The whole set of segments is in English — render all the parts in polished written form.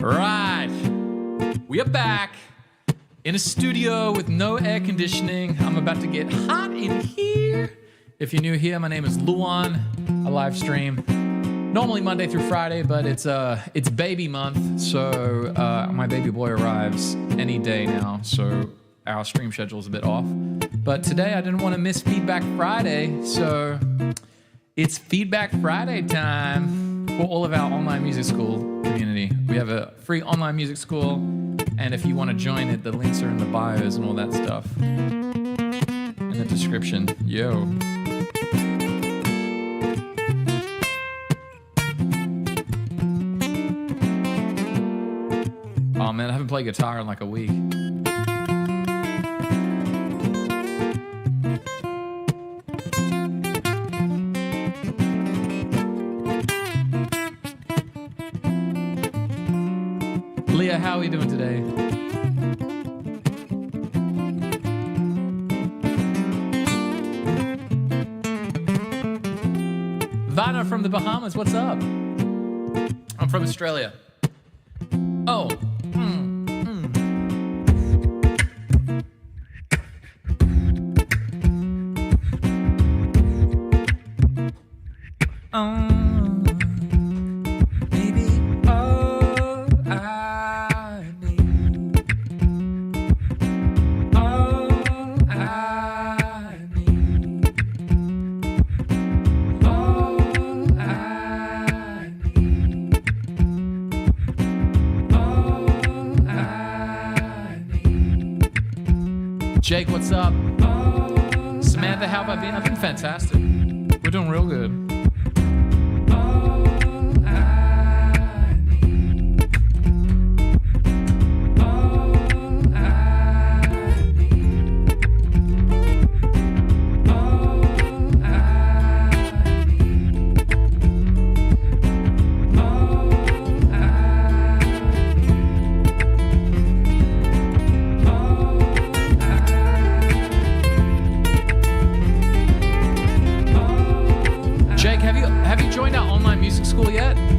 Right, we are back in a studio with no air conditioning. I'm about to get hot in here. If you're new here, my name is Luan. I live stream normally Monday through Friday, but it's baby month, so my baby boy arrives any day now, so our stream schedule is a bit off. But today I didn't want to miss Feedback Friday, so it's Feedback Friday time for all of our online music school community. We have a free online music school, and if you want to join it, the links are in the bios and all that stuff in the description. Yo. Oh man, I haven't played guitar in like a week. Leah, how are we doing today? Vanna from the Bahamas, what's up? I'm from Australia. Oh. Jake, what's up? Samantha, how have I been? I've been fantastic. We're doing real good.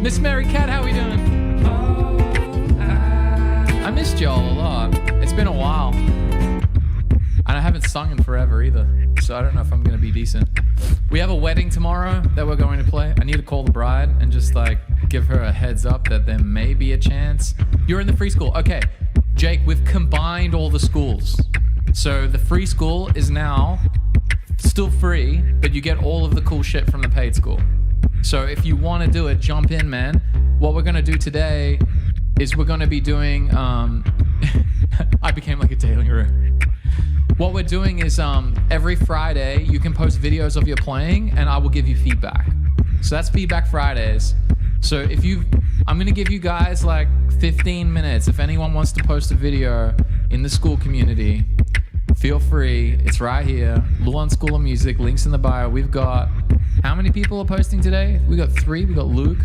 Miss Mary Cat, how we doing? I missed y'all a lot. It's been a while. And I haven't sung in forever either. So I don't know if I'm going to be decent. We have a wedding tomorrow that we're going to play. I need to call the bride and just like give her a heads up that there may be a chance. You're in the free school. Okay, Jake, we've combined all the schools. So the free school is now still free, but you get all of the cool shit from the paid school. So if you want to do it, jump in, man. What we're going to do today is we're going to be doing... I became like a Daily Roo. What we're doing is every Friday, you can post videos of your playing, and I will give you feedback. So that's Feedback Fridays. So I'm going to give you guys like 15 minutes. If anyone wants to post a video in the school community, feel free. It's right here. Luan School of Music, links in the bio. We've got... How many people are posting today? We got 3. We got Luke,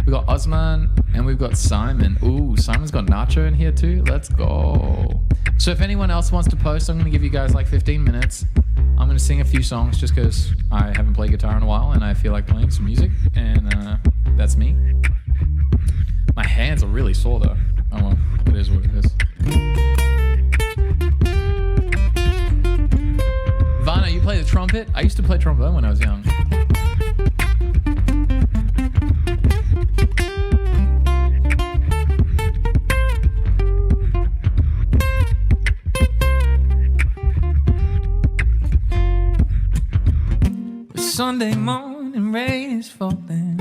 we got Osman, and we've got Simon. Ooh, Simon's got Nacho in here too. Let's go. So if anyone else wants to post, I'm going to give you guys like 15 minutes. I'm going to sing a few songs just because I haven't played guitar in a while and I feel like playing some music. And that's me. My hands are really sore though. Oh well, it is what it is. Vanna, you play the trumpet? I used to play trombone when I was young. The Sunday morning rain is falling.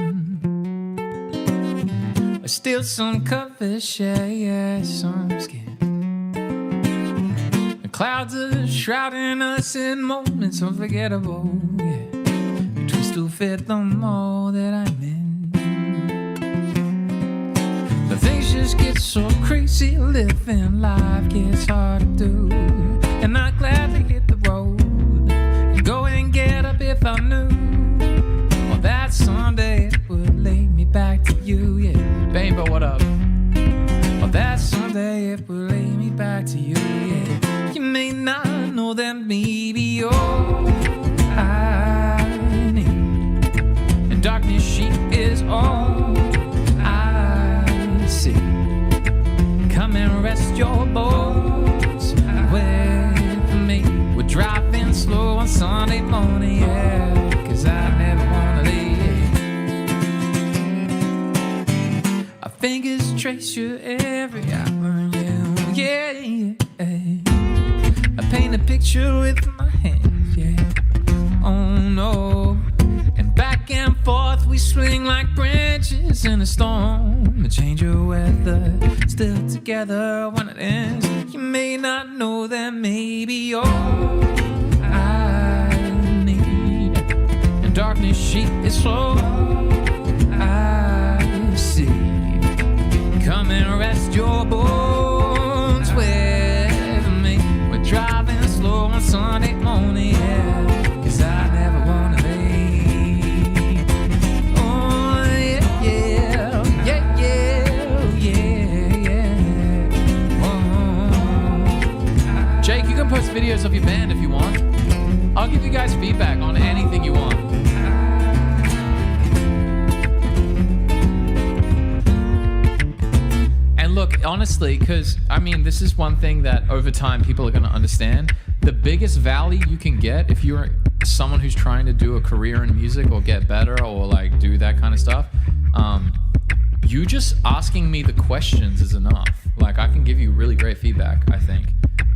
Still some covers share some skin. Clouds are shrouding us in moments unforgettable, yeah. We twist to fit the mold that I'm in. But things just get so crazy, living life gets hard to do. And I'd gladly hit the road and go and get up if I knew. Well, that Sunday it would lead me back to you, yeah. Bambo, what up? Well, that Sunday it would lead me back to you, yeah. You may not know that maybe you're all I need, and darkness she is all I see. Sunday morning, yeah, 'cause I never wanna leave. Our fingers trace your every hour, yeah, yeah. I paint a picture with my hands, yeah. Oh no. And back and forth we swing like branches in a storm. A change of weather, still together when it ends. You may not know that maybe you're all I need. And darkness sheep is so I see. Come and rest your bones with me. We're driving slow on Sunday morning, yeah, 'cause I never wanna leave. Oh yeah, yeah, yeah, yeah, yeah, yeah. Oh. Jake, you can post videos of your band if you want. I'll give you guys feedback on anything you want. Look, honestly, because, I mean, this is one thing that over time people are going to understand. The biggest value you can get if you're someone who's trying to do a career in music or get better or, like, do that kind of stuff, you just asking me the questions is enough. Like, I can give you really great feedback, I think.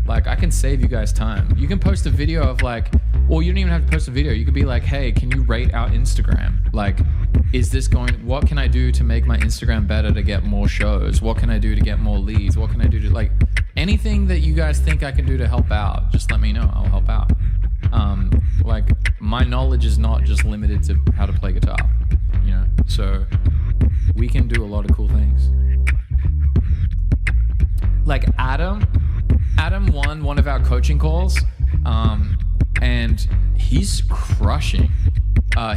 Like, I can save you guys time. You can post a video of, like, well, you don't even have to post a video. You could be like, hey, can you rate our Instagram? Like, what can I do to make my Instagram better to get more shows? What can I do to get more leads? What can I do to, like, anything that you guys think I can do to help out, just let me know. I'll help out. Like, my knowledge is not just limited to how to play guitar, you know? So we can do a lot of cool things. Like Adam won one of our coaching calls, and he's crushing.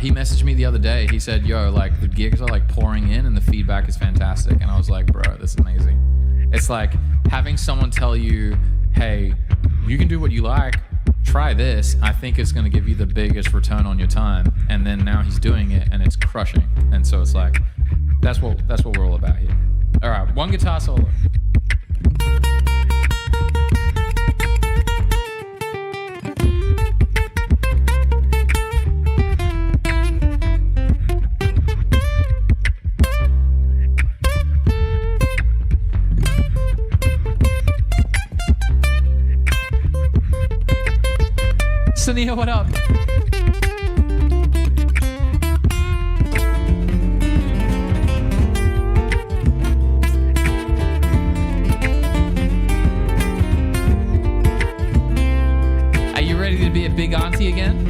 He messaged me the other day. He said, yo, like, the gigs are like pouring in and the feedback is fantastic. And I was like, bro, this is amazing. It's like having someone tell you, hey, you can do what you like, try this. I think it's going to give you the biggest return on your time. And then now he's doing it and it's crushing. And so it's like, that's what we're all about here. All right, one guitar solo. Sania, what up? Are you ready to be a big auntie again?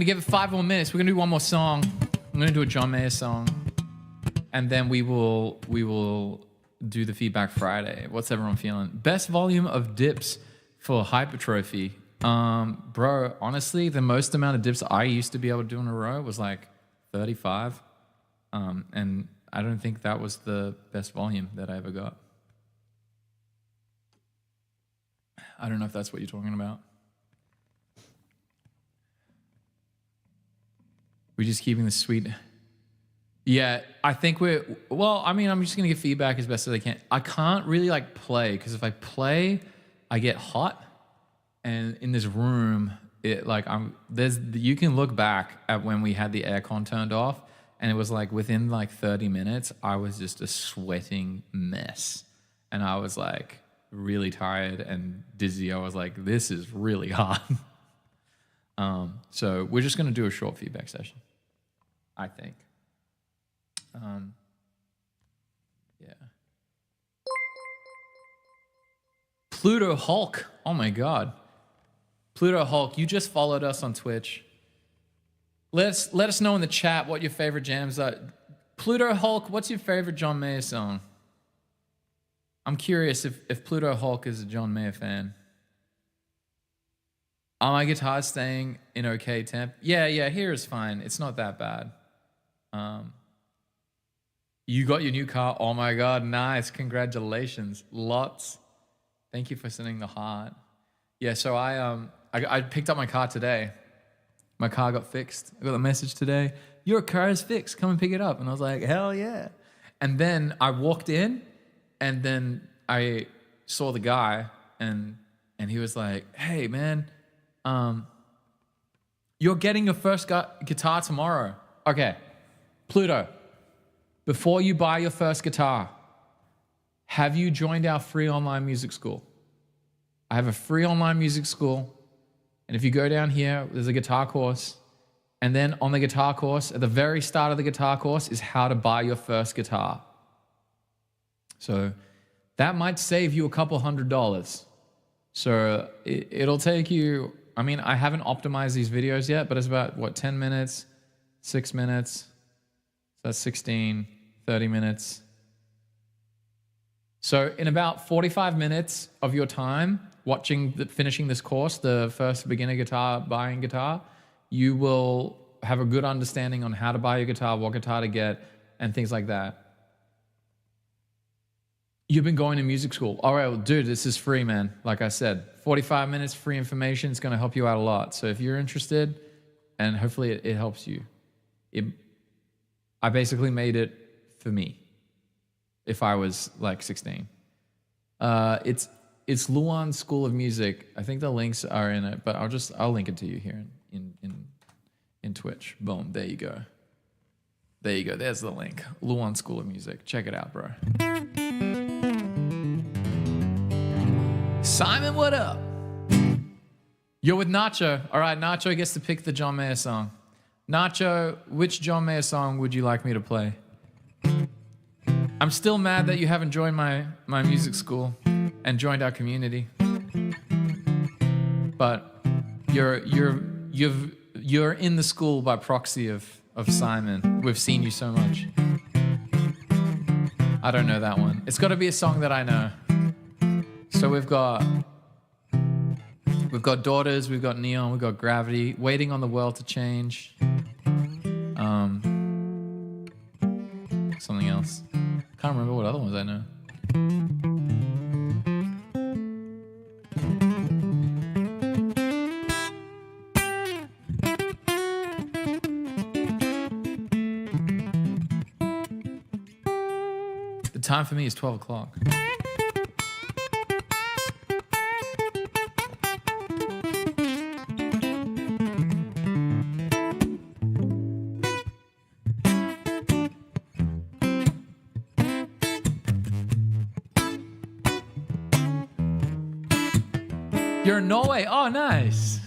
Give it 5 more minutes. We're gonna do one more song. I'm gonna do a John Mayer song, and then we will do the feedback Friday. What's everyone feeling? Best volume of dips for hypertrophy. Bro, honestly, the most amount of dips I used to be able to do in a row was like 35, and I don't think that was the best volume that I ever got. I don't know if that's what you're talking about. We're just keeping this sweet. Yeah, I think I'm just going to give feedback as best as I can. I can't really like play because if I play, I get hot. And in this room, you can look back at when we had the aircon turned off and it was like within like 30 minutes, I was just a sweating mess. And I was like really tired and dizzy. I was like, this is really hard. So we're just going to do a short feedback session, I think. Yeah. Pluto Hulk. Oh my God. Pluto Hulk, you just followed us on Twitch. Let us know in the chat what your favorite jams are. Pluto Hulk, what's your favorite John Mayer song? I'm curious if Pluto Hulk is a John Mayer fan. Are my guitars staying in okay temp? Yeah, here is fine. It's not that bad. You got your new car. Oh my God, nice. Congratulations. Lots. Thank you for sending the heart. Yeah, so I picked up my car today. My car got fixed. I got a message today. Your car is fixed. Come and pick it up. And I was like, hell yeah. And then I walked in, and then I saw the guy, and he was like, hey, man, you're getting your first guitar tomorrow. Okay, Pluto, before you buy your first guitar, have you joined our free online music school? I have a free online music school. And if you go down here, there's a guitar course. And then on the guitar course, at the very start of the guitar course, is how to buy your first guitar. So that might save you a couple $100. So it'll take you, I mean, I haven't optimized these videos yet, but it's about, 10 minutes, 6 minutes. So that's 16, 30 minutes. So in about 45 minutes of your time finishing this course, the first beginner buying guitar, you will have a good understanding on how to buy your guitar, what guitar to get, and things like that. You've been going to music school. All right, well, dude, this is free, man. Like I said, 45 minutes, free information. It's going to help you out a lot. So if you're interested, and hopefully it helps you. I basically made it for me. If I was like 16. It's Luan School of Music. I think the links are in it, but I'll link it to you here in Twitch. Boom, there you go. There you go. There's the link. Luan School of Music. Check it out, bro. Simon, what up? You're with Nacho. All right, Nacho gets to pick the John Mayer song. Nacho, which John Mayer song would you like me to play? I'm still mad that you haven't joined my music school and joined our community. But you're in the school by proxy of Simon. We've seen you so much. I don't know that one. It's got to be a song that I know. So we've got Daughters, we've got Neon, we've got Gravity, Waiting on the World to Change. Something else. Can't remember what other ones I know. The time for me is 12 o'clock. You're in Norway? Oh, nice.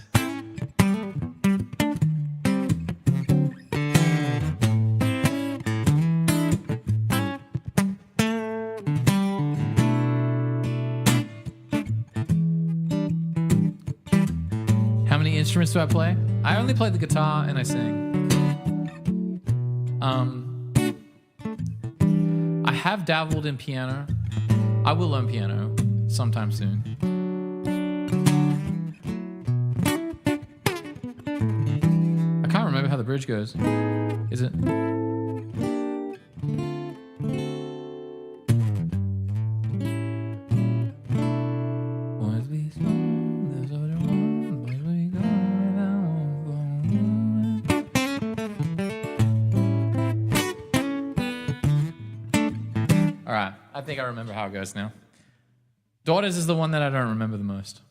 How many instruments do I play? I only play the guitar and I sing. I have dabbled in piano. I will learn piano sometime soon. How the bridge goes. Is it? All right, I think I remember how it goes now. Daughters is the one that I don't remember the most.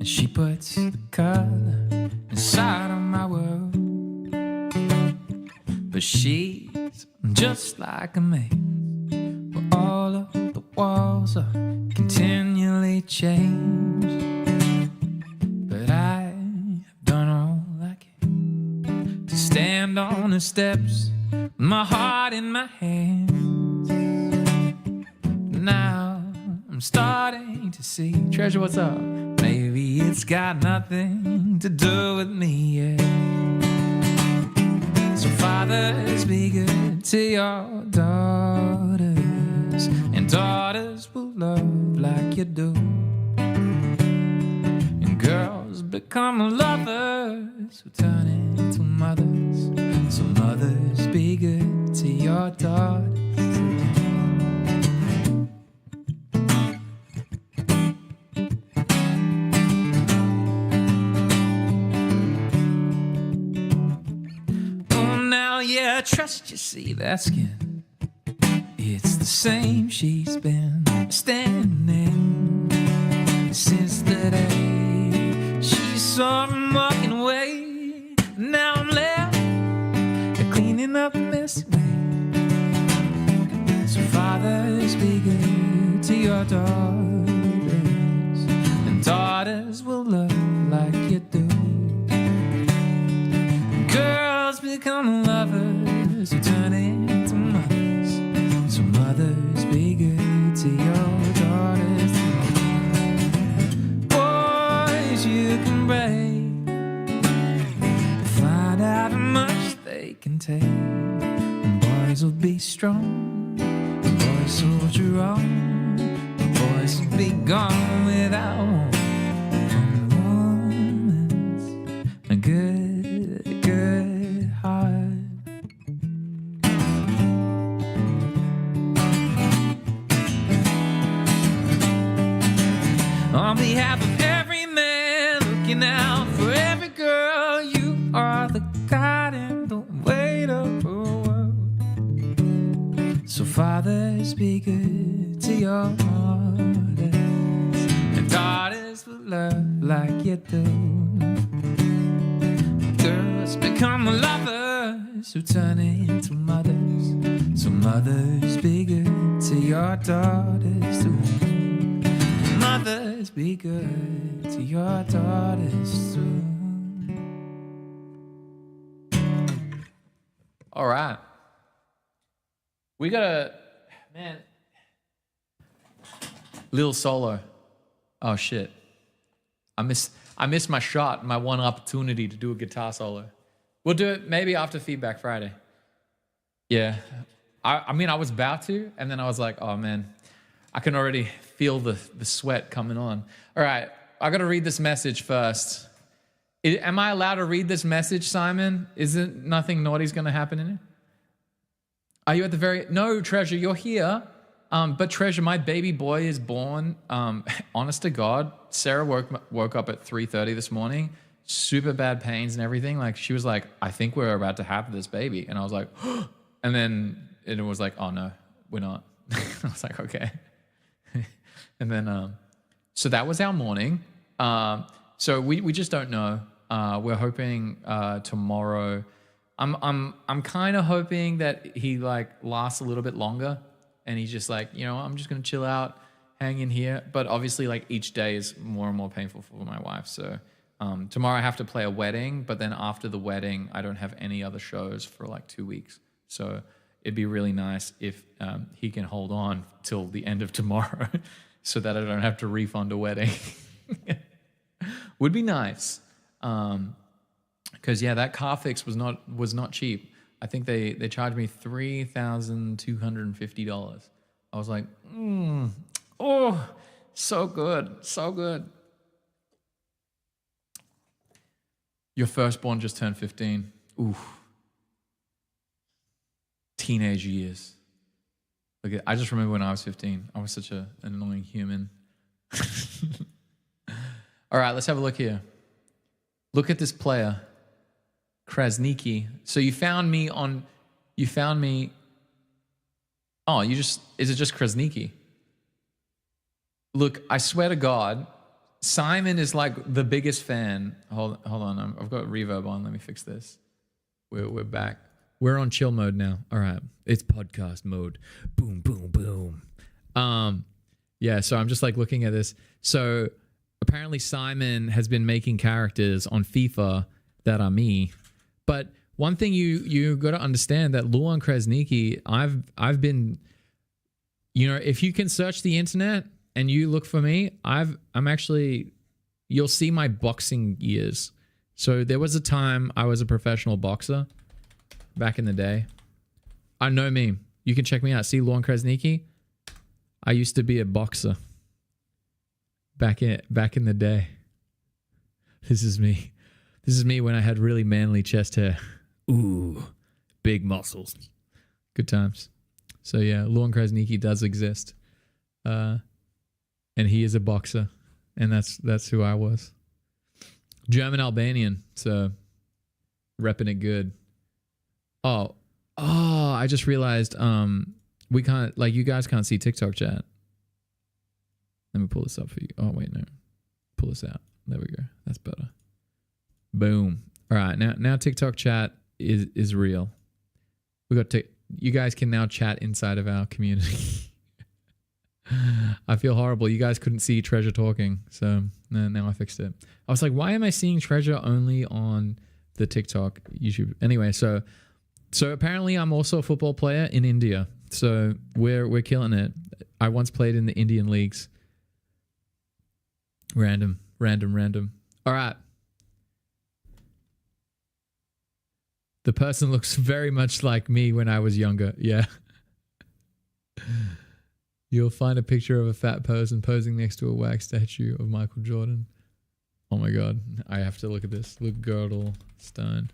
She puts the color inside of my world, but she's just like a maze where all of the walls are continually changed. But I have done all I can to stand on the steps my heart in my hands. Now I'm starting to see. Treasure, what's up? Maybe it's got nothing to do with me yet. So fathers, be good to your daughters, and daughters will love like you do. And girls become lovers who turn into mothers. So mothers, be good to your daughters. Yeah, trust you, see that skin. It's the same, she's been standing since the day she saw him walking away. Now I'm left cleaning up a mess. So fathers, be good to your daughters, and daughters will love like you do. Girls become lovers who turn into mothers. So mothers, be good to your daughters. Boys, you can break, find out how much they can take. And boys will be strong, and boys soldier on. And boys will be gone without one. And woman's a good heart. On behalf of every man looking out for every girl, you are the God and the weight of the world. So fathers, be good to your daughters, and daughters will love like you do. Girls become lovers who turn into mothers. So mothers, be good to your daughters too. Mothers, be good to your daughters too. All right. We got a, man, little solo. Oh shit. I missed my shot, my one opportunity to do a guitar solo. We'll do it maybe after Feedback Friday. Yeah. I mean, I was about to, and then I was like, oh man, I can already feel the sweat coming on. All right, I got to read this message first. Am I allowed to read this message, Simon? Isn't nothing naughty's going to happen in it? Are you at the very... No, Treasure, you're here. But Treasure, my baby boy is born. Honest to God, Sarah woke up at 3:30 this morning, super bad pains and everything. Like, she was like, I think we're about to have this baby. And I was like, and then it was like, oh no, we're not. I was like, okay. And then, so that was our morning. So we just don't know. We're hoping tomorrow. I'm kind of hoping that he like lasts a little bit longer, and he's just like, you know, I'm just gonna chill out, hang in here. But obviously, like each day is more and more painful for my wife. So tomorrow I have to play a wedding, but then after the wedding, I don't have any other shows for like 2 weeks. So it'd be really nice if he can hold on till the end of tomorrow so that I don't have to refund a wedding. Would be nice. Because, yeah, that car fix was not cheap. I think they charged me $3,250. I was like, oh, so good, so good. Your firstborn just turned 15. Ooh. Teenage years. Look, I just remember when I was 15. I was such an annoying human. All right, let's have a look here. Look at this player, Krasniki. So you found me. Oh, is it just Krasniki? Look, I swear to God, Simon is like the biggest fan. Hold on, I've got reverb on. Let me fix this. We're back. We're on chill mode now. All right, it's podcast mode. Boom, boom, boom. Yeah. So I'm just like looking at this. So apparently Simon has been making characters on FIFA that are me, but One thing you got to understand that Luan Krasniki, I've been, if you can search the internet and you look for me, I'm actually, you'll see my boxing years. So there was a time I was a professional boxer back in the day. I know me. You can check me out. See Luan Krasniki. I used to be a boxer back in the day. This is me. This is me when I had really manly chest hair. Ooh, big muscles. Good times. So yeah, Luan Krasniki does exist. And he is a boxer. And that's who I was. German Albanian. So repping it good. Oh, I just realized we can't, like, you guys can't see TikTok chat. Let me pull this up for you. Oh, wait, no. Pull this out. There we go. That's better. Boom. All right, now TikTok chat is real. We got you guys can now chat inside of our community. I feel horrible. You guys couldn't see Treasure talking, so now I fixed it. I was like, why am I seeing Treasure only on the TikTok YouTube? Anyway, so apparently I'm also a football player in India. So we're killing it. I once played in the Indian leagues. Random. All right. The person looks very much like me when I was younger. Yeah. You'll find a picture of a fat person posing next to a wax statue of Michael Jordan. Oh my God. I have to look at this. Luke Girdlestone.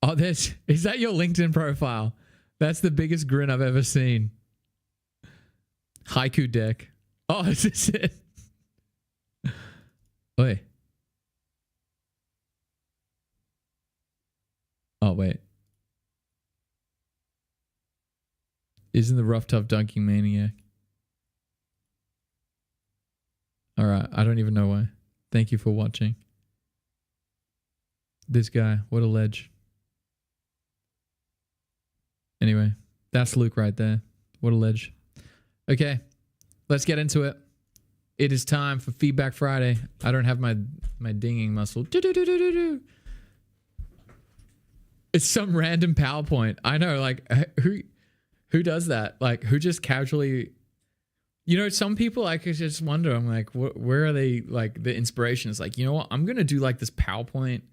Oh, is that your LinkedIn profile? That's the biggest grin I've ever seen. Haiku deck. Oh, is this it? Wait. Oh, wait. Isn't the rough, tough dunking maniac? All right. I don't even know why. Thank you for watching. This guy. What a ledge. Anyway, that's Luke right there. What a ledge. Okay, let's get into it. It is time for Feedback Friday. I don't have my dinging muscle. It's some random PowerPoint. I know, like, who does that? Like, who just casually... some people I could just wonder, I'm like, where are they, like, the inspiration? It's like, you know what? I'm going to do, like, this PowerPoint.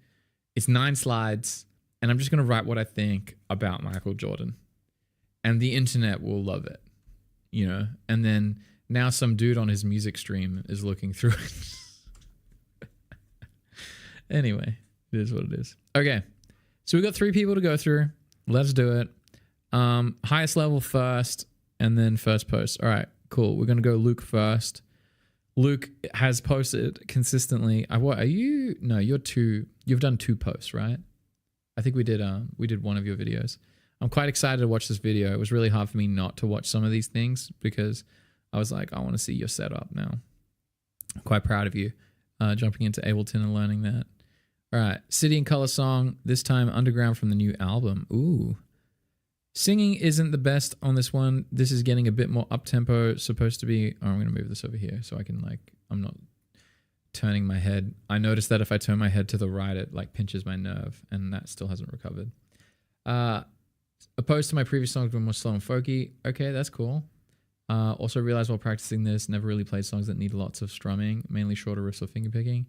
It's 9 slides. And I'm just going to write what I think about Michael Jordan. And the internet will love it. And then now some dude on his music stream is looking through it. Anyway, it is what it is. Okay. So we got 3 people to go through. Let's do it. Highest level first and then first post. All right, cool. We're going to go Luke first. Luke has posted consistently. What are you? No, you've done 2 posts, right? I think we did one of your videos. I'm quite excited to watch this video. It was really hard for me not to watch some of these things because I was like, I want to see your setup now. I'm quite proud of you jumping into Ableton and learning that. All right, City and Color song, this time Underground from the new album. Ooh. Singing isn't the best on this one. This is getting a bit more up-tempo. Supposed to be... Oh, I'm going to move this over here so I can, like... I'm not... turning my head. I noticed that if I turn my head to the right, it like pinches my nerve, and that still hasn't recovered. Opposed to my previous songs were more slow and folky. Okay, that's cool. Also realized while practicing this, never really played songs that need lots of strumming, mainly shorter riffs or finger picking.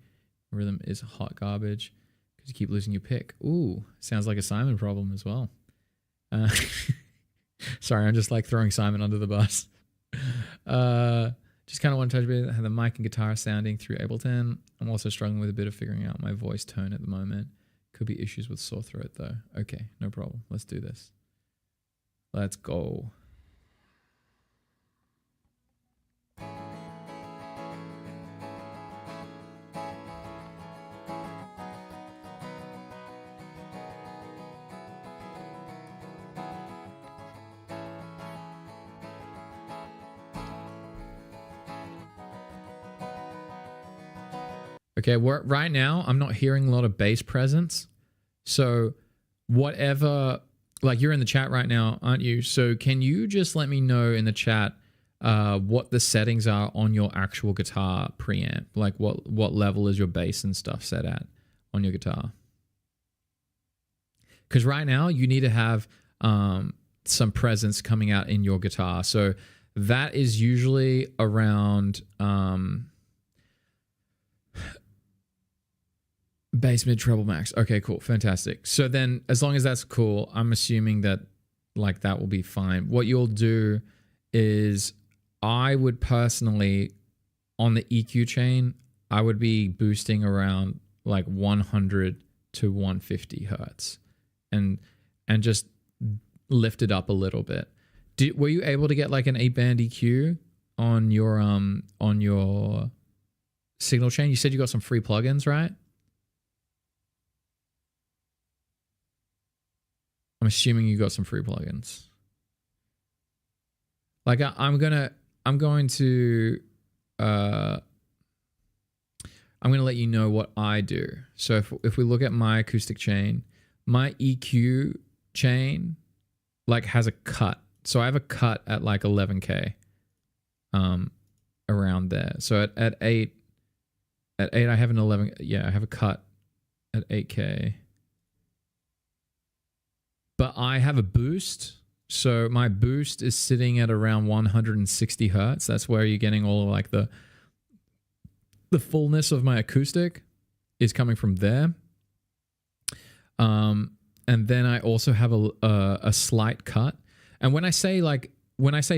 Rhythm is hot garbage because you keep losing your pick. Ooh, sounds like a Simon problem as well. Sorry, I'm just like throwing Simon under the bus. Just kind of want to touch a bit how the mic and guitar sounding through Ableton. I'm also struggling with a bit of figuring out my voice tone at the moment. Could be issues with sore throat though. Okay, no problem. Let's do this. Let's go. Okay, right now, I'm not hearing a lot of bass presence. So whatever, like you're in the chat right now, aren't you? So can you just let me know in the chat what the settings are on your actual guitar preamp. Like what level is your bass and stuff set at on your guitar. Because right now you need to have some presence coming out in your guitar. So that is usually around bass, mid, treble, max. Okay, cool. Fantastic. So then as long as that's cool, I'm assuming that like that will be fine. What you'll do is I would personally, on the EQ chain, I would be boosting around like 100 to 150 hertz and just lift it up a little bit. Were you able to get like an 8-band EQ on your signal chain? You said you got some free plugins, right? I'm assuming you got some free plugins. Like I'm going to let you know what I do. So if we look at my acoustic chain, my EQ chain like has a cut. So I have a cut at like 11K around there. So at 8 I have an 11, yeah, I have a cut at 8K. But I have a boost. So my boost is sitting at around 160 hertz. That's where you're getting all of like the fullness of my acoustic is coming from there. And then I also have a slight cut. And when I say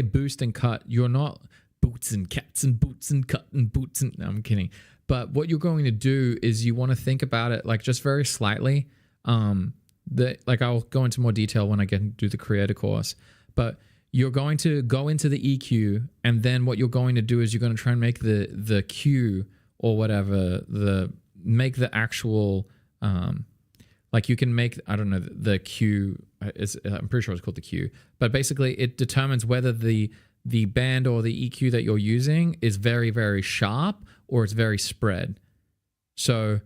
boost and cut, you're not boots and cats and boots and cut and boots and, no, I'm kidding. But what you're going to do is you want to think about it like just very slightly. Like I'll go into more detail when I get into the creator course, but you're going to go into the EQ, and then what you're going to do is you're going to try and make the Q or whatever, make the actual, like you can make, I don't know, the Q is, I'm pretty sure it's called the Q, but basically it determines whether the band or the EQ that you're using is very, very sharp or it's very spread. So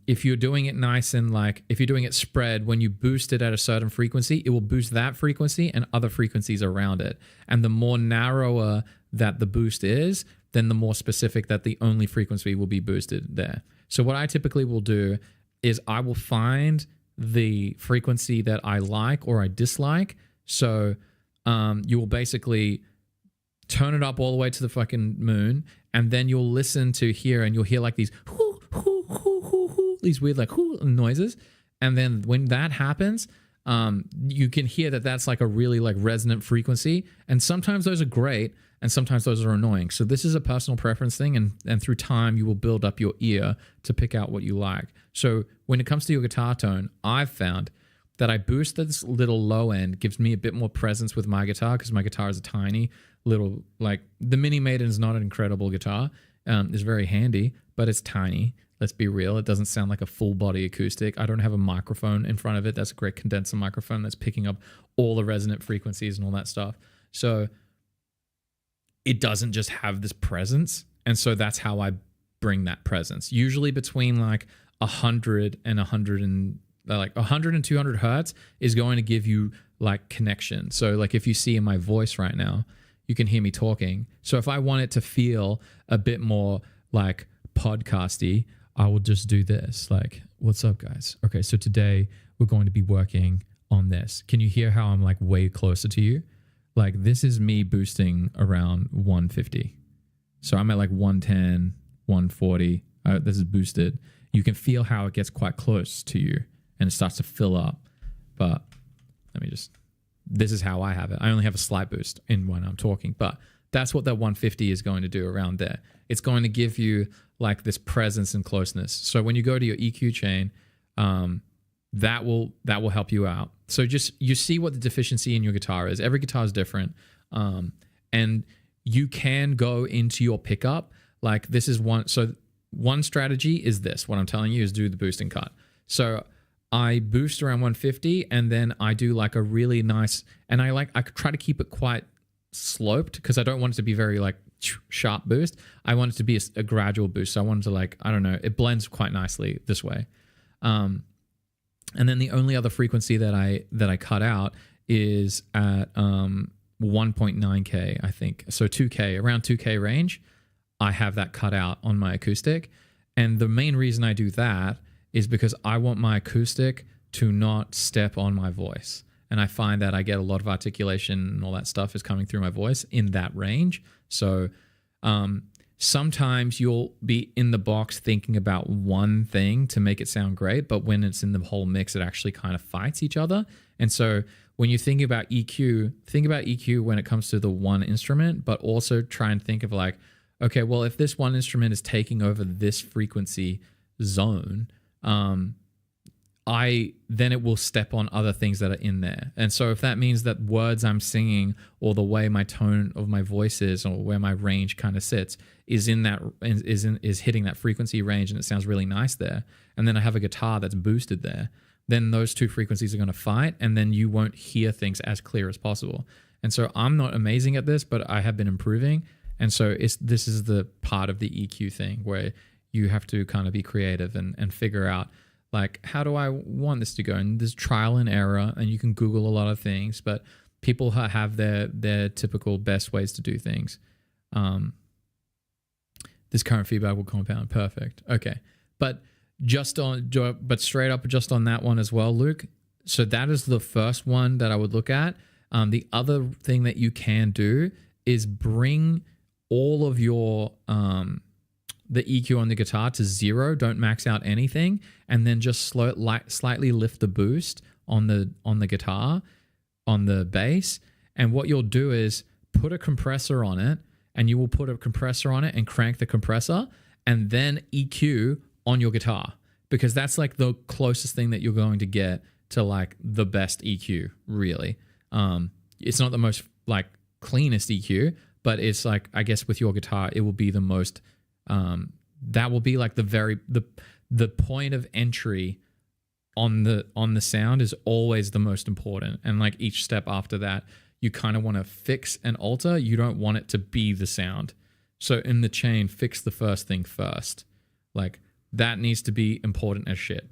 if you're doing it nice and like, if you're doing it spread, when you boost it at a certain frequency, it will boost that frequency and other frequencies around it. And the more narrower that the boost is, then the more specific that the only frequency will be boosted there. So what I typically will do is I will find the frequency that I like or I dislike. So you will basically turn it up all the way to the fucking moon, and then you'll listen to here and you'll hear like these these weird like noises, and then when that happens, you can hear that that's like a really like resonant frequency, and sometimes those are great and sometimes those are annoying. So this is a personal preference thing, and through time you will build up your ear to pick out what you like. So when it comes to your guitar tone, I've found that I boost this little low end, gives me a bit more presence with my guitar, because my guitar is a tiny little, like the Mini Maiden is not an incredible guitar. It's very handy, but it's tiny. Let's be real. It doesn't sound like a full body acoustic. I don't have a microphone in front of it. That's a great condenser microphone that's picking up all the resonant frequencies and all that stuff. So it doesn't just have this presence. And so that's how I bring that presence. Usually between like 100 and 100 and like 100 and 200 hertz is going to give you like connection. So like if you see in my voice right now, you can hear me talking. So if I want it to feel a bit more like podcasty, I will just do this. Like, what's up, guys? Okay, so today we're going to be working on this. Can you hear how I'm like way closer to you? Like this is me boosting around 150. So I'm at like 110, 140. This is boosted. You can feel how it gets quite close to you and it starts to fill up. But let me just, this is how I have it. I only have a slight boost in when I'm talking, but that's what that 150 is going to do around there. It's going to give you like this presence and closeness. So when you go to your EQ chain, that will help you out. So just, you see what the deficiency in your guitar is. Every guitar is different. And you can go into your pickup. Like this is one. So one strategy is this. What I'm telling you is do the boost and cut. So I boost around 150 and then I do like a really nice, and I try to keep it quite sloped because I don't want it to be very like sharp boost. I want it to be a gradual boost. So I want it to like, I don't know, it blends quite nicely this way. And then the only other frequency that I cut out is at 1.9K, I think. So 2K, around 2K range, I have that cut out on my acoustic. And the main reason I do that is because I want my acoustic to not step on my voice. And I find that I get a lot of articulation and all that stuff is coming through my voice in that range. So sometimes you'll be in the box thinking about one thing to make it sound great, but when it's in the whole mix, it actually kind of fights each other. And so when you think about EQ when it comes to the one instrument, but also try and think of like, okay, well, if this one instrument is taking over this frequency zone, then it will step on other things that are in there. And so if that means that words I'm singing or the way my tone of my voice is or where my range kind of sits is hitting that frequency range and it sounds really nice there, and then I have a guitar that's boosted there, then those two frequencies are going to fight and then you won't hear things as clear as possible. And so I'm not amazing at this, but I have been improving. And so this is the part of the EQ thing where you have to kind of be creative and figure out, like, how do I want this to go? And there's trial and error, and you can Google a lot of things, but people have their typical best ways to do things. This current feedback will compound. Perfect. Okay. But straight up just on that one as well, Luke. So that is the first one that I would look at. The other thing that you can do is bring all of your the EQ on the guitar to 0. Don't max out anything, and then just slightly lift the boost on the guitar, on the bass. And what you'll do is put a compressor on it, and you will put a compressor on it and crank the compressor, and then EQ on your guitar, because that's like the closest thing that you're going to get to like the best EQ, really. It's not the most like cleanest EQ, but it's like, I guess with your guitar, it will be the most, that will be like the point of entry on the sound is always the most important. And like each step after that, you kind of want to fix and alter. You don't want it to be the sound. So in the chain, fix the first thing first. Like that needs to be important as shit.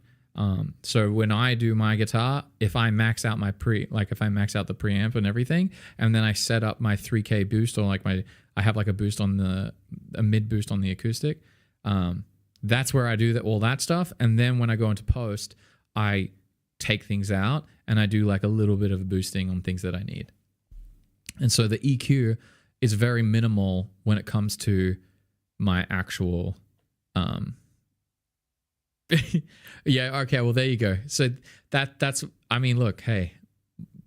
So when I do my guitar, if I max out if I max out the preamp and everything, and then I set up my 3K boost, or like I have like a boost on a mid boost on the acoustic. That's where I do all that stuff. And then when I go into post, I take things out and I do like a little bit of boosting on things that I need. And so the EQ is very minimal when it comes to my actual, yeah, okay, well, there you go. So that's, I mean, look, hey,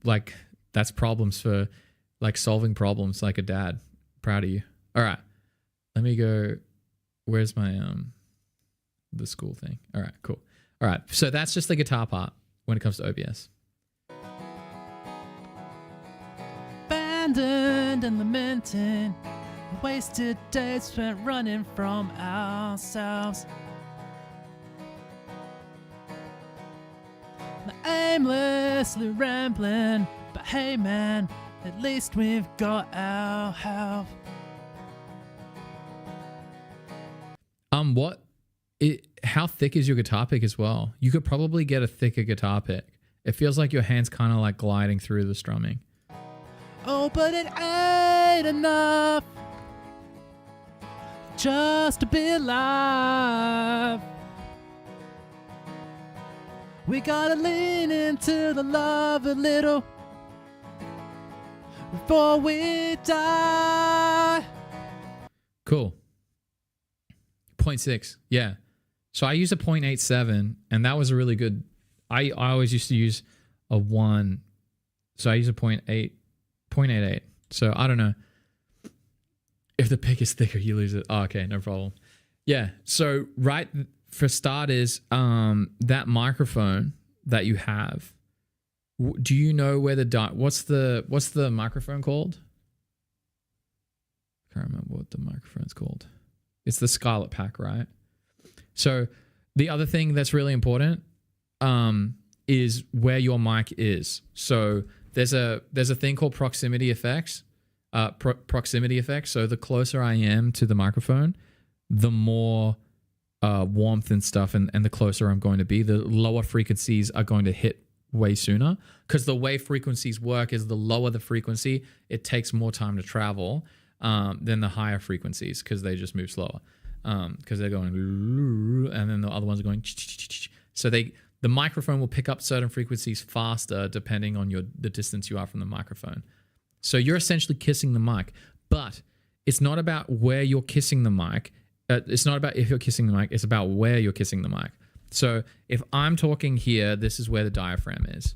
like that's problems for like solving problems like a dad. Proud of you. All right, let me go. Where's my, the school thing? All right, cool. All right, so that's just the guitar part when it comes to OBS. Abandoned and lamenting, wasted days spent running from ourselves. Aimlessly rambling, but hey man, at least we've got our health. How thick is your guitar pick as well? You could probably get a thicker guitar pick. It feels like your hand's kind of like gliding through the strumming. Oh, but it ain't enough just to be alive. We gotta lean into the love a little before we die. Cool. 0.6, yeah. So I use a 0.87, and that was a really good. I always used to use a 1, so I use a 0.88. So I don't know. If the pick is thicker, you lose it. Oh, okay, no problem. Yeah, so right for starters, that microphone that you have, do you know where what's the microphone called? I can't remember what the microphone's called. It's the Scarlett Pack, right? So the other thing that's really important is where your mic is. So there's a thing called proximity effects. Proximity effects. So the closer I am to the microphone, the more warmth and stuff, and the closer I'm going to be, the lower frequencies are going to hit way sooner, because the way frequencies work is the lower the frequency, it takes more time to travel than the higher frequencies, because they just move slower, because they're going, and then the other ones are going. So the microphone will pick up certain frequencies faster depending on the distance you are from the microphone. So you're essentially kissing the mic, but it's not about where you're kissing the mic. It's not about if you're kissing the mic. It's about where you're kissing the mic. So if I'm talking here, this is where the diaphragm is.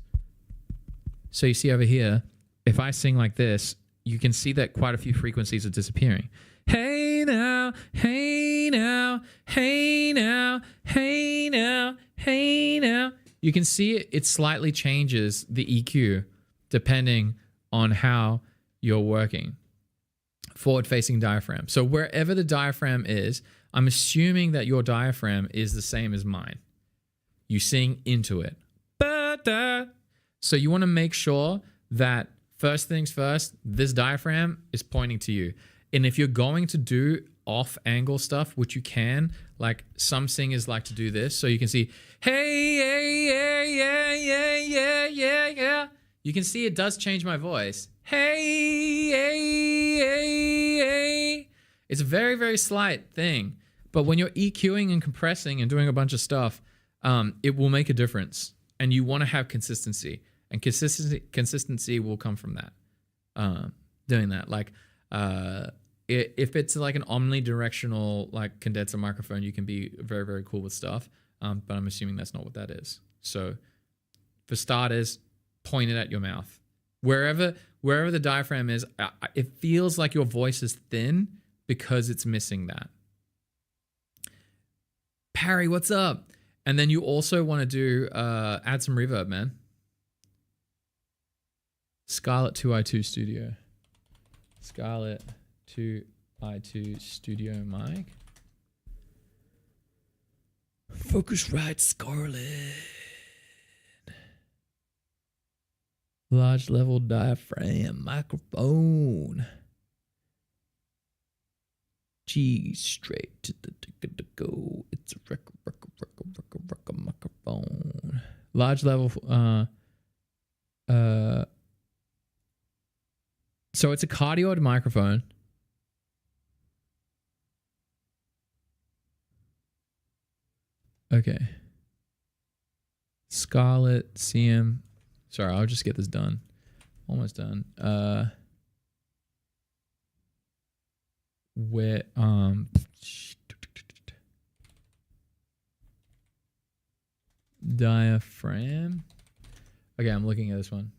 So you see over here, if I sing like this, you can see that quite a few frequencies are disappearing. Hey now, hey now, hey now, hey now, hey now. You can see it slightly changes the EQ depending on how you're working. Forward-facing diaphragm. So wherever the diaphragm is, I'm assuming that your diaphragm is the same as mine. You sing into it. So you want to make sure that first things first, this diaphragm is pointing to you. And if you're going to do off-angle stuff, which you can, like some singers like to do this, so you can see, hey, yeah, yeah, yeah, yeah, yeah, yeah. You can see it does change my voice. Hey, hey, hey, hey. It's a very, very slight thing. But when you're EQing and compressing and doing a bunch of stuff, it will make a difference. And you want to have consistency. And consistency will come from that. Doing that. Like, if it's like an omnidirectional like condenser microphone, you can be very, very cool with stuff. But I'm assuming that's not what that is. So for starters, point it at your mouth. Wherever the diaphragm is, it feels like your voice is thin because it's missing that. Parry, what's up? And then you also want to do add some reverb, man. Scarlett 2i2 Studio. Scarlett 2i2 Studio mic. Focusrite Scarlett. Large level diaphragm microphone. G straight to the go. It's a record microphone. Large level. So it's a cardioid microphone. Okay. Scarlett CM. Sorry, I'll just get this done. Almost done. Where diaphragm. Okay, I'm looking at this one.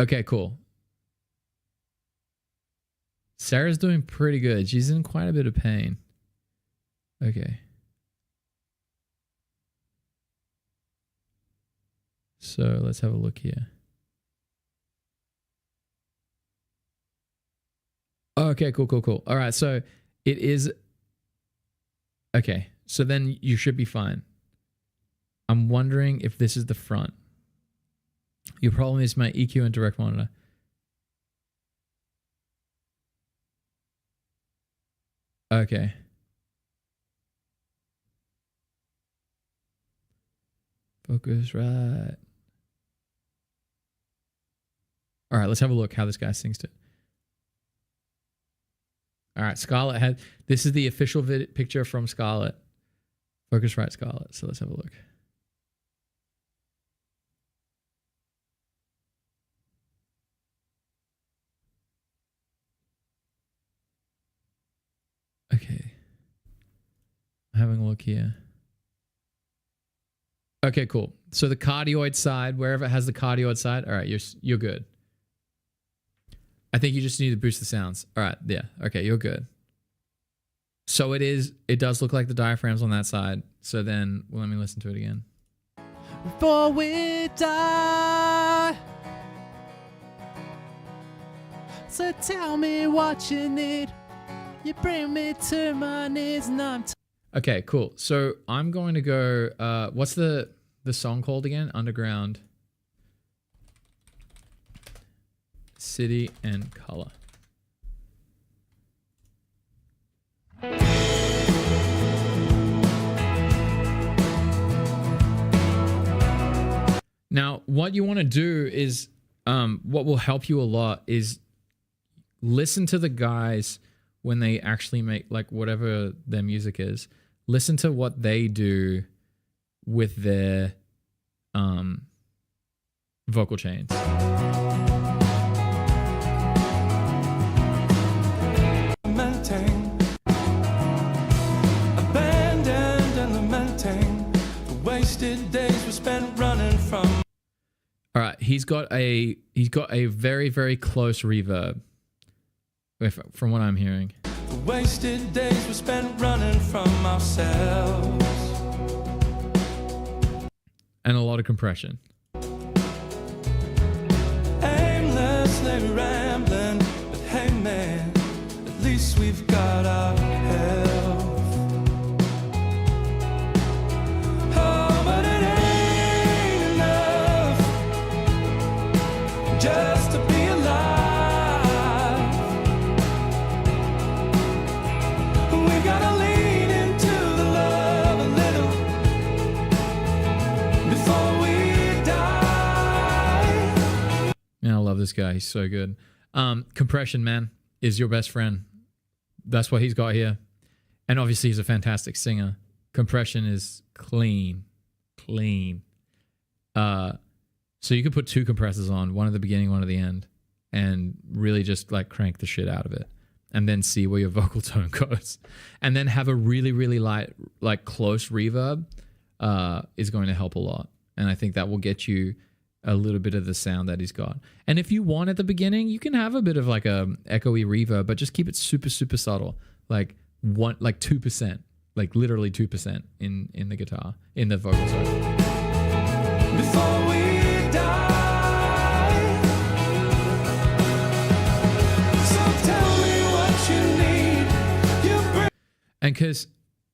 Okay, cool. Sarah's doing pretty good. She's in quite a bit of pain. Okay. So let's have a look here. Okay, cool. All right, so it is... Okay, so then you should be fine. I'm wondering if this is the front. Your problem is my EQ and direct monitor. Okay. Focus right. All right, let's have a look how this guy sings to it. All right, Scarlett had... This is the official picture from Scarlett. Focusrite Scarlett. So let's have a look. Okay. I'm having a look here. Okay, cool. So the cardioid side, wherever it has the cardioid side, all right, you're good. I think you just need to boost the sounds. All right, yeah. Okay, you're good. So it does look like the diaphragm's on that side. So then, well, let me listen to it again. Before we die. So tell me what you need. You bring me to my knees and I'm... Okay, cool. So I'm going to go... what's the song called again? Underground... City and Color. Now, what you want to do is, what will help you a lot is listen to the guys when they actually make like whatever their music is. Listen to what they do with their vocal chains. Abandoned and lamenting the wasted days we spent running from. All right, he's got a very, very close reverb, from what I'm hearing. The wasted days we spent running from ourselves. And a lot of compression. Aimlessly rambling, but hey man, at least we've got our health. Oh, but it ain't enough just to be alive. We've gotta lean into the love a little before we die. Man, I love this guy. He's so good. Compression, man, is your best friend. That's what he's got here. And obviously he's a fantastic singer. Compression is clean. So you could put 2 compressors on, one at the beginning, one at the end, and really just like crank the shit out of it. And then see where your vocal tone goes. And then have a really, really light, like close reverb is going to help a lot. And I think that will get you a little bit of the sound that he's got. And if you want at the beginning, you can have a bit of like a echoey reverb, but just keep it super, super subtle. Like 2%, like literally 2% in the guitar, in the vocal side. Before we die. So tell me what you need. You bring. And because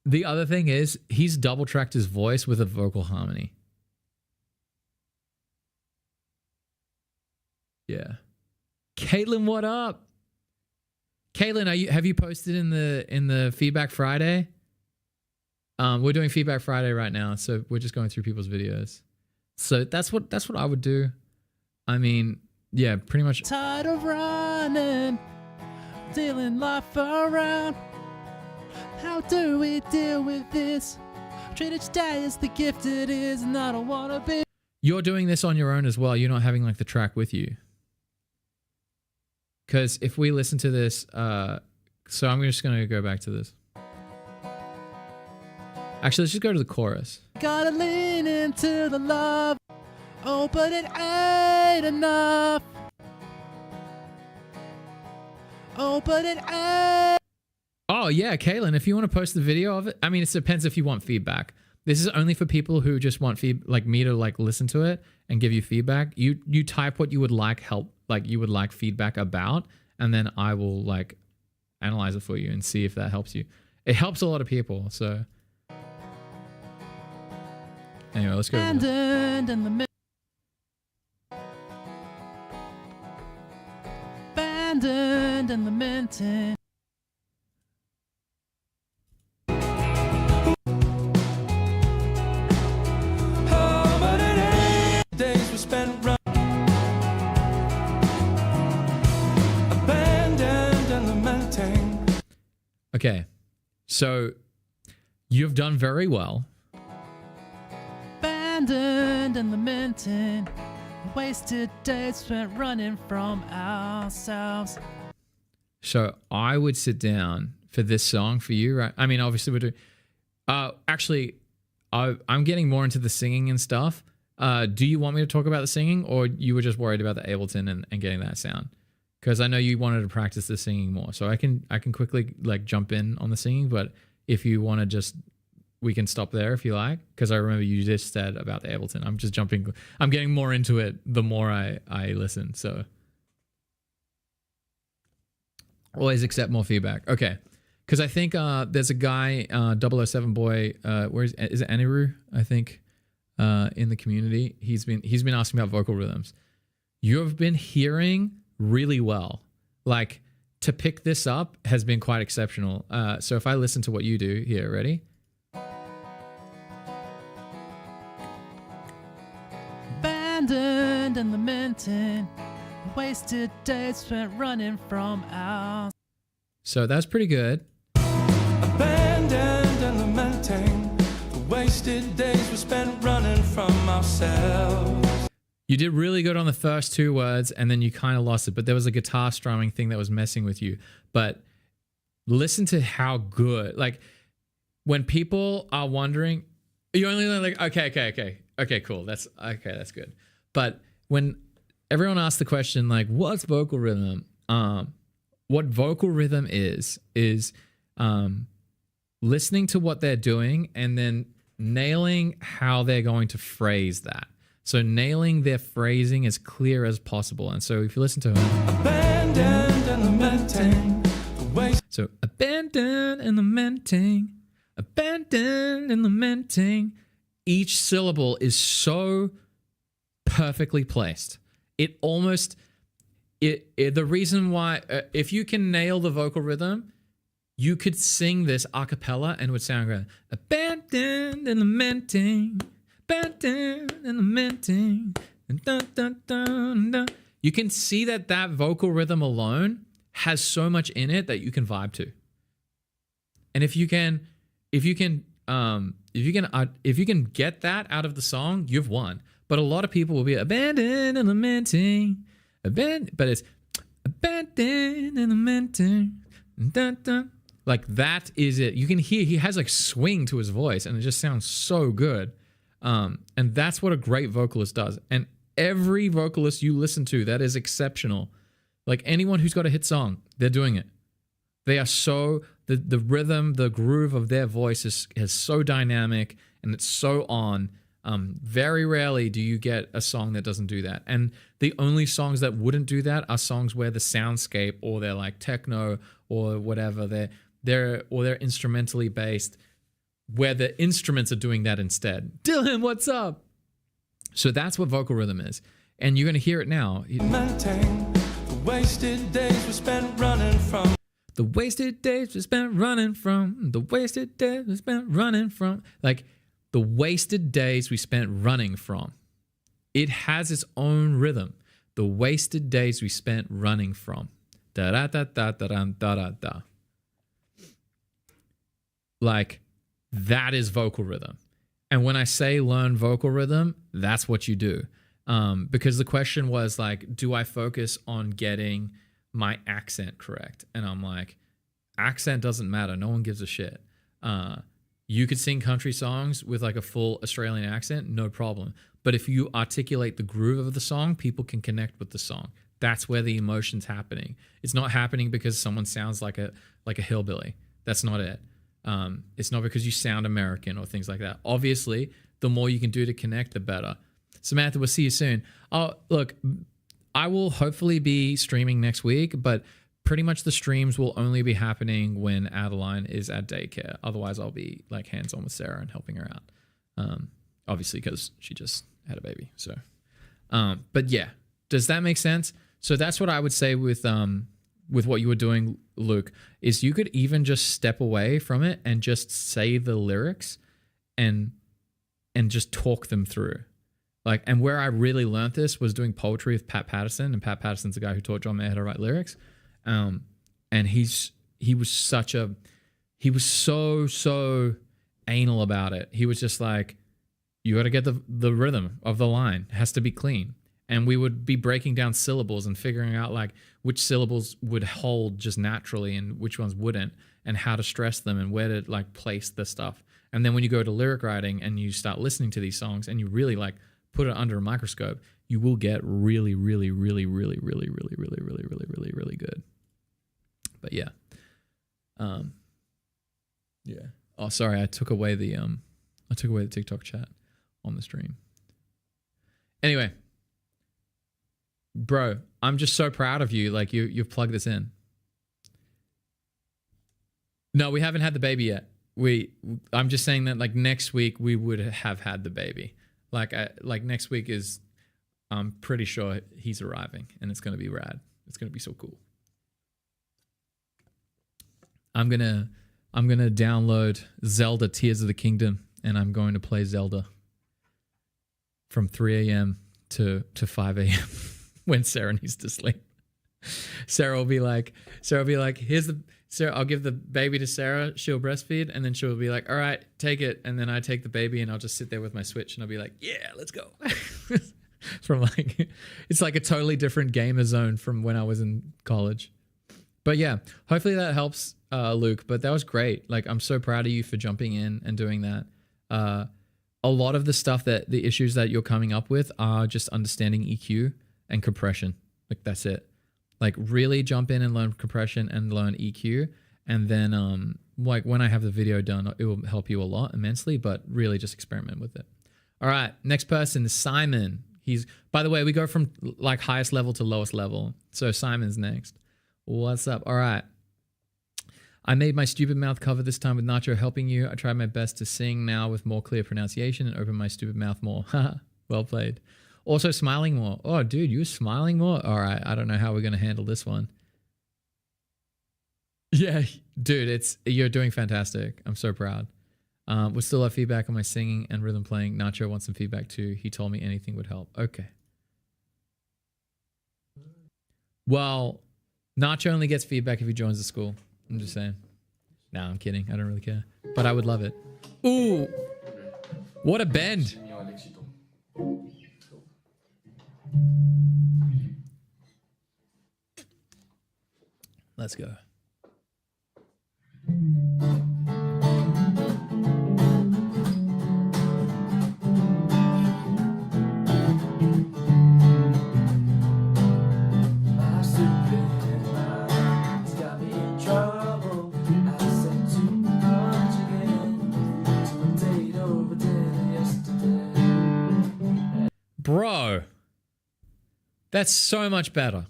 the other thing is, he's double tracked his voice with a vocal harmony. Yeah. Caitlin, what up? Caitlin, have you posted in the Feedback Friday? We're doing Feedback Friday right now, so we're just going through people's videos. So that's what I would do. I mean, yeah, pretty much. Tired of running, dealing life around. How do we deal with this? Treat each day as the gift it is, and I don't wanna be. You're doing this on your own as well. You're not having like the track with you. Because if we listen to this, so I'm just going to go back to this. Actually, let's just go to the chorus. Gotta lean into the love. Oh, but it ain't enough. Oh, but it ain't. Oh, yeah, Kaylin, if you want to post the video of it, I mean, it depends if you want feedback. This is only for people who just want like me to like listen to it and give you feedback. You type what you would like you would like feedback about, and then I will like analyze it for you and see if that helps you. It helps a lot of people, so anyway, let's go. Abandoned and lamenting. Oh, but it ain't days we spent running. Abandoned and lamenting. Okay, so you've done very well. Abandoned and lamenting. Wasted days spent running from ourselves. So I would sit down for this song for you, right? I mean, obviously we're doing. Actually, I'm getting more into the singing and stuff. Do you want me to talk about the singing, or you were just worried about the Ableton and getting that sound? Because I know you wanted to practice the singing more, so I can quickly like jump in on the singing. But if you want to just, we can stop there if you like. Because I remember you just said about the Ableton. I'm just jumping. I'm getting more into it the more I listen. So always accept more feedback. Okay. Because I think there's a guy, 007 boy, is it Aniru? I think in the community, he's been asking about vocal rhythms. You have been hearing really well. Like, to pick this up has been quite exceptional. So if I listen to what you do here, abandoned and lamenting the wasted days spent running from our. So that's pretty good. Abandoned and lamenting the wasted days we spent running from ourselves. You did really good on the first two words, and then you kind of lost it. But there was a guitar strumming thing that was messing with you. But listen to how good, like, when people are wondering, you only like, okay, cool, that's good. But when everyone asks the question, like, what's vocal rhythm? What vocal rhythm is listening to what they're doing and then nailing how they're going to phrase that. So nailing their phrasing as clear as possible. And so if you listen to her, Abandoned and lamenting the waste. So abandoned and lamenting, abandoned and lamenting. Each syllable is so perfectly placed. It almost, the reason why, if you can nail the vocal rhythm, you could sing this a cappella and it would sound great. Abandoned and lamenting, abandoned and lamenting. And dun, dun, dun, dun. You can see that vocal rhythm alone has so much in it that you can vibe to. And if you can get that out of the song, you've won. But a lot of people will be abandoned and lamenting, but it's abandoned and lamenting, dun, dun. Like that is it. You can hear he has like swing to his voice, and it just sounds so good. And that's what a great vocalist does. And every vocalist you listen to that is exceptional. Like anyone who's got a hit song, they're doing it. They are so, the rhythm, the groove of their voice is so dynamic and it's so on. Very rarely do you get a song that doesn't do that. And the only songs that wouldn't do that are songs where the soundscape or they're like techno or whatever, they're instrumentally based, where the instruments are doing that instead. Dylan, what's up? So that's what vocal rhythm is. And you're going to hear it now. Lamenting the wasted days we spent running from. The wasted days we spent running from. The wasted days we spent running from. Like the wasted days we spent running from. It has its own rhythm. The wasted days we spent running from. Da da da da da da da da da. Like that is vocal rhythm. And when I say learn vocal rhythm, that's what you do. Because the question was like, do I focus on getting my accent correct? And I'm like, accent doesn't matter. No one gives a shit. You could sing country songs with like a full Australian accent, no problem. But if you articulate the groove of the song, people can connect with the song. That's where the emotion's happening. It's not happening because someone sounds like a hillbilly. That's not it. It's not because you sound American or things like that. Obviously, the more you can do to connect, the better. Samantha, we'll see you soon. Oh, look, I will hopefully be streaming next week, but pretty much the streams will only be happening when Adeline is at daycare. Otherwise, I'll be like hands-on with Sarah and helping her out. Obviously, because she just had a baby. So, but yeah, does that make sense? So that's what I would say with what you were doing, Luke, is you could even just step away from it and just say the lyrics and just talk them through. Like, and where I really learned this was doing poetry with Pat Patterson, and Pat Patterson's the guy who taught John Mayer how to write lyrics. And he was so anal about it. He was just like, you got to get the rhythm of the line. It has to be clean. And we would be breaking down syllables and figuring out like which syllables would hold just naturally and which ones wouldn't, and how to stress them and where to like place the stuff. And then when you go to lyric writing and you start listening to these songs and you really like put it under a microscope, you will get really, really, really, really, really, really, really, really, really, really, really good. But yeah. Yeah. Oh, sorry, I took away the TikTok chat on the stream. Anyway, bro, I'm just so proud of you. Like you've plugged this in. No, we haven't had the baby yet. I'm just saying that like next week we would have had the baby. Like next week is, I'm pretty sure he's arriving and it's going to be rad. It's going to be so cool. I'm going to download Zelda Tears of the Kingdom and I'm going to play Zelda from 3 a.m. to 5 a.m. when Sarah needs to sleep. Sarah will be like, here's the Sarah, I'll give the baby to Sarah, she'll breastfeed, and then she'll be like, all right, take it. And then I take the baby and I'll just sit there with my Switch and I'll be like, yeah, let's go. From like, it's like a totally different gamer zone from when I was in college. But yeah, hopefully that helps, Luke. But that was great. Like, I'm so proud of you for jumping in and doing that. A lot of the stuff that the issues that you're coming up with are just understanding EQ and compression. Like, that's it. Like, really jump in and learn compression and learn EQ. And then, like, when I have the video done, it will help you a lot immensely, but really just experiment with it. All right. Next person is Simon. He's, by the way, we go from like highest level to lowest level. So Simon's next. What's up? All right. I made my stupid mouth cover this time with Nacho helping you. I tried my best to sing now with more clear pronunciation and open my stupid mouth more. Well played. Also smiling more. Oh, dude, you were smiling more? All right. I don't know how we're going to handle this one. Yeah, dude, you're doing fantastic. I'm so proud. We'll still have feedback on my singing and rhythm playing. Nacho wants some feedback too. He told me anything would help. Okay. Well, Nacho only gets feedback if he joins the school. I'm just saying. Nah, I'm kidding. I don't really care. But I would love it. Ooh. What a bend. Let's go. Bro, that's so much better.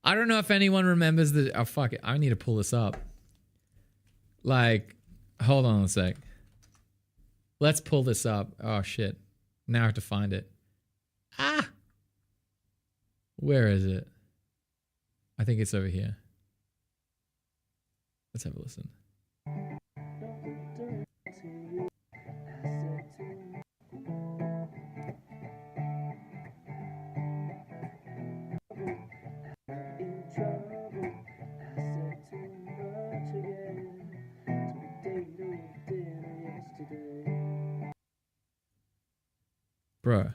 I don't know if anyone remembers the... Oh, fuck it. I need to pull this up. Like, hold on a sec. Let's pull this up. Oh, shit. Now I have to find it. Ah! Where is it? I think it's over here. Let's have a listen. Bro.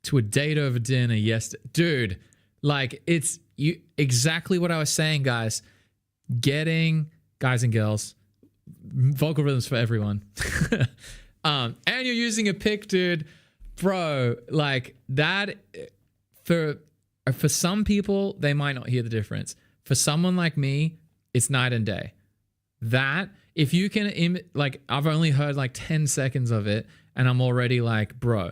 To a date over dinner yesterday. Dude, like, it's you exactly what I was saying, guys. Getting guys and girls, vocal rhythms for everyone. And you're using a pick, dude. Bro, like that for some people, they might not hear the difference. For someone like me, it's night and day. That, if you can, like, I've only heard like 10 seconds of it and I'm already like, bro,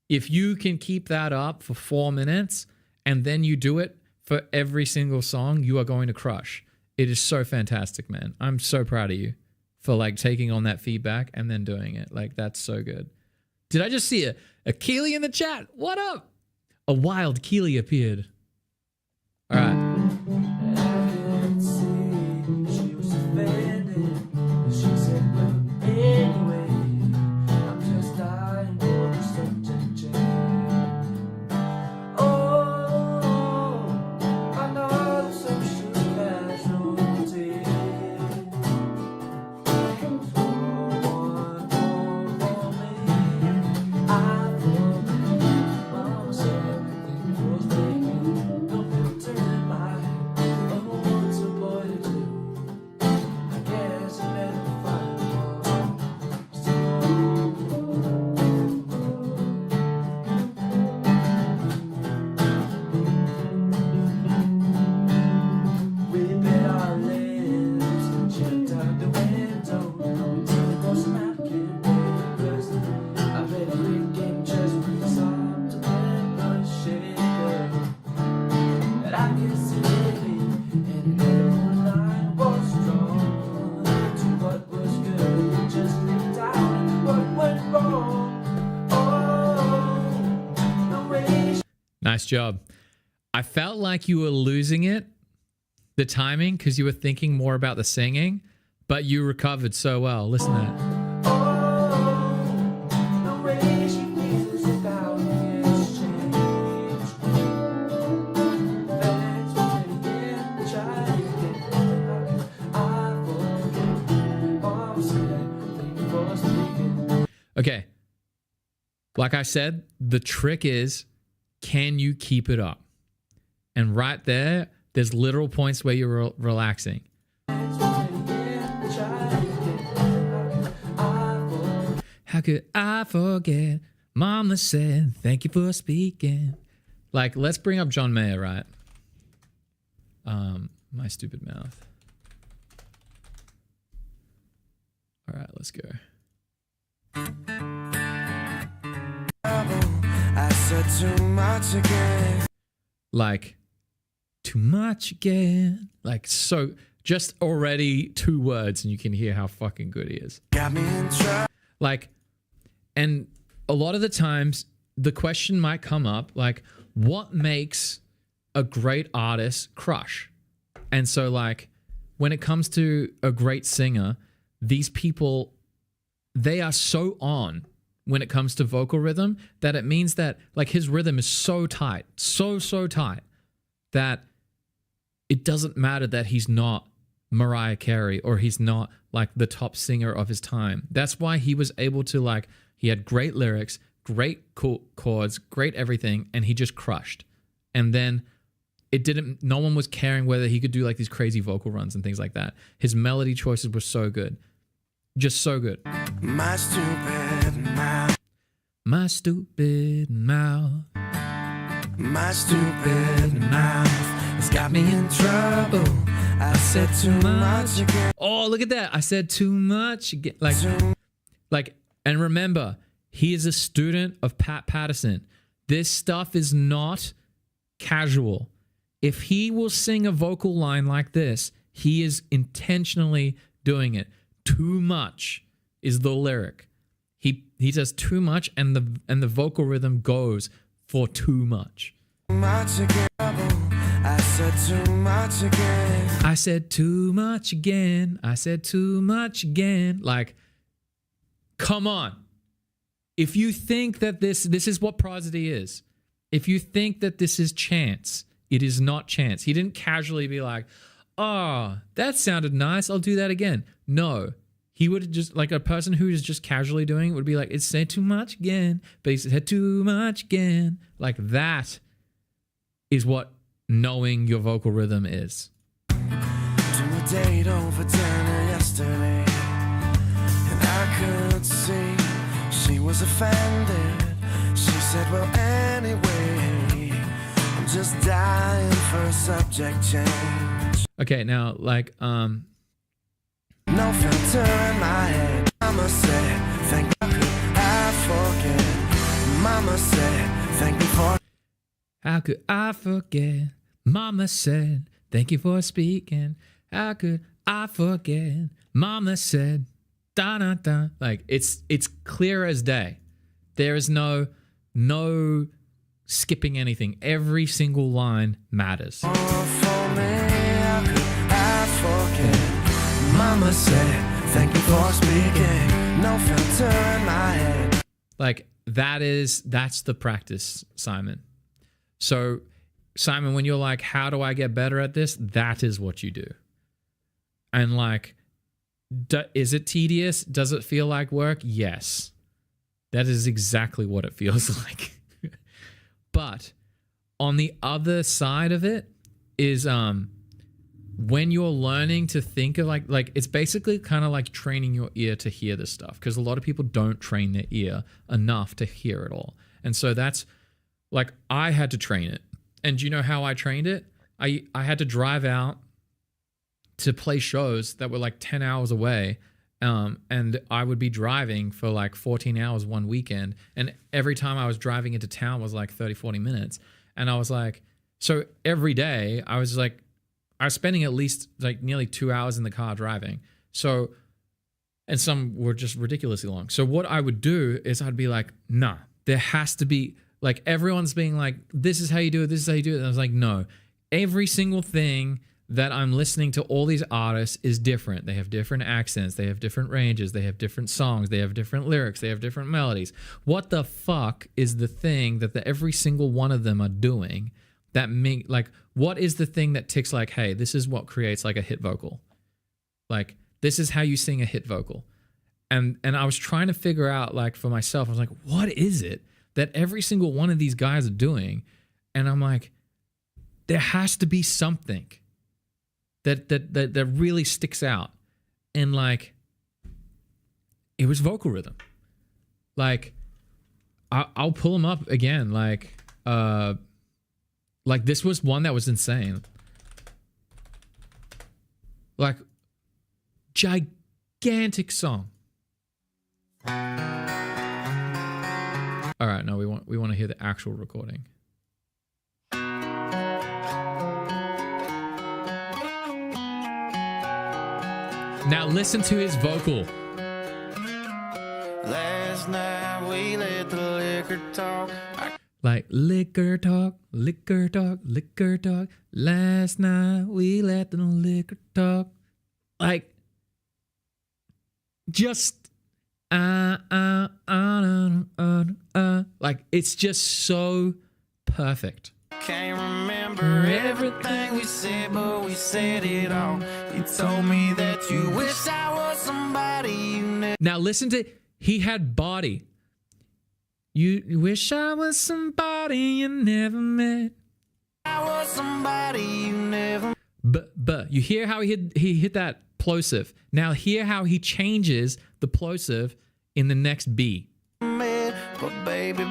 if you can keep that up for 4 minutes and then you do it for every single song, you are going to crush. It is so fantastic, man. I'm so proud of you for like taking on that feedback and then doing it. Like, that's so good. Did I just see a Keely in the chat? What up? A wild Keely appeared. All right. Nice job. I felt like you were losing it, the timing, because you were thinking more about the singing. But you recovered so well. Listen to that. Okay. Like I said, the trick is, can you keep it up? And right there, there's literal points where you're relaxing. How could I forget? Mama said, thank you for speaking. Like, let's bring up John Mayer, right? My stupid mouth. All right, let's go. I said too much again. Like, too much again. Like, so just already 2 words and you can hear how fucking good he is. Got me in trouble. Like, and a lot of the times the question might come up, like, what makes a great artist crush? And so, like, when it comes to a great singer, these people, they are so on when it comes to vocal rhythm that it means that, like, his rhythm is so tight, so tight, that it doesn't matter that he's not Mariah Carey or he's not, like, the top singer of his time. That's why he was able to, like, he had great lyrics, great chords, great everything, and he just crushed. And then no one was caring whether he could do, like, these crazy vocal runs and things like that. His melody choices were so good. Just so good. My stupid mouth. My stupid mouth. My stupid mouth has got me in trouble. I said too much again. Oh, look at that. I said too much again. Like, and remember, he is a student of Pat Patterson. This stuff is not casual. If he will sing a vocal line like this, he is intentionally doing it. Too much is the lyric. He says too much, and the vocal rhythm goes for too much. I said too much again. I said too much again. I said too much again. Like, come on. If you think that this is what prosody is, if you think that this is chance, it is not chance. He didn't casually be like, oh, that sounded nice, I'll do that again. No. He would have just, like, a person who is just casually doing it would be like, it said too much again, but he said too much again. Like, that is what knowing your vocal rhythm is. To a date over dinner yesterday, and I could see she was offended. She said, well, anyway, I'm just dying for a subject change. Okay, now, like, no filter in my head. Mama said, thank you, I forget. Mama said, thank you for. How could I forget? Mama said, thank you for speaking. How could I forget? Mama said, da da da. Like, it's clear as day. There is no skipping anything. Every single line matters. Oh, for me, how could I forget? Mama said, thank you for speaking. No filter in my head. Like, that's the practice, Simon. So, Simon, when you're like, how do I get better at this? That is what you do. And, like, is it tedious? Does it feel like work? Yes. That is exactly what it feels like. But on the other side of it is when you're learning to think of like it's basically kind of like training your ear to hear this stuff, because a lot of people don't train their ear enough to hear it all. And so that's like, I had to train it. And do you know how I trained it? I had to drive out to play shows that were like 10 hours away. And I would be driving for like 14 hours one weekend. And every time I was driving into town was like 30, 40 minutes. And I was like, so every day I was spending at least like nearly 2 hours in the car driving. So, and some were just ridiculously long. So what I would do is I'd be like, nah, there has to be, like, everyone's being like, this is how you do it. This is how you do it. And I was like, no, every single thing that I'm listening to all these artists is different. They have different accents, they have different ranges, they have different songs, they have different lyrics, they have different melodies. What the fuck is the thing that every single one of them are doing that make, like, what is the thing that ticks like, hey, this is what creates like a hit vocal? Like, this is how you sing a hit vocal. And I was trying to figure out, like, for myself, I was like, what is it that every single one of these guys are doing? And I'm like, there has to be something that really sticks out. And like, it was vocal rhythm. Like, I'll pull them up again. Like this was one that was insane. Like, gigantic song. All right, no, we want to hear the actual recording. Now listen to his vocal. Last night we let the liquor talk. Like, liquor talk, liquor talk, liquor talk. Last night we let the liquor talk. Like, just like, it's just so perfect. Can't remember everything we said, but we said it all. You told me that you wish I was somebody you knew. Now listen to, he had body. You wish I was somebody you never met. I was somebody you never. But you hear how he hit that plosive. Now hear how he changes the plosive in the next B. met. But baby,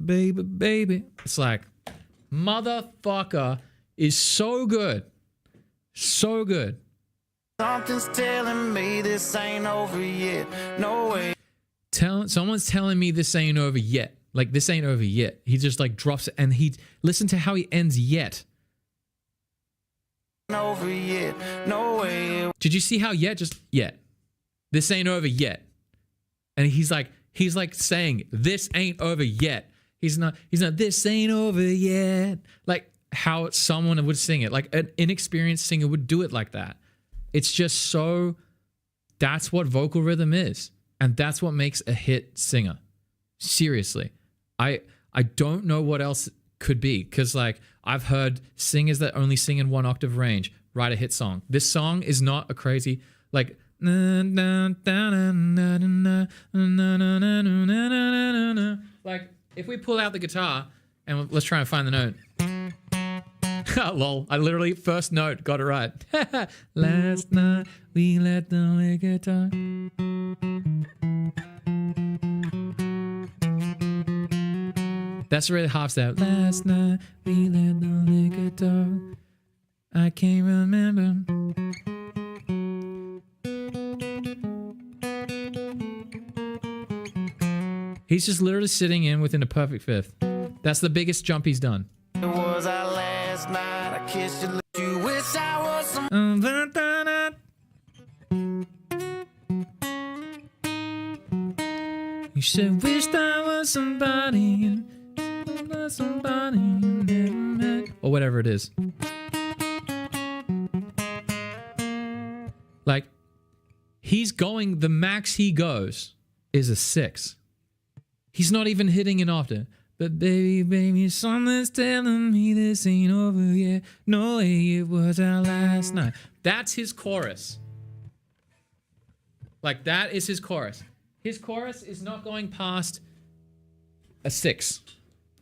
Baby. It's like, motherfucker is so good. So good. something's telling me this ain't over yet. No way. Someone's telling me this ain't over yet. Like, this ain't over yet. He just like drops it, and listen to how he ends yet. Over yet. No way. Did you see how yet? Just yet. This ain't over yet. And he's like saying, this ain't over yet. He's not, this ain't over yet. Like how someone would sing it. Like an inexperienced singer would do it like that. It's just so, that's what vocal rhythm is. And that's what makes a hit singer. Seriously. I don't know what else could be. Because like, I've heard singers that only sing in one octave range write a hit song. This song is not a crazy, like, like, if we pull out the guitar and let's try and find the note. Lol, I literally first note got it right. Last night we let the liquor talk. That's really half step. Last night we let the liquor talk. I can't remember. He's just literally sitting in within a perfect fifth. That's the biggest jump he's done. It was our last night. I kissed you. You wish I was some. You should wish I was somebody, somebody you never met, or whatever it is. Like, he's going, the max he goes is a 6. He's not even hitting an octave. But baby, something's telling me this ain't over yet. No way, it was our last night. That's his chorus. Like, that is his chorus. His chorus is not going past a 6.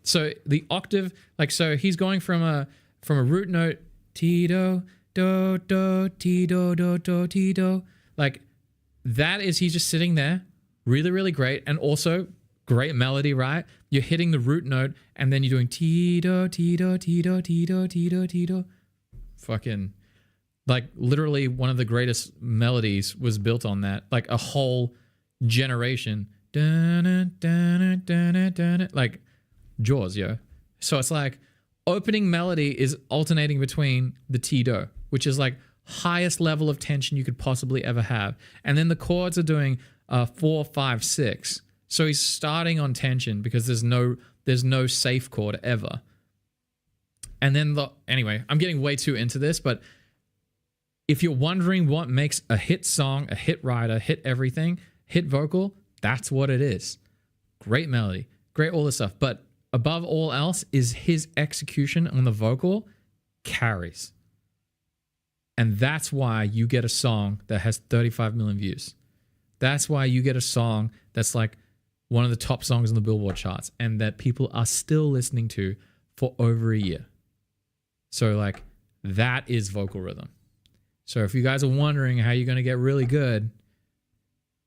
So the octave, like, so he's going from a root note, ti do do do ti do do do ti do. Like, that is, he's just sitting there, really, really great, and also great melody, right? You're hitting the root note, and then you're doing ti do ti do ti do ti do ti do ti do. Fucking, like, literally one of the greatest melodies was built on that. Like a whole generation, like Jaws, yo. So it's like opening melody is alternating between the ti do, which is like highest level of tension you could possibly ever have, and then the chords are doing 4, 5, 6. So he's starting on tension because there's no safe chord ever. And then anyway, I'm getting way too into this, but if you're wondering what makes a hit song, a hit writer, hit everything, hit vocal, that's what it is. Great melody, great all this stuff. But above all else is his execution on the vocal carries. And that's why you get a song that has 35 million views. That's why you get a song that's like one of the top songs on the Billboard charts and that people are still listening to for over a year. So like that is vocal rhythm. So if you guys are wondering how you're going to get really good,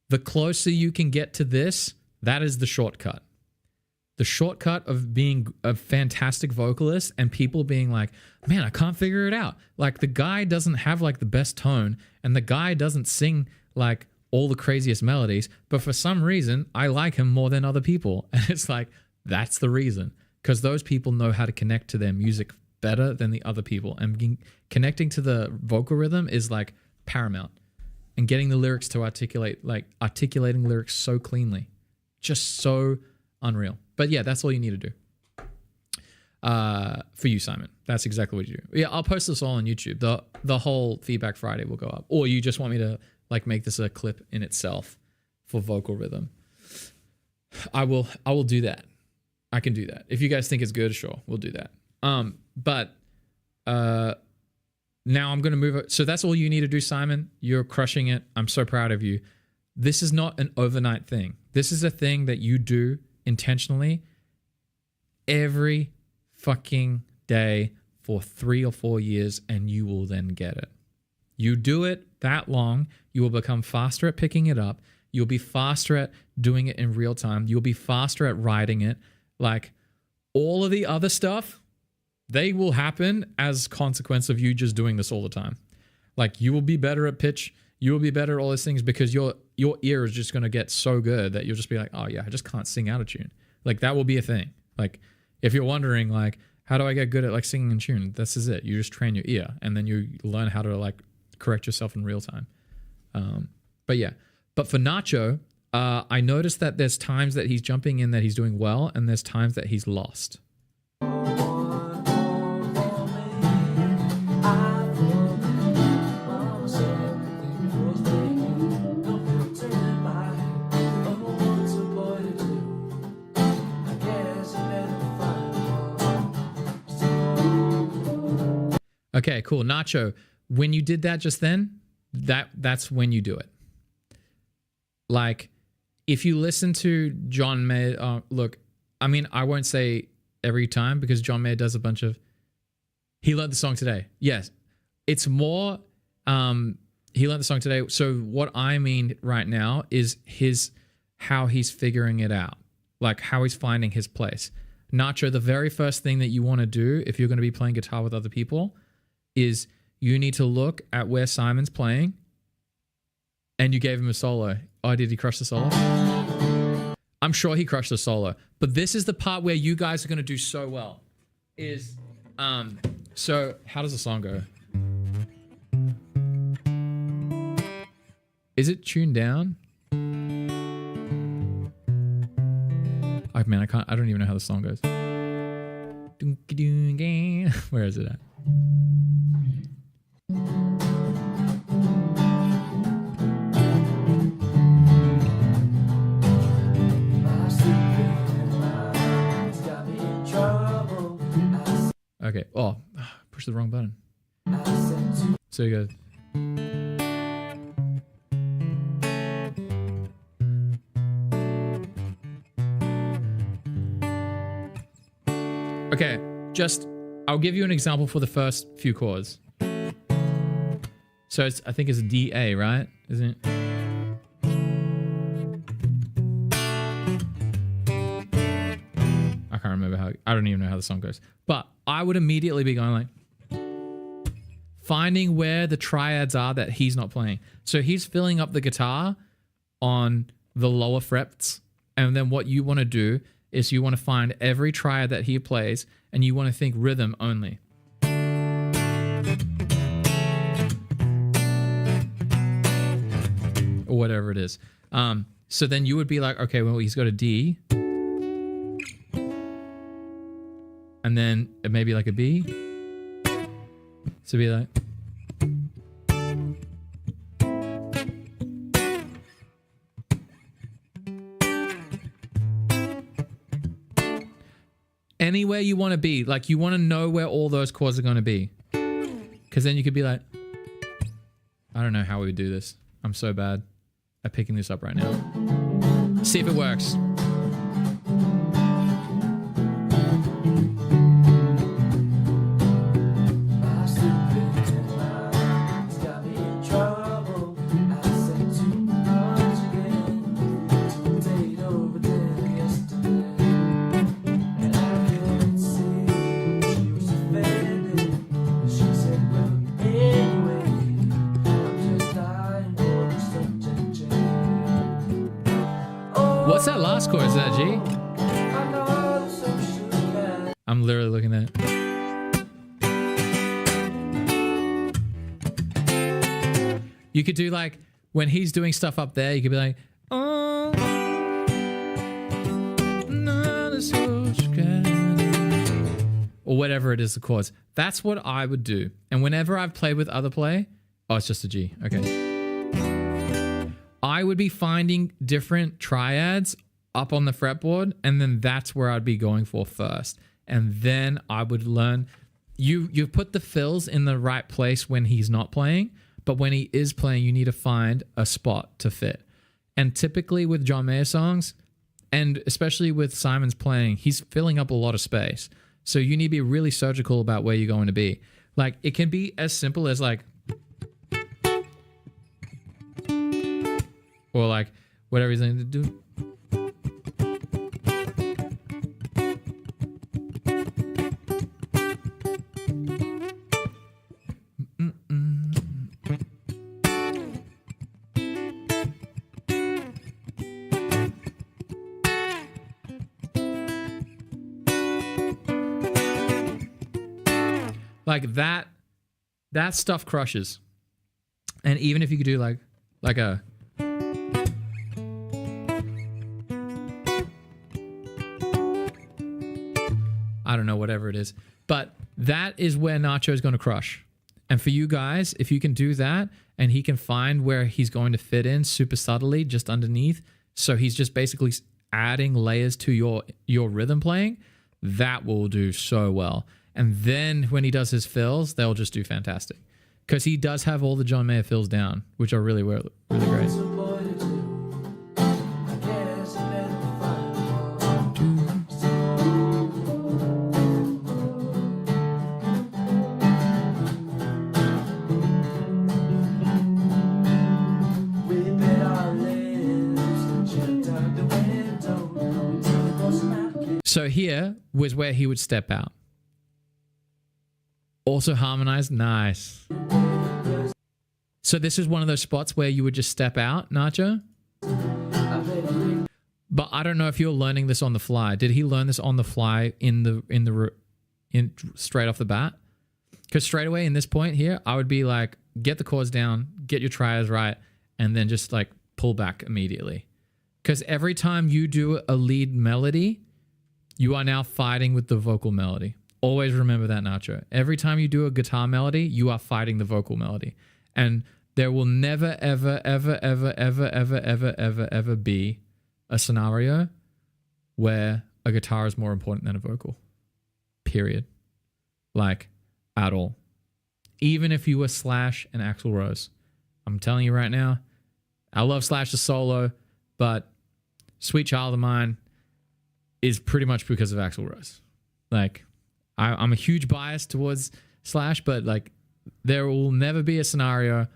the closer you can get to this, that is the shortcut. The shortcut of being a fantastic vocalist and people being like, man, I can't figure it out. Like the guy doesn't have like the best tone and the guy doesn't sing like all the craziest melodies, but for some reason I like him more than other people. And it's like, that's the reason. Because those people know how to connect to their music better than the other people. And connecting to the vocal rhythm is like paramount. And getting the lyrics to articulating lyrics so cleanly. Just so unreal. But yeah, that's all you need to do. For you, Simon. That's exactly what you do. Yeah, I'll post this all on YouTube. The whole Feedback Friday will go up. Or you just want me to like make this a clip in itself for vocal rhythm. I will do that. I can do that. If you guys think it's good, sure, we'll do that. But now I'm going to move. So that's all you need to do, Simon. You're crushing it. I'm so proud of you. This is not an overnight thing. This is a thing that you do intentionally every fucking day for 3 or 4 years, and you will then get it. You do it that long, you will become faster at picking it up. You'll be faster at doing it in real time. You'll be faster at writing it. Like all of the other stuff, they will happen as consequence of you just doing this all the time. Like you will be better at pitch. You will be better at all these things because your ear is just going to get so good that you'll just be like, oh yeah, I just can't sing out of tune. Like that will be a thing. Like if you're wondering like, how do I get good at like singing in tune? This is it. You just train your ear and then you learn how to like correct yourself in real time. But yeah, but for Nacho, I noticed that there's times that he's jumping in that he's doing well and there's times that he's lost. Okay, cool. Nacho, when you did that just then, that's when you do it. Like, if you listen to John Mayer, look, I mean, I won't say every time because John Mayer does a bunch of, he learned the song today. Yes. It's more, he learned the song today. So what I mean right now is how he's figuring it out. Like how he's finding his place. Nacho, the very first thing that you want to do if you're going to be playing guitar with other people is you need to look at where Simon's playing and you gave him a solo. Oh, did he crush the solo? I'm sure he crushed the solo. But this is the part where you guys are going to do so well. So how does the song go? Is it tuned down? Oh man, I don't even know how the song goes. Where is it at? Okay. Oh, push the wrong button. So you go. Okay, I'll give you an example for the first few chords. So I think it's D-A, right? Isn't it? I can't remember I don't even know how the song goes. But I would immediately be going like, finding where the triads are that he's not playing. So he's filling up the guitar on the lower frets. And then what you want to do is you want to find every triad that he plays and you want to think rhythm only. Or whatever it is. So then you would be like, okay, well, he's got a D. And then maybe like a B. So be like. Anywhere you want to be, like you want to know where all those chords are going to be, because then you could be like, I don't know how we would do this. I'm so bad at picking this up right now. See if it works. What's that last chord? Is that G? I'm literally looking at it. You could do like, when he's doing stuff up there, you could be like, oh, not a social kind. Or whatever it is, the chords. That's what I would do. And whenever I've played with other play, oh, it's just a G. Okay. I would be finding different triads up on the fretboard, and then that's where I'd be going for first. And then I would learn. You put the fills in the right place when he's not playing, but when he is playing, you need to find a spot to fit. And typically with John Mayer songs, and especially with Simon's playing, he's filling up a lot of space. So you need to be really surgical about where you're going to be. Like, it can be as simple as like, or like whatever he's going to do. Like that stuff crushes. And even if you could do like a I don't know, whatever it is. But that is where Nacho is going to crush. And for you guys, if you can do that and he can find where he's going to fit in super subtly just underneath, so he's just basically adding layers to your rhythm playing, that will do so well. And then when he does his fills, they'll just do fantastic. Because he does have all the John Mayer fills down, which are really, really great. So here was where he would step out. Also harmonized, nice. So this is one of those spots where you would just step out, Nacho. But I don't know if you're learning this on the fly. Did he learn this on the fly in straight off the bat? Because straight away in this point here, I would be like, get the chords down, get your triads right, and then just like pull back immediately. Because every time you do a lead melody, you are now fighting with the vocal melody. Always remember that, Nacho. Every time you do a guitar melody, you are fighting the vocal melody. And there will never, ever, ever, ever, ever, ever, ever, ever, ever be a scenario where a guitar is more important than a vocal. Period. Like, at all. Even if you were Slash and Axl Rose. I'm telling you right now, I love Slash's solo, but Sweet Child of Mine is pretty much because of Axl Rose. Like, I'm a huge bias towards Slash, but like, there will never be a scenario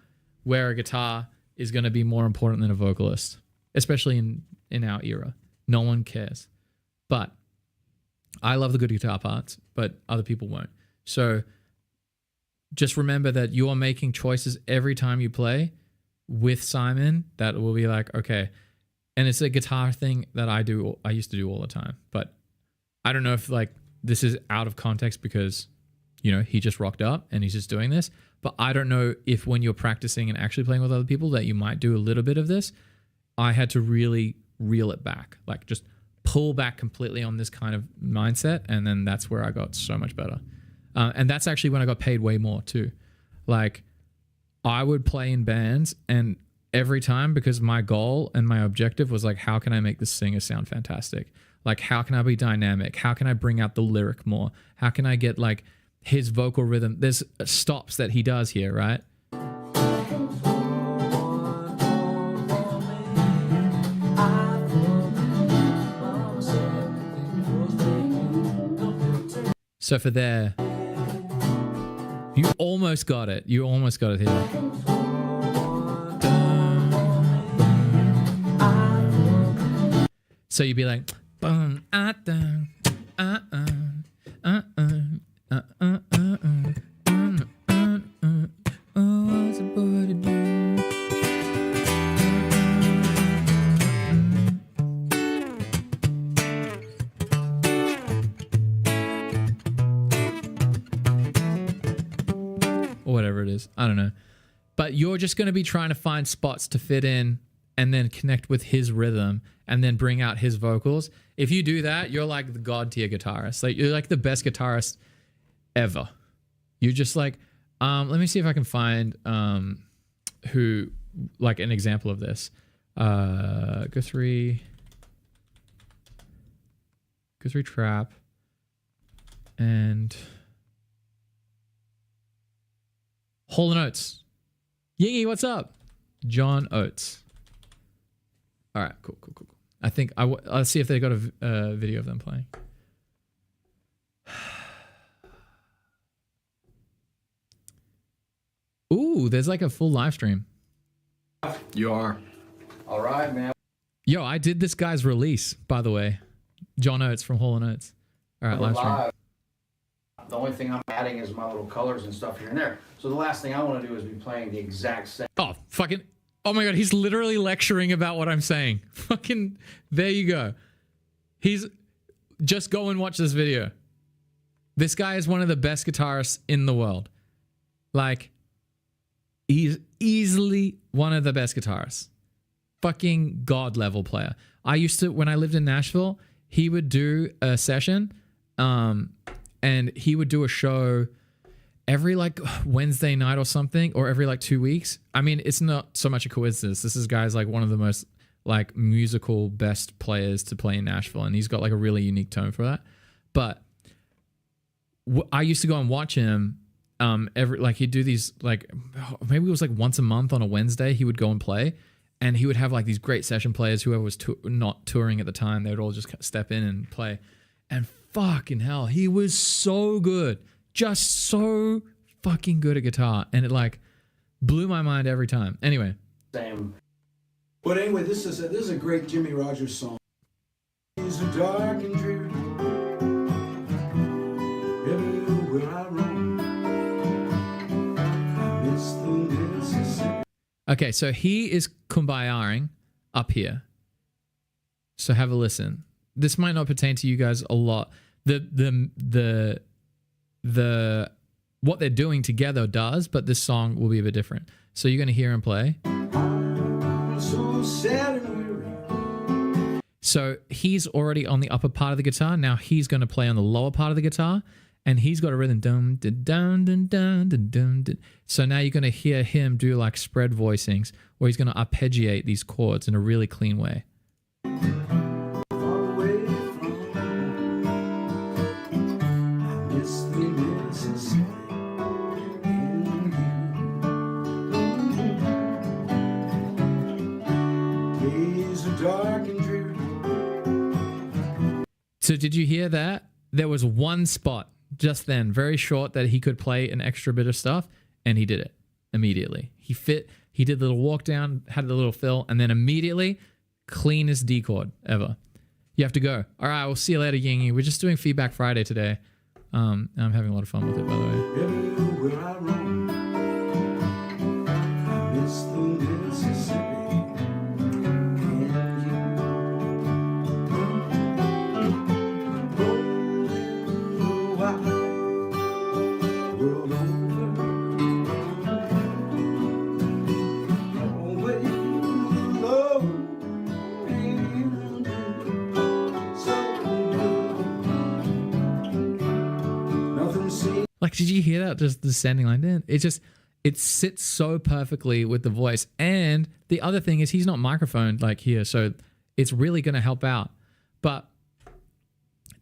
where a guitar is going to be more important than a vocalist, especially in our era. No one cares. But I love the good guitar parts, but other people won't. So just remember that you are making choices every time you play with Simon that will be like, okay. And it's a guitar thing that I used to do all the time. But I don't know if like this is out of context because, you know, he just rocked up and he's just doing this. But I don't know if when you're practicing and actually playing with other people that you might do a little bit of this. I had to really reel it back, like just pull back completely on this kind of mindset. And then that's where I got so much better. And that's actually when I got paid way more too. Like, I would play in bands, and every time, because my goal and my objective was like, how can I make this singer sound fantastic? Like, how can I be dynamic? How can I bring out the lyric more? How can I get like his vocal rhythm? There's stops that he does here, right? So for there, you almost got it. You almost got it here. So you'd be like, oh, what's a boy to do? Or whatever it is. I don't know. But you're just going to be trying to find spots to fit in and then connect with his rhythm and then bring out his vocals. If you do that, you're like the god tier guitarist. Like, you're like the best guitarist ever. You're just like, let me see if I can find who, like, an example of this. Guthrie Trapp and Hall & Oates. Yingy, what's up? John Oates. All right, cool. I think let's see if they got a video of them playing. Ooh, there's like a full live stream. You are. All right, man. Yo, I did this guy's release, by the way. John Oates from Hall & Oates. All right, live stream. The only thing I'm adding is my little colors and stuff here and there. So the last thing I want to do is be playing the exact same. Oh, fucking... Oh my God, he's literally lecturing about what I'm saying. Fucking... There you go. He's... Just go and watch this video. This guy is one of the best guitarists in the world. Like... He's easily one of the best guitarists. Fucking god level player. I used to... When I lived in Nashville, he would do a session... and he would do a show every like Wednesday night or something, or every like 2 weeks. I mean, it's not so much a coincidence. This is guy's like one of the most like musical best players to play in Nashville, and he's got like a really unique tone for that. But I used to go and watch him every, like, he'd do these like, maybe it was like once a month on a Wednesday he would go and play, and he would have like these great session players. Whoever was not touring at the time, they would all just step in and play. And fucking hell, he was so good. Just so fucking good at guitar. And it like blew my mind every time. Anyway. Same. But anyway, this is a great Jimmy Rogers song. It's a dark and dreary. Everywhere I roam, I miss the Mississippi. Okay, so he is kumbayaing up here. So have a listen. This might not pertain to you guys a lot. The what they're doing together does, but this song will be a bit different. So you're going to hear him play. So sad and weary. So he's already on the upper part of the guitar. Now he's going to play on the lower part of the guitar, and he's got a rhythm. Dum, dun, dun, dun, dun, dun, dun, dun. So now you're going to hear him do like spread voicings, where he's going to arpeggiate these chords in a really clean way. So did you hear that? There was one spot just then, very short, that he could play an extra bit of stuff, and he did it immediately. He did the little walk down, had the little fill, and then immediately, cleanest D chord ever. You have to go. All right, we'll see you later, Yingy. We're just doing Feedback Friday today. I'm having a lot of fun with it, by the way. Everywhere I roam, I miss the Mississippi. Like, did you hear that? Just descending like that. It sits so perfectly with the voice. And the other thing is he's not microphoned like here, so it's really going to help out. But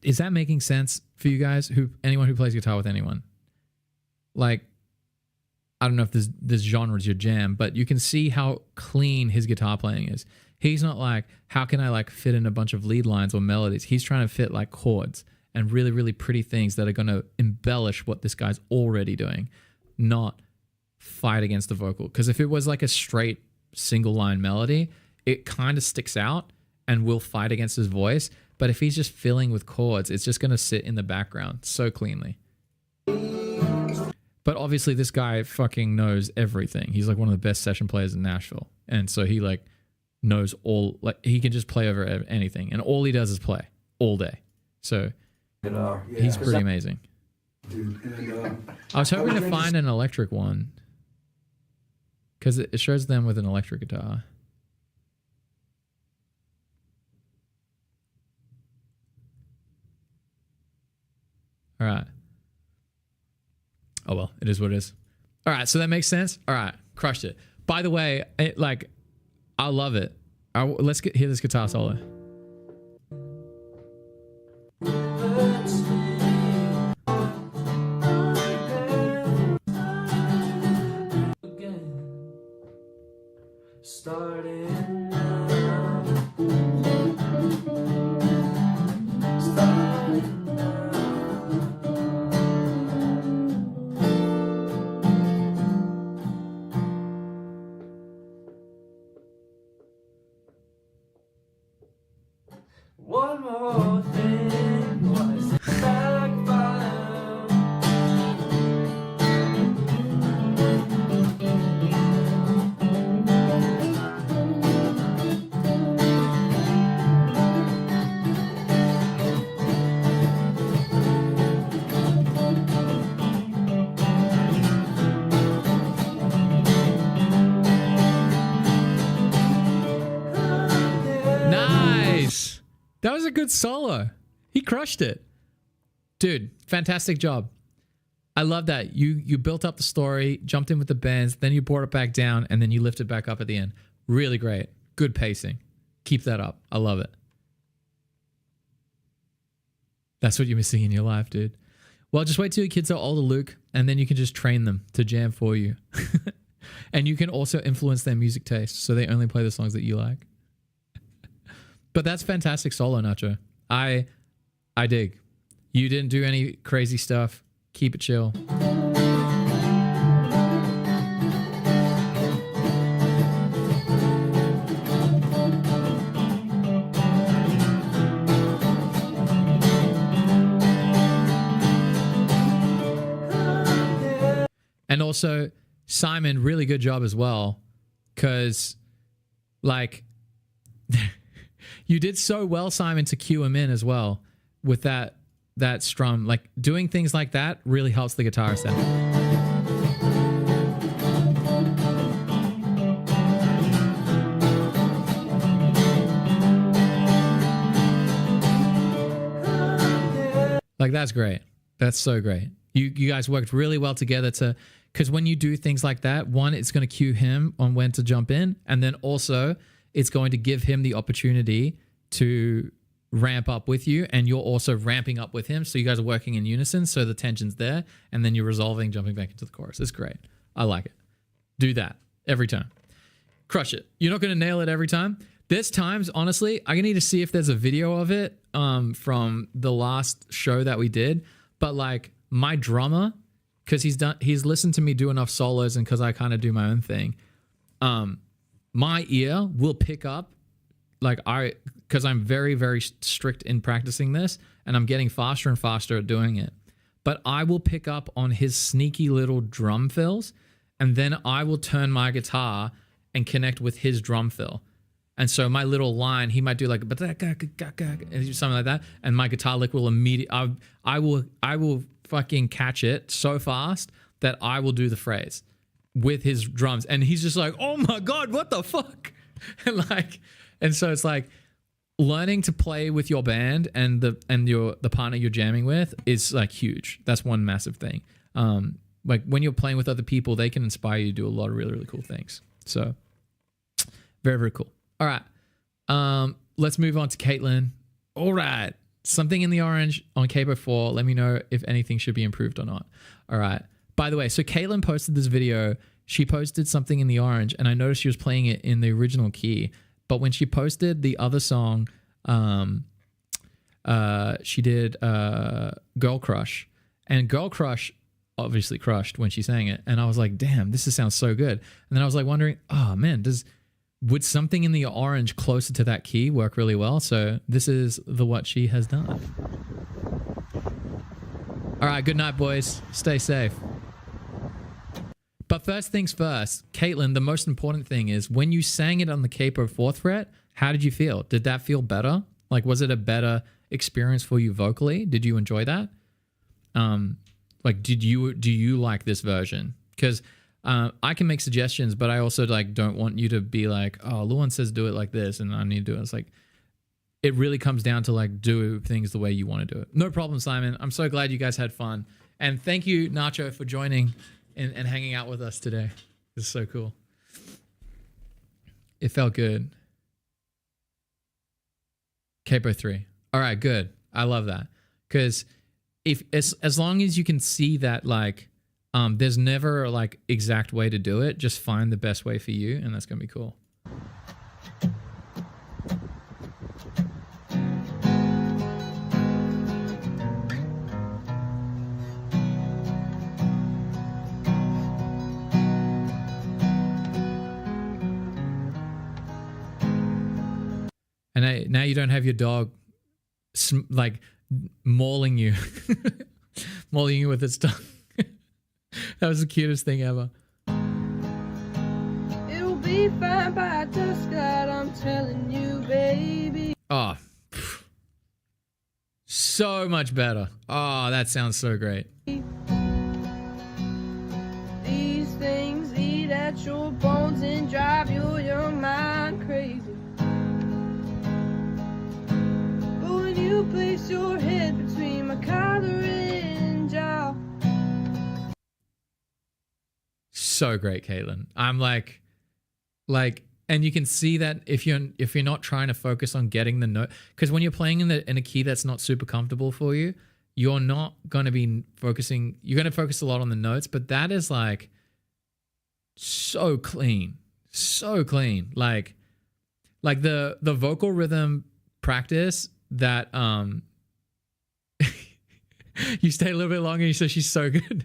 is that making sense for you guys? Anyone who plays guitar with anyone? Like, I don't know if this genre is your jam, but you can see how clean his guitar playing is. He's not like, how can I like fit in a bunch of lead lines or melodies? He's trying to fit like chords and really, really pretty things that are going to embellish what this guy's already doing, not fight against the vocal. Because if it was like a straight single line melody, it kind of sticks out and will fight against his voice. But if he's just filling with chords, it's just going to sit in the background so cleanly. But obviously this guy fucking knows everything. He's like one of the best session players in Nashville. And so he like knows all, like he can just play over anything. And all he does is play all day. So he's pretty amazing. Dude, and, I was hoping to find an electric one because it shows them with an electric guitar. All right. Oh, well, it is what it is. All right, so that makes sense. All right, crushed it. By the way, I love it. Let's hear this guitar solo. Starting one more thing was backfire. Nice. That was a good solo. He crushed it. Dude, fantastic job. I love that. You built up the story, jumped in with the bands, then you brought it back down, and then you lifted back up at the end. Really great. Good pacing. Keep that up. I love it. That's what you're missing in your life, dude. Well, just wait till your kids are older, Luke, and then you can just train them to jam for you. And you can also influence their music taste so they only play the songs that you like. But that's fantastic solo, Nacho. I dig. You didn't do any crazy stuff. Keep it chill. And also, Simon, really good job as well. Because, like... You did so well, Simon, to cue him in as well with that strum. Like doing things like that really helps the guitarist out. Like that's great. That's so great. You guys worked really well together because when you do things like that, one, it's going to cue him on when to jump in, and then also it's going to give him the opportunity to ramp up with you, and you're also ramping up with him. So you guys are working in unison, so the tension's there, and then you're resolving, jumping back into the chorus. It's great. I like it. Do that every time. Crush it. You're not going to nail it every time. There's times, honestly, I need to see if there's a video of it from the last show that we did. But like my drummer, because he's listened to me do enough solos, and because I kind of do my own thing, my ear will pick up, because I'm very, very strict in practicing this, and I'm getting faster and faster at doing it. But I will pick up on his sneaky little drum fills, and then I will turn my guitar and connect with his drum fill. And so my little line, he might do like something like that, and my guitar lick will immediately, I will fucking catch it so fast that I will do the phrase with his drums, and he's just like, oh my god, what the fuck? and so it's like learning to play with your band and the partner you're jamming with is like huge. That's one massive thing. like when you're playing with other people, they can inspire you to do a lot of really, really cool things. So very, very cool. All right. Let's move on to Caitlin. All right. Something in the orange on Capo 4. Let me know if anything should be improved or not. All right. By the way, so Caitlin posted this video. She posted something in the orange, and I noticed she was playing it in the original key. But when she posted the other song, she did Girl Crush. And Girl Crush obviously crushed when she sang it. And I was like, damn, this sounds so good. And then I was like wondering, oh man, would something in the orange closer to that key work really well? So this is what she has done. All right, good night, boys. Stay safe. But first things first, Caitlin, the most important thing is when you sang it on the capo 4th fret, how did you feel? Did that feel better? Like, was it a better experience for you vocally? Did you enjoy that? Like, do you like this version? Because I can make suggestions, but I also like don't want you to be like, oh, Luan says do it like this, and I need to do it. It's like, it really comes down to like do things the way you want to do it. No problem, Simon. I'm so glad you guys had fun, and thank you, Nacho, for joining and hanging out with us today. This is so cool. It felt good. Capo 3. All right, good. I love that, because if as long as you can see that like. There's never a like exact way to do it. Just find the best way for you, and that's gonna be cool. And now you don't have your dog like mauling you, mauling you with its tongue. That was the cutest thing ever. It'll be fine by dusk, God, I'm telling you, baby. Oh, so much better. Oh, that sounds so great. These things eat at your bones and drive your mind crazy. But when you place your head between my collar and jaw. So great, Caitlin. I'm like, and you can see that if you're not trying to focus on getting the note, because when you're playing in a key that's not super comfortable for you, you're not going to be focusing. You're going to focus a lot on the notes, but that is like so clean, so clean. Like the vocal rhythm practice that you stay a little bit longer. You say she's so good.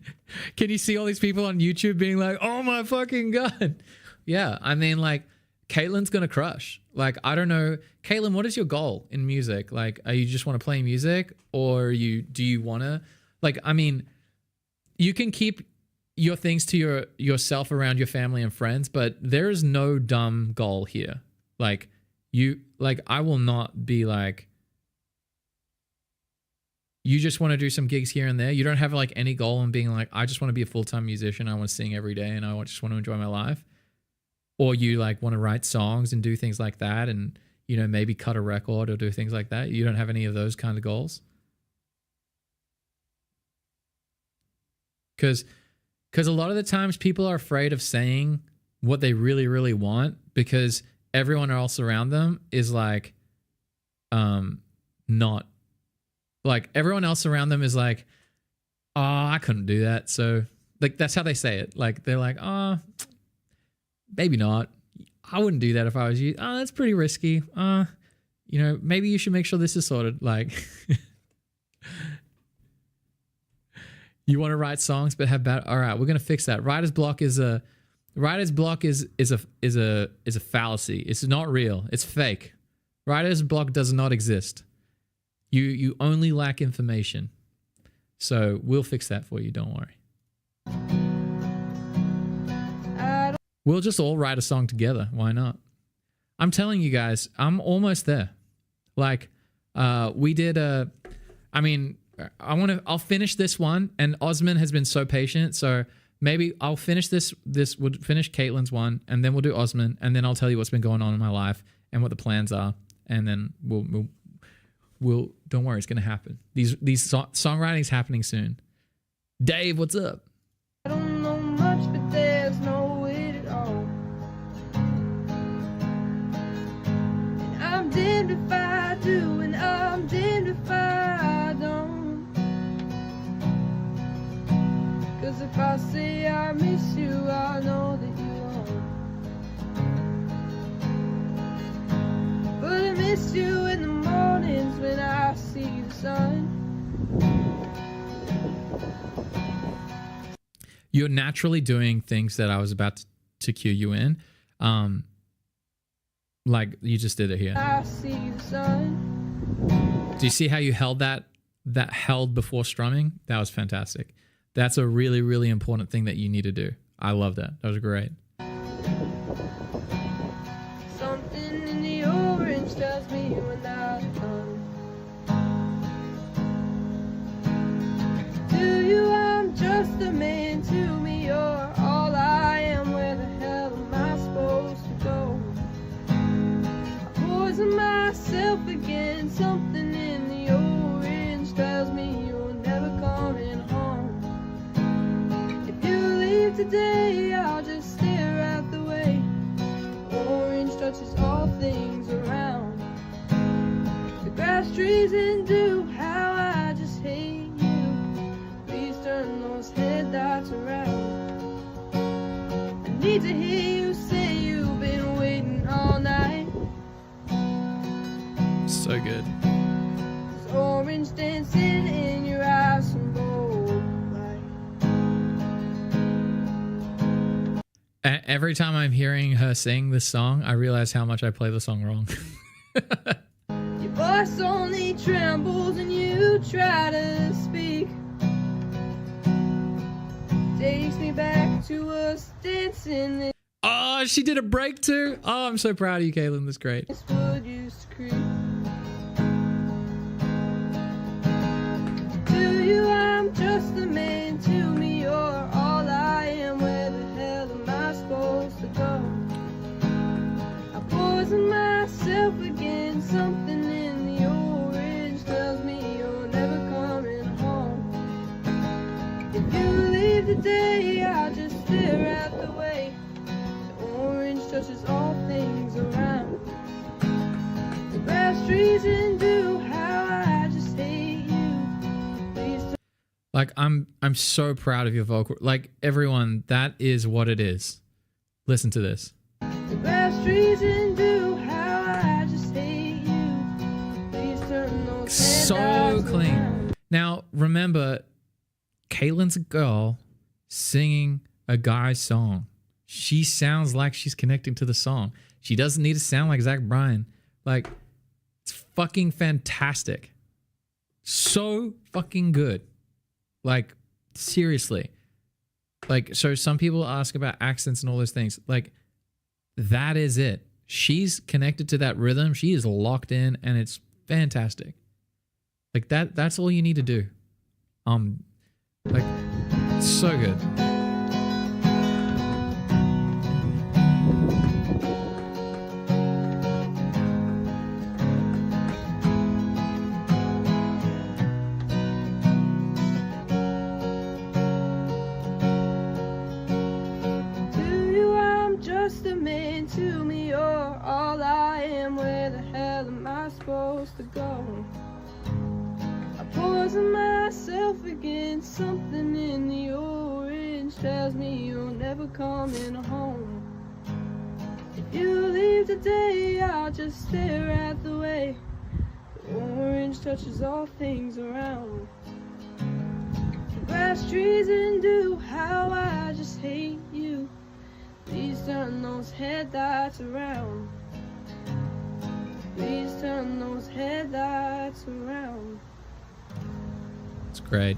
Can you see all these people on YouTube being like, "Oh my fucking god"? Yeah, I mean, like, Caitlin's gonna crush. Like, I don't know, Caitlin, what is your goal in music? Like, are you just want to play music, or do you want to? Like, I mean, you can keep your things to yourself around your family and friends, but there is no dumb goal here. Like, I will not be like. You just want to do some gigs here and there. You don't have like any goal in being like, I just want to be a full-time musician. I want to sing every day and I just want to enjoy my life. Or you like want to write songs and do things like that, and, you know, maybe cut a record or do things like that. You don't have any of those kind of goals. Because a lot of the times people are afraid of saying what they really, really want, because everyone else around them is like, not. Like, everyone else around them is like, oh, I couldn't do that. So, like, that's how they say it. Like, they're like, oh, maybe not. I wouldn't do that if I was you. Oh, that's pretty risky. You know, maybe you should make sure this is sorted. Like, you want to write songs but have bad. All right, we're gonna fix that. Writer's block is a fallacy. It's not real. It's fake. Writer's block does not exist. You only lack information. So we'll fix that for you. Don't worry. We'll just all write a song together. Why not? I'm telling you guys, I'm almost there. Like, we did I'll finish this one, and Osman has been so patient. So maybe I'll finish this. We'll finish Caitlin's one, and then we'll do Osman, and then I'll tell you what's been going on in my life and what the plans are, and then we'll don't worry, it's gonna happen. These songwriting's happening soon. Dave, what's up? I don't know much, but there's no way at all. And I'm damned if I do, and I'm damned if I don't. 'Cause if I say I miss you, I know that you won't. But I miss you in the mornings when I see the sun. You're naturally doing things that I was about to cue you in. Like you just did it here. I see the sun. Do you see how you held that held before strumming? That was fantastic. That's a really, really important thing that you need to do. I love that. That was great. Something in the orange tells me when I'm done. To you, I'm just a man. To me, you're all I am. Where the hell am I supposed to go? I poison myself again. Something in the orange tells me you're never coming home. If you leave today, I'll just stare at the way orange touches all things around. The grass, trees, and dew, how I just hate you. Please turn those headlights around. I need to hear you say you've been waiting all night. So good. There's orange dancing in your eyes, some gold light. Every time I'm hearing her sing this song, I realize how much I play the song wrong. Your voice only trembles when you try to speak. Takes me back to us dancing. Oh, she did a break too. Oh, I'm so proud of you, Caitlin. That's great. This wood used to creep. To you, I'm just a man. To me, you're all I am. Where the hell am I supposed to go? I poison myself again. Something in the orange tells me you're never coming home. If you leave today, I'll just stare at the way the orange touches all things around. The grass, trees, and dew, how I just hate you. Please don't. Like I'm so proud of your vocal. Like everyone, that is what it is. Listen to this. The grass, trees, and dew, how I just hate you. Please turn those So headlights clean. around. Now, remember, Caitlin's a girl singing a guy's song. She sounds like she's connecting to the song. She doesn't need to sound like Zach Bryan. Like, it's fucking fantastic. So fucking good. Like, seriously. Like, so some people ask about accents and all those things. Like, that is it. She's connected to that rhythm. She is locked in, and it's fantastic. Like that's all you need to do. Like so good. To you, I'm just a man. To me, you're all I am. Where the hell am I supposed to go? I poison myself again. Something in the orange tells me you're never coming home. If you leave today, I'll just stare at the way the orange touches all things around. The grass, trees, and dew, how I just hate you. Please turn those headlights around. Please turn those headlights around. It's great.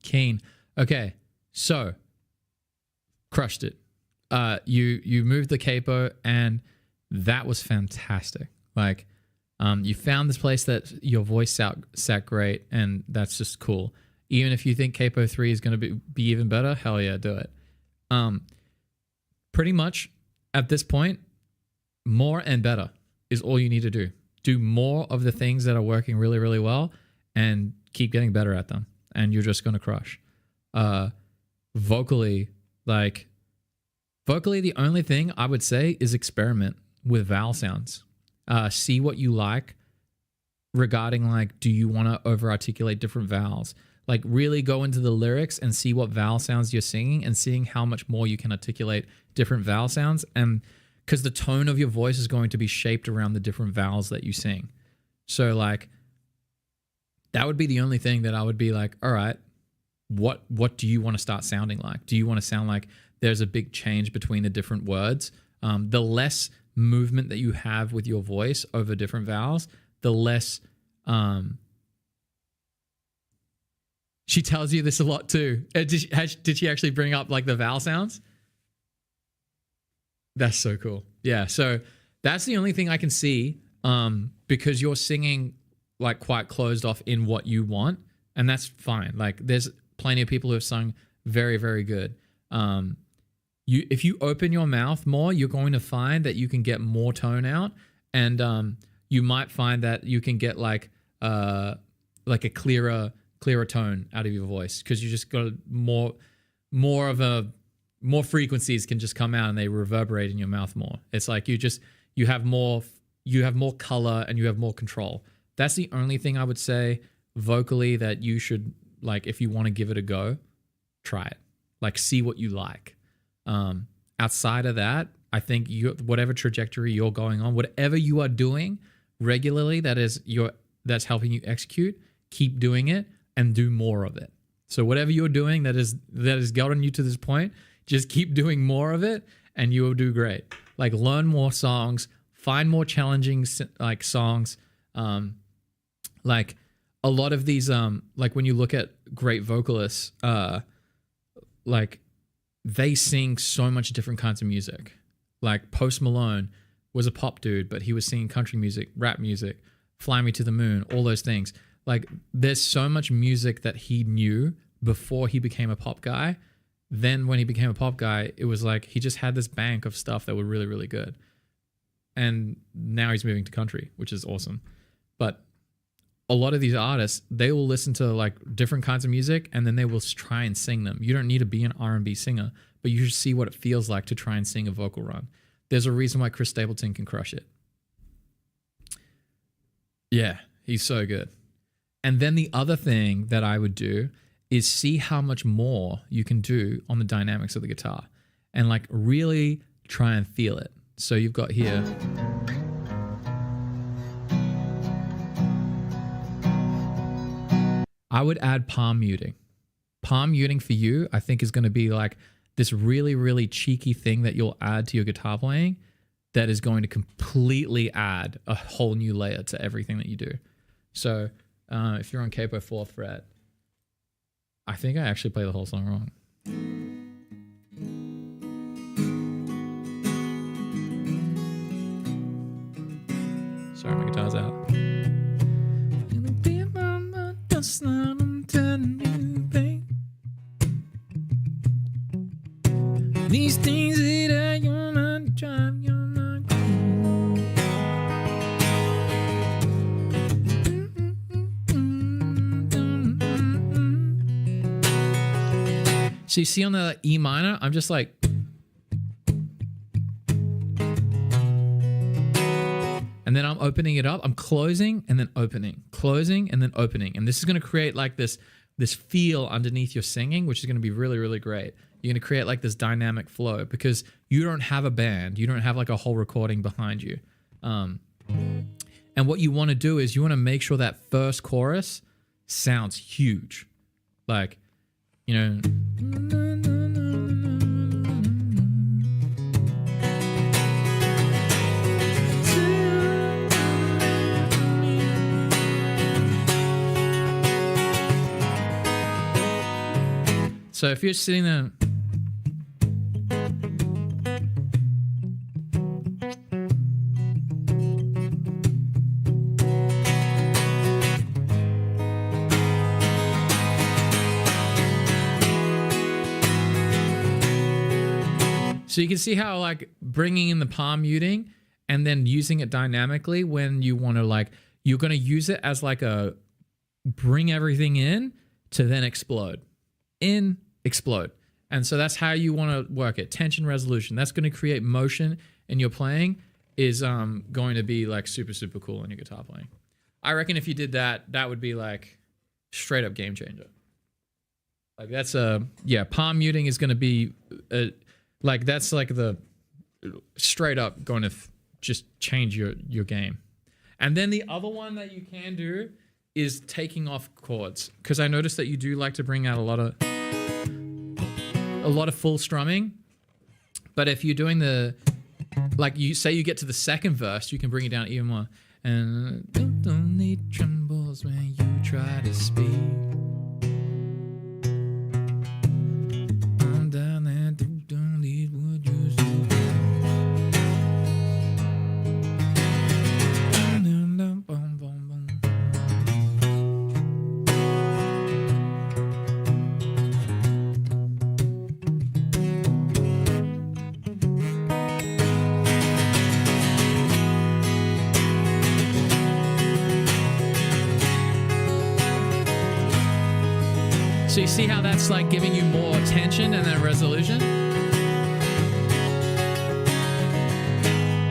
Keen. Okay, so crushed it. You moved the capo, and that was fantastic. Like, you found this place that your voice sat great, and that's just cool. Even if you think capo 3 is going to be even better, hell yeah, do it. Pretty much at this point, more and better is all you need to do. Do more of the things that are working really, really well, and keep getting better at them, and you're just going to crush. vocally, like vocally, the only thing I would say is experiment with vowel sounds. See what you like regarding like, do you want to over articulate different vowels? Like really go into the lyrics and see what vowel sounds you're singing and seeing how much more you can articulate different vowel sounds. And because the tone of your voice is going to be shaped around the different vowels that you sing. So like, that would be the only thing that I would be like, all right, what do you want to start sounding like? Do you want to sound like there's a big change between the different words? The less movement that you have with your voice over different vowels, the less... She tells you this a lot too. Did she actually bring up like the vowel sounds? That's so cool. Yeah, so that's the only thing I can see, because you're singing like quite closed off in what you want, and that's fine. Like there's plenty of people who have sung very, very good. If you open your mouth more, you're going to find that you can get more tone out, and you might find that you can get like a clearer tone out of your voice, because you just got more frequencies can just come out and they reverberate in your mouth more. It's like you have more color and you have more control. That's the only thing I would say vocally that you should, like, if you want to give it a go, try it. Like, see what you like. Outside of that, I think whatever trajectory you're going on, whatever you are doing regularly that's helping you execute, keep doing it and do more of it. So whatever you're doing that has gotten you to this point, just keep doing more of it and you will do great. Like, learn more songs, find more challenging like songs. Like a lot of these, like when you look at great vocalists, like they sing so much different kinds of music. Like Post Malone was a pop dude, but he was singing country music, rap music, Fly Me to the Moon, all those things. Like there's so much music that he knew before he became a pop guy. Then when he became a pop guy, it was like he just had this bank of stuff that were really, really good. And now he's moving to country, which is awesome. But a lot of these artists, they will listen to like different kinds of music and then they will try and sing them. You don't need to be an R&B singer, but you should see what it feels like to try and sing a vocal run. There's a reason why Chris Stapleton can crush it. Yeah, he's so good. And then the other thing that I would do is see how much more you can do on the dynamics of the guitar and like really try and feel it. So you've got here. I would add palm muting. Palm muting for you, I think, is going to be like this really, really cheeky thing that you'll add to your guitar playing that is going to completely add a whole new layer to everything that you do. So if you're on capo 4th fret, I think I actually play the whole song wrong. Sorry, my guitar's out. These things that you're not drive, you're not So you see on the E minor, I'm just like, and then I'm opening it up. I'm closing and then opening, closing and then opening. And this is going to create like this feel underneath your singing, which is going to be really, really great. You're going to create like this dynamic flow because you don't have a band. You don't have like a whole recording behind you. And what you want to do is you want to make sure that first chorus sounds huge. Like, you know. So if you're sitting there, so you can see how like bringing in the palm muting and then using it dynamically when you want to like, you're going to use it as like a bring everything in to then explode. In, explode. And so that's how you want to work it. Tension resolution. That's going to create motion in your playing is going to be like super, super cool in your guitar playing. I reckon if you did that, that would be like straight up game changer. Like that's palm muting is going to be like that's like the straight up going to just change your game. And then the other one that you can do is taking off chords, because I noticed that you do like to bring out a lot of full strumming. But if you're doing the, like you say you get to the second verse, you can bring it down even more. And don't need trembles when you try to speak. I'm down there, don't need what you say. So you see how that's like giving you more tension and then resolution?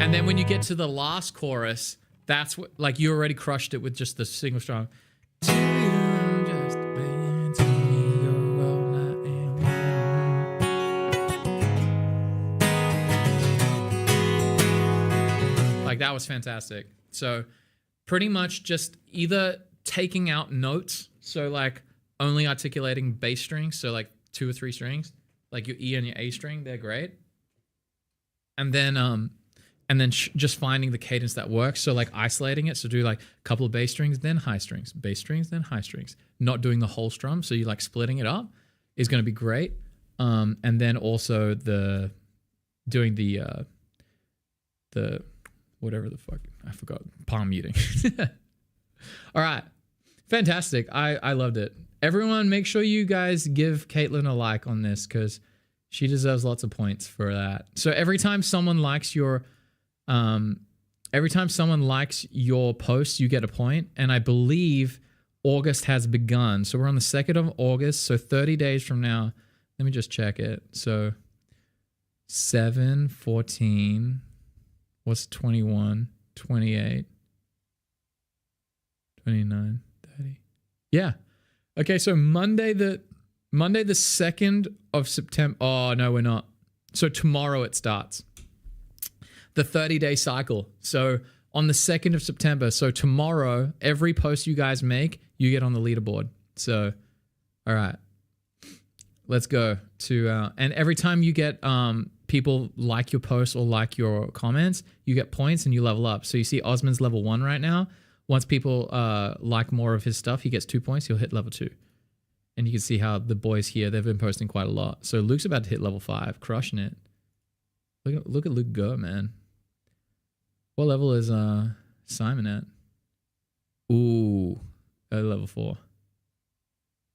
And then when you get to the last chorus, that's what, like you already crushed it with just the single strum. Like that was fantastic. So pretty much just either taking out notes. So like only articulating bass strings, so like 2 or 3 strings, like your E and your A string, they're great. And then just finding the cadence that works. So like isolating it, so do like a couple of bass strings, then high strings, bass strings, then high strings. Not doing the whole strum, so you like splitting it up is going to be great. And then also doing the whatever the fuck I forgot, palm muting. All right, fantastic. I loved it. Everyone, make sure you guys give Caitlin a like on this because she deserves lots of points for that. So every time someone likes your post, you get a point. And I believe August has begun. So we're on the 2nd of August. So 30 days from now, let me just check it. So 7, 14, what's 21, 28, 29, 30. Yeah. Okay, so Monday the 2nd of September. Oh, no, we're not. So tomorrow it starts. The 30-day cycle. So on the 2nd of September. So tomorrow, every post you guys make, you get on the leaderboard. So, all right. Let's go to... and every time you get people like your posts or like your comments, you get points and you level up. So you see Osman's level 1 right now. Once people like more of his stuff, he gets 2 points. He'll hit level 2. And you can see how the boys here, they've been posting quite a lot. So Luke's about to hit level 5, crushing it. Look at Luke go, man. What level is Simon at? Ooh, level 4.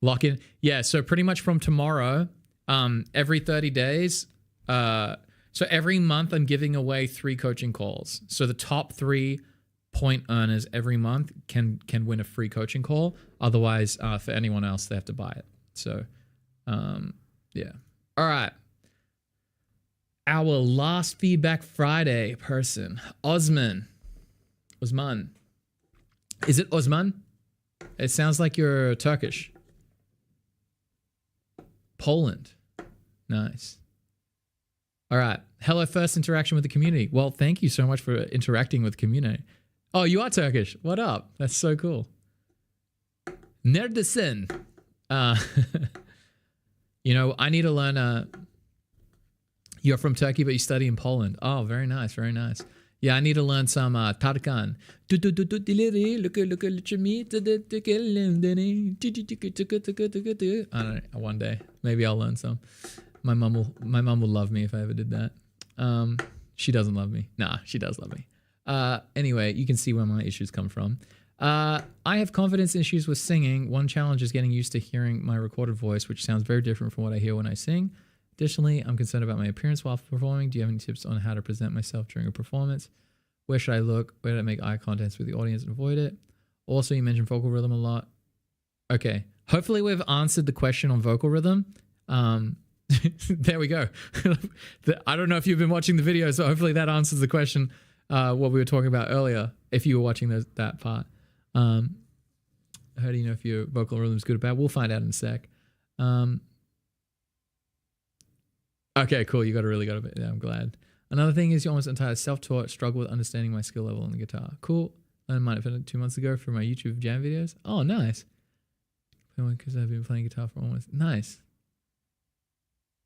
Lock in. Yeah, so pretty much from tomorrow, every 30 days. So every month I'm giving away 3 coaching calls. So the top 3 point earners every month can win a free coaching call. Otherwise, for anyone else, they have to buy it. So, yeah. All right. Our last Feedback Friday person, Osman. Is it Osman? It sounds like you're Turkish. Poland. Nice. All right. Hello, first interaction with the community. Well, thank you so much for interacting with the community. Oh, you are Turkish. What up? That's so cool. Neredesin. You know, I need to learn. You're from Turkey, but you study in Poland. Oh, very nice, very nice. Yeah, I need to learn some Tarkan. I don't know. One day, maybe I'll learn some. My mom will love me if I ever did that. She doesn't love me. Nah, she does love me. Anyway, you can see where my issues come from. I have confidence issues with singing. One challenge is getting used to hearing my recorded voice, which sounds very different from what I hear when I sing. Additionally, I'm concerned about my appearance while performing. Do you have any tips on how to present myself during a performance? Where should I look? Where do I make eye contact with the audience and avoid it? Also, you mentioned vocal rhythm a lot. Okay. Hopefully we've answered the question on vocal rhythm. There we go. I don't know if you've been watching the video, so hopefully that answers the question, what we were talking about earlier, if you were watching that part. How do you know if your vocal rhythm is good or bad? We'll find out in a sec. Okay, cool. You really got a bit. Yeah, I'm glad. Another thing is you're almost entirely self-taught, struggle with understanding my skill level on the guitar. Cool. I might have done it 2 months ago for my YouTube jam videos. Oh, nice. Because I've been playing guitar for almost... Nice.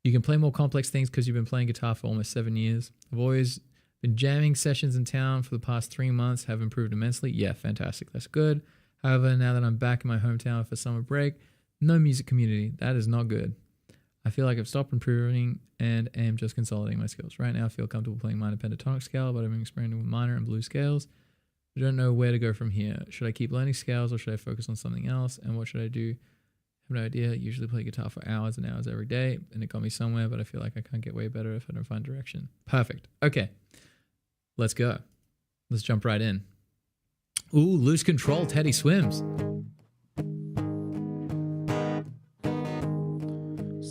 You can play more complex things because you've been playing guitar for almost 7 years. I've always been jamming sessions in town for the past 3 months, have improved immensely. Yeah, fantastic. That's good. However, now that I'm back in my hometown for summer break, no music community. That is not good. I feel like I've stopped improving and am just consolidating my skills. Right now, I feel comfortable playing minor pentatonic scale, but I'm experimenting with minor and blues scales. I don't know where to go from here. Should I keep learning scales or should I focus on something else? And what should I do? I have no idea. I usually play guitar for hours and hours every day, and it got me somewhere, but I feel like I can't get way better if I don't find direction. Perfect. Okay. Let's go. Let's jump right in. Ooh, Loose Control, Teddy Swims.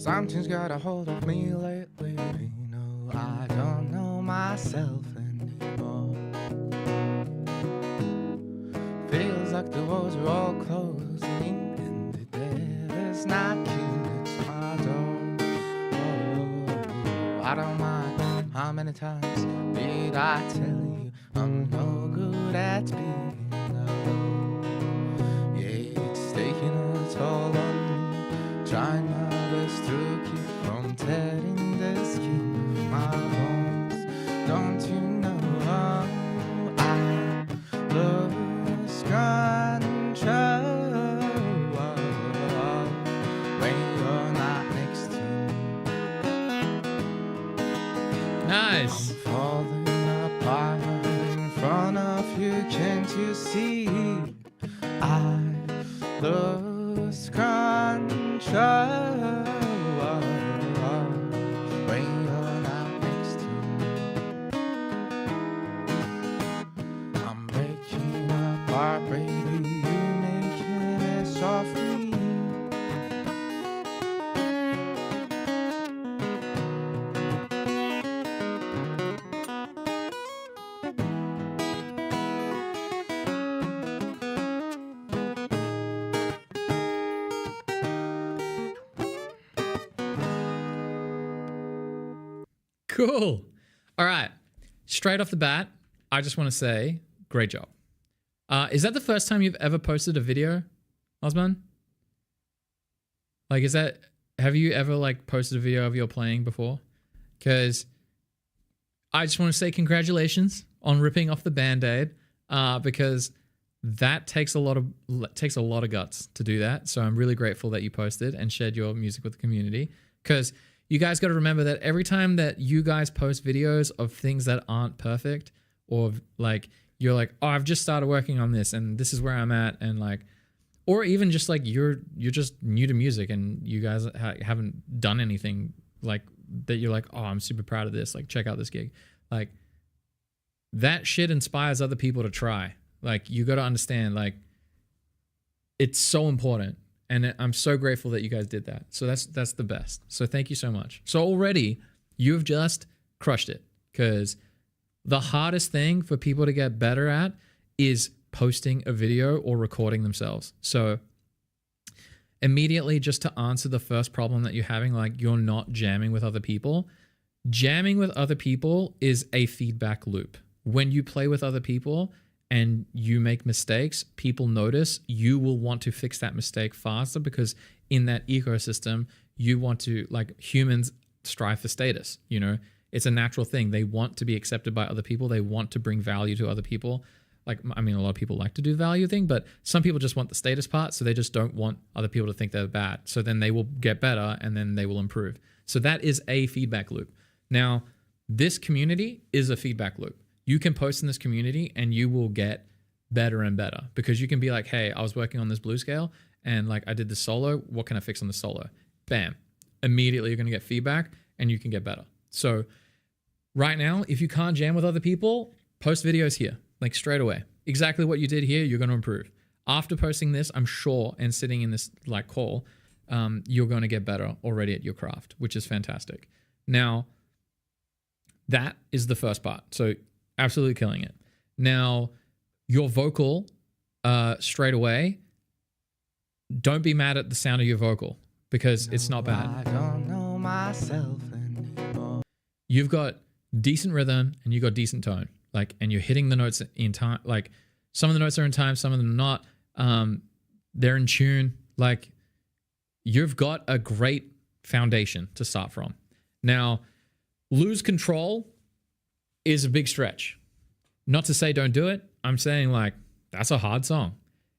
Something's got a hold of me lately. No, I don't know myself anymore. Feels like the walls are all closing and the devil's knocking at my door. Oh, I don't mind. How many times did I tell you I'm no good at being alone? Yeah, it's taking a toll on me. Trying my best to keep from tearing the skin of my bones. Don't you know I lose control when you're not next to me? Nice. I'm falling apart in front of you, can't you see? I lose control when you're not next to me. I'm breaking apart, baby, you making it so free. Cool. All right. Straight off the bat, I just want to say, great job. Is that the first time you've ever posted a video, Osman? Like, have you ever like posted a video of your playing before? Because I just want to say congratulations on ripping off the Band-Aid, because that takes a lot of guts to do that. So I'm really grateful that you posted and shared your music with the community, because you guys got to remember that every time that you guys post videos of things that aren't perfect, or like you're like, oh, I've just started working on this and this is where I'm at, and like, or even just like you're just new to music and you guys haven't done anything like that, you're like, oh, I'm super proud of this, like check out this gig. Like that shit inspires other people to try. Like you got to understand, like it's so important. And I'm so grateful that you guys did that. So that's the best. So thank you so much. So already you've just crushed it, because the hardest thing for people to get better at is posting a video or recording themselves. So immediately, just to answer the first problem that you're having, like you're not jamming with other people. Jamming with other people is a feedback loop. When you play with other people and you make mistakes, people notice, you will want to fix that mistake faster, because in that ecosystem, you want to, like humans strive for status, you know, it's a natural thing. They want to be accepted by other people. They want to bring value to other people. Like, I mean, a lot of people like to do the value thing, but some people just want the status part. So they just don't want other people to think they're bad. So then they will get better and then they will improve. So that is a feedback loop. Now, this community is a feedback loop. You can post in this community and you will get better and better, because you can be like, hey, I was working on this blues scale and like I did the solo. What can I fix on the solo? Bam. Immediately you're going to get feedback and you can get better. So right now, if you can't jam with other people, post videos here, like straight away. Exactly what you did here, you're going to improve. After posting this, I'm sure, and sitting in this like call, you're going to get better already at your craft, which is fantastic. Now, that is the first part. So absolutely killing it. Now, your vocal, straight away, don't be mad at the sound of your vocal because it's not bad. I don't know myself anymore. You've got decent rhythm and you've got decent tone. Like, and you're hitting the notes in time. Like, some of the notes are in time, some of them are not. They're in tune. Like, you've got a great foundation to start from. Now, Lose Control is a big stretch. Not to say don't do it. I'm saying, like, that's a hard song.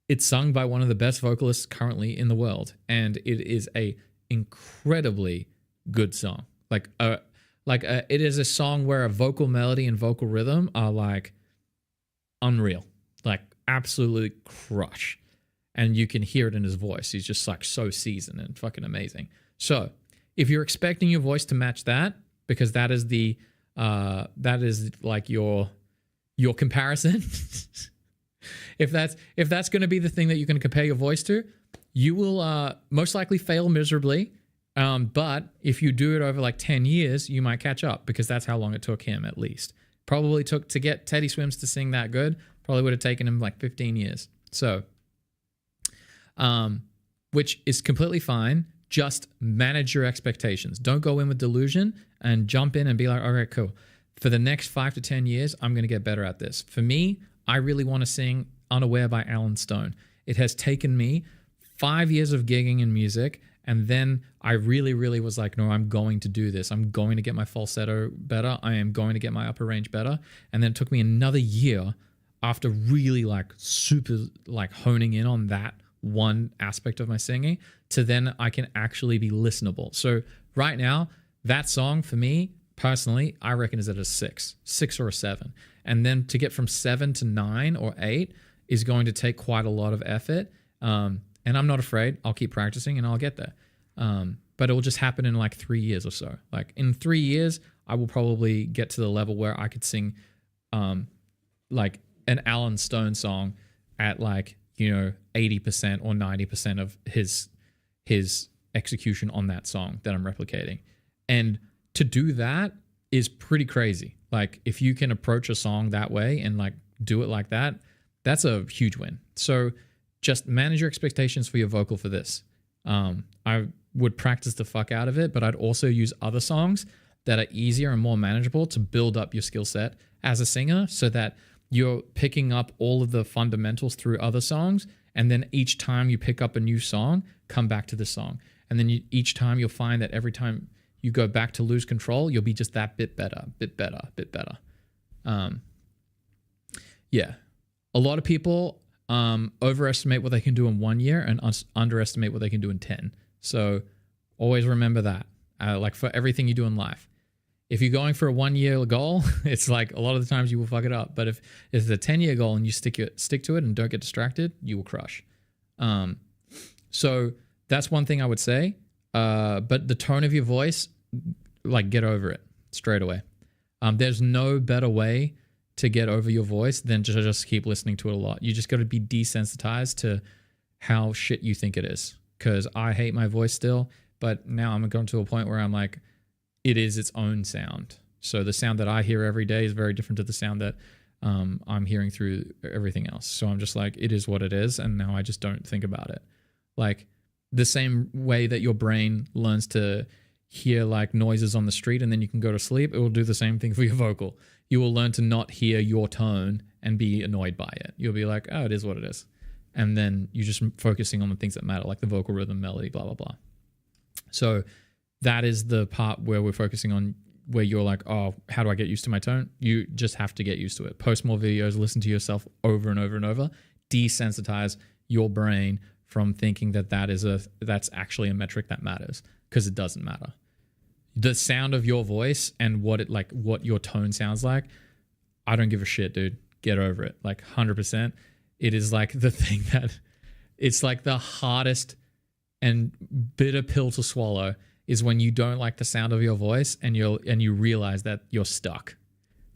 It's sung by one of the best vocalists currently in the world, and it is a incredibly good song. It is a song where a vocal melody and vocal rhythm are like unreal, like absolutely crush. And you can hear it in his voice. He's just like so seasoned and fucking amazing. So if you're expecting your voice to match that, because that is like your comparison, if that's going to be the thing that you're going to compare your voice to, you will most likely fail miserably. But if you do it over like 10 years, you might catch up because that's how long it took him at least. Probably took to get Teddy Swims to sing that good. Probably would have taken him like 15 years. So, which is completely fine. Just manage your expectations. Don't go in with delusion and jump in and be like, all right, cool. For the next 5 to 10 years, I'm going to get better at this. For me, I really want to sing Unaware by Alan Stone. It has taken me 5 years of gigging in music. And then I really, really was like, no, I'm going to do this. I'm going to get my falsetto better. I am going to get my upper range better. And then it took me another year after really like super like honing in on that one aspect of my singing to then I can actually be listenable. So right now, that song for me personally, I reckon is at a 6 or a 7. And then to get from 7 to 9 or 8 is going to take quite a lot of effort. And I'm not afraid. I'll keep practicing and I'll get there. But it will just happen in like 3 years or so. Like in 3 years, I will probably get to the level where I could sing like an Alan Stone song at like, 80% or 90% of his execution on that song that I'm replicating. And to do that is pretty crazy. Like if you can approach a song that way and like do it like that, that's a huge win. So just manage your expectations for your vocal for this. I would practice the fuck out of it, but I'd also use other songs that are easier and more manageable to build up your skill set as a singer so that you're picking up all of the fundamentals through other songs. And then each time you pick up a new song, come back to the song. And then each time you'll find that every time you go back to Lose Control, you'll be just that bit better. Yeah. A lot of people overestimate what they can do in 1 year and underestimate what they can do in 10. So always remember that, like for everything you do in life. If you're going for a 1 year goal, it's like a lot of the times you will fuck it up. But if it's a 10-year goal and you stick to it and don't get distracted, you will crush. So that's one thing I would say. But the tone of your voice, like get over it straight away. There's no better way to get over your voice than to just keep listening to it a lot. You just got to be desensitized to how shit you think it is. Because I hate my voice still, but now I'm going to a point where I'm like, it is its own sound. So the sound that I hear every day is very different to the sound that I'm hearing through everything else. So I'm just like, it is what it is. And now I just don't think about it. Like the same way that your brain learns to hear like noises on the street and then you can go to sleep, it will do the same thing for your vocal. You will learn to not hear your tone and be annoyed by it. You'll be like, oh, it is what it is. And then you're just focusing on the things that matter, like the vocal rhythm, melody, blah, blah, blah. So that is the part where we're focusing on, where you're like, oh, how do I get used to my tone? You just have to get used to it. Post more videos, listen to yourself over and over and over, desensitize your brain from thinking that that's actually a metric that matters, because it doesn't matter. The sound of your voice and what your tone sounds like, I don't give a shit, dude. Get over it. Like 100%. It is like the thing that it's like the hardest and bitter pill to swallow is when you don't like the sound of your voice and you realize that you're stuck.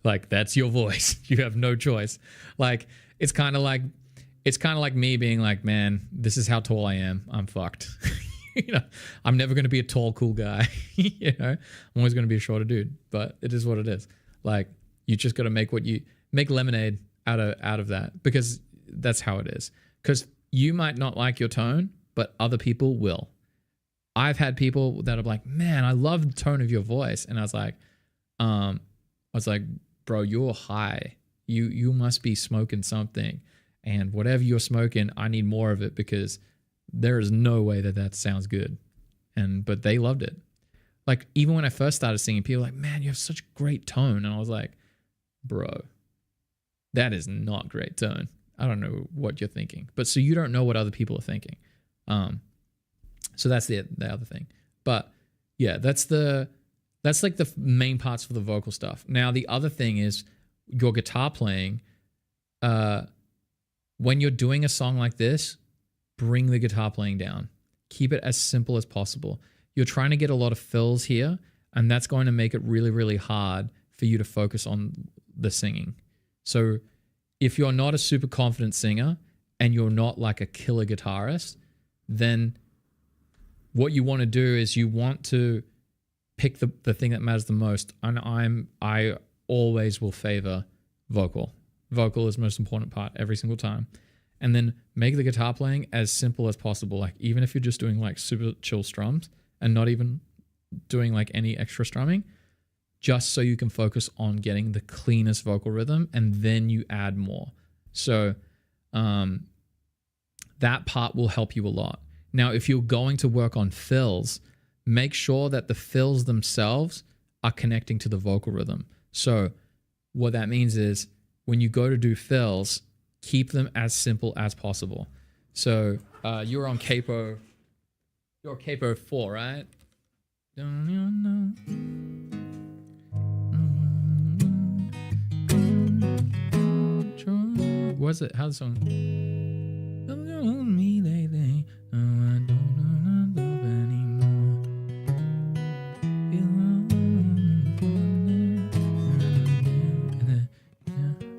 Like that's your voice. You have no choice. Like it's kind of like me being like, man, this is how tall I am. I'm fucked. You know, I'm never going to be a tall, cool guy. You know, I'm always going to be a shorter dude, but it is what it is. Like, you just got to make lemonade out of that, because that's how it is. Because you might not like your tone, but other people will. I've had people that are like, man, I love the tone of your voice. And I was like, bro, you're high. You must be smoking something. And whatever you're smoking, I need more of it, because there is no way that sounds good. But they loved it. Like, even when I first started singing, people were like, man, you have such great tone. And I was like, bro, that is not great tone. I don't know what you're thinking. But so you don't know what other people are thinking. So that's the other thing. But yeah, that's like the main parts for the vocal stuff. Now, the other thing is your guitar playing. When you're doing a song like this, bring the guitar playing down. Keep it as simple as possible. You're trying to get a lot of fills here, and that's going to make it really, really hard for you to focus on the singing. So if you're not a super confident singer and you're not like a killer guitarist, then what you want to do is you want to pick the thing that matters the most. And I always will favor vocal. Vocal is the most important part every single time. And then make the guitar playing as simple as possible. Like, even if you're just doing like super chill strums and not even doing like any extra strumming, just so you can focus on getting the cleanest vocal rhythm, and then you add more. So that part will help you a lot. Now, if you're going to work on fills, make sure that the fills themselves are connecting to the vocal rhythm. So what that means is, when you go to do fills, keep them as simple as possible. So you're on capo. You're capo 4, right? Don't you know? What's it? How's the song? Don't you know me lately? No, I don't know love anymore.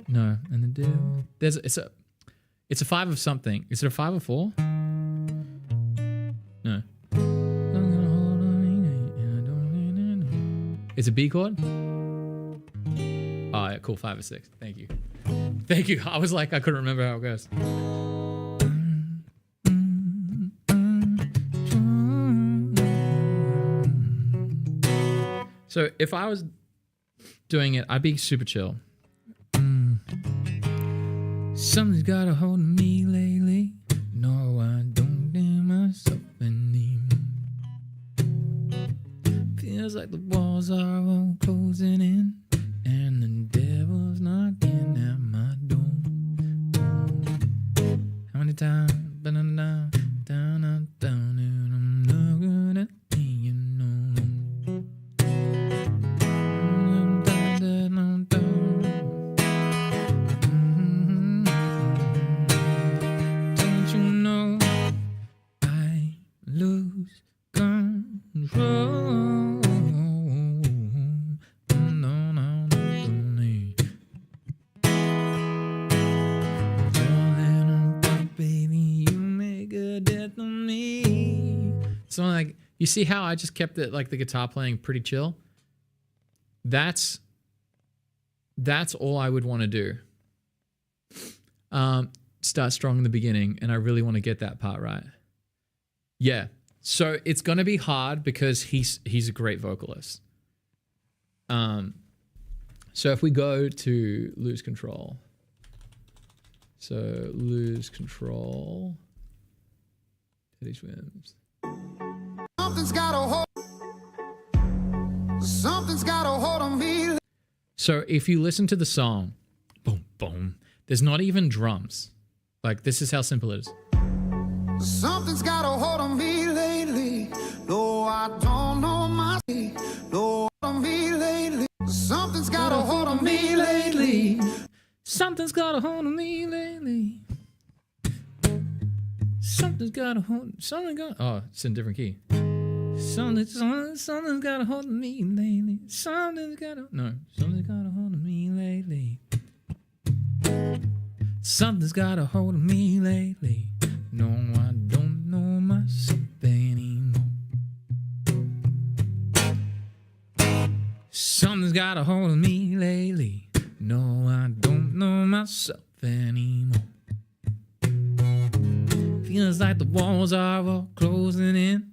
No, and the deal. It's a 5 of something. Is it a 5 or 4? No. It's a B chord? Oh, yeah, cool. 5 or 6. Thank you. Thank you. I was like, I couldn't remember how it goes. So if I was doing it, I'd be super chill. Something's got a hold of me lately. No, I don't do myself anymore. Feels like the walls are all closing in, and the devil's knocking at my door. How many times? Down, down, down, down, and I'm not good at being no more. Don't you know I lose control? So like, you see how I just kept it like the guitar playing pretty chill? That's all I would want to do. Start strong in the beginning, and I really want to get that part right. Yeah. So it's going to be hard because he's a great vocalist. So if we go to lose control. So lose control. Teddy Swims. Something's got a hold on me. So if you listen to the song, boom, boom, there's not even drums. Like, this is how simple it is. Something's got a hold on me lately. No, I don't know my no on me lately. Something's got a hold on me lately. Something's got a hold on me lately. Something's got a hold. Oh, it's in a different key. Something's got a hold of me lately. Something's got a hold of me lately. Something's got a hold of me lately. No, I don't know myself anymore. Something's got a hold of me lately. No, I don't know myself anymore. Feels like the walls are all closing in,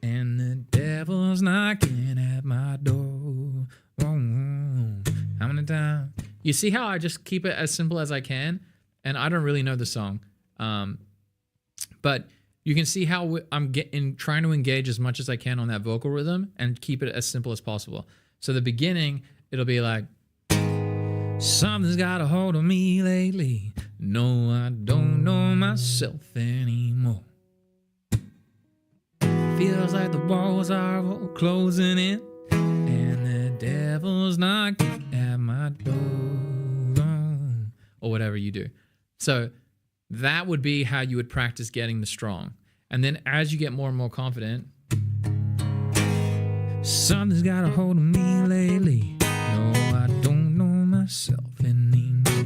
and the devil's knocking at my door. Oh, how many times? You see how I just keep it as simple as I can, and I don't really know the song, but you can see how I'm trying to engage as much as I can on that vocal rhythm and keep it as simple as possible. So the beginning, it'll be like, something's got a hold of me lately. No, I don't know myself anymore. Feels like the walls are all closing in, and the devil's knocking at my door. Or whatever you do. So that would be how you would practice getting the strong. And then as you get more and more confident, something's got a hold of me lately. No, I don't know myself anymore.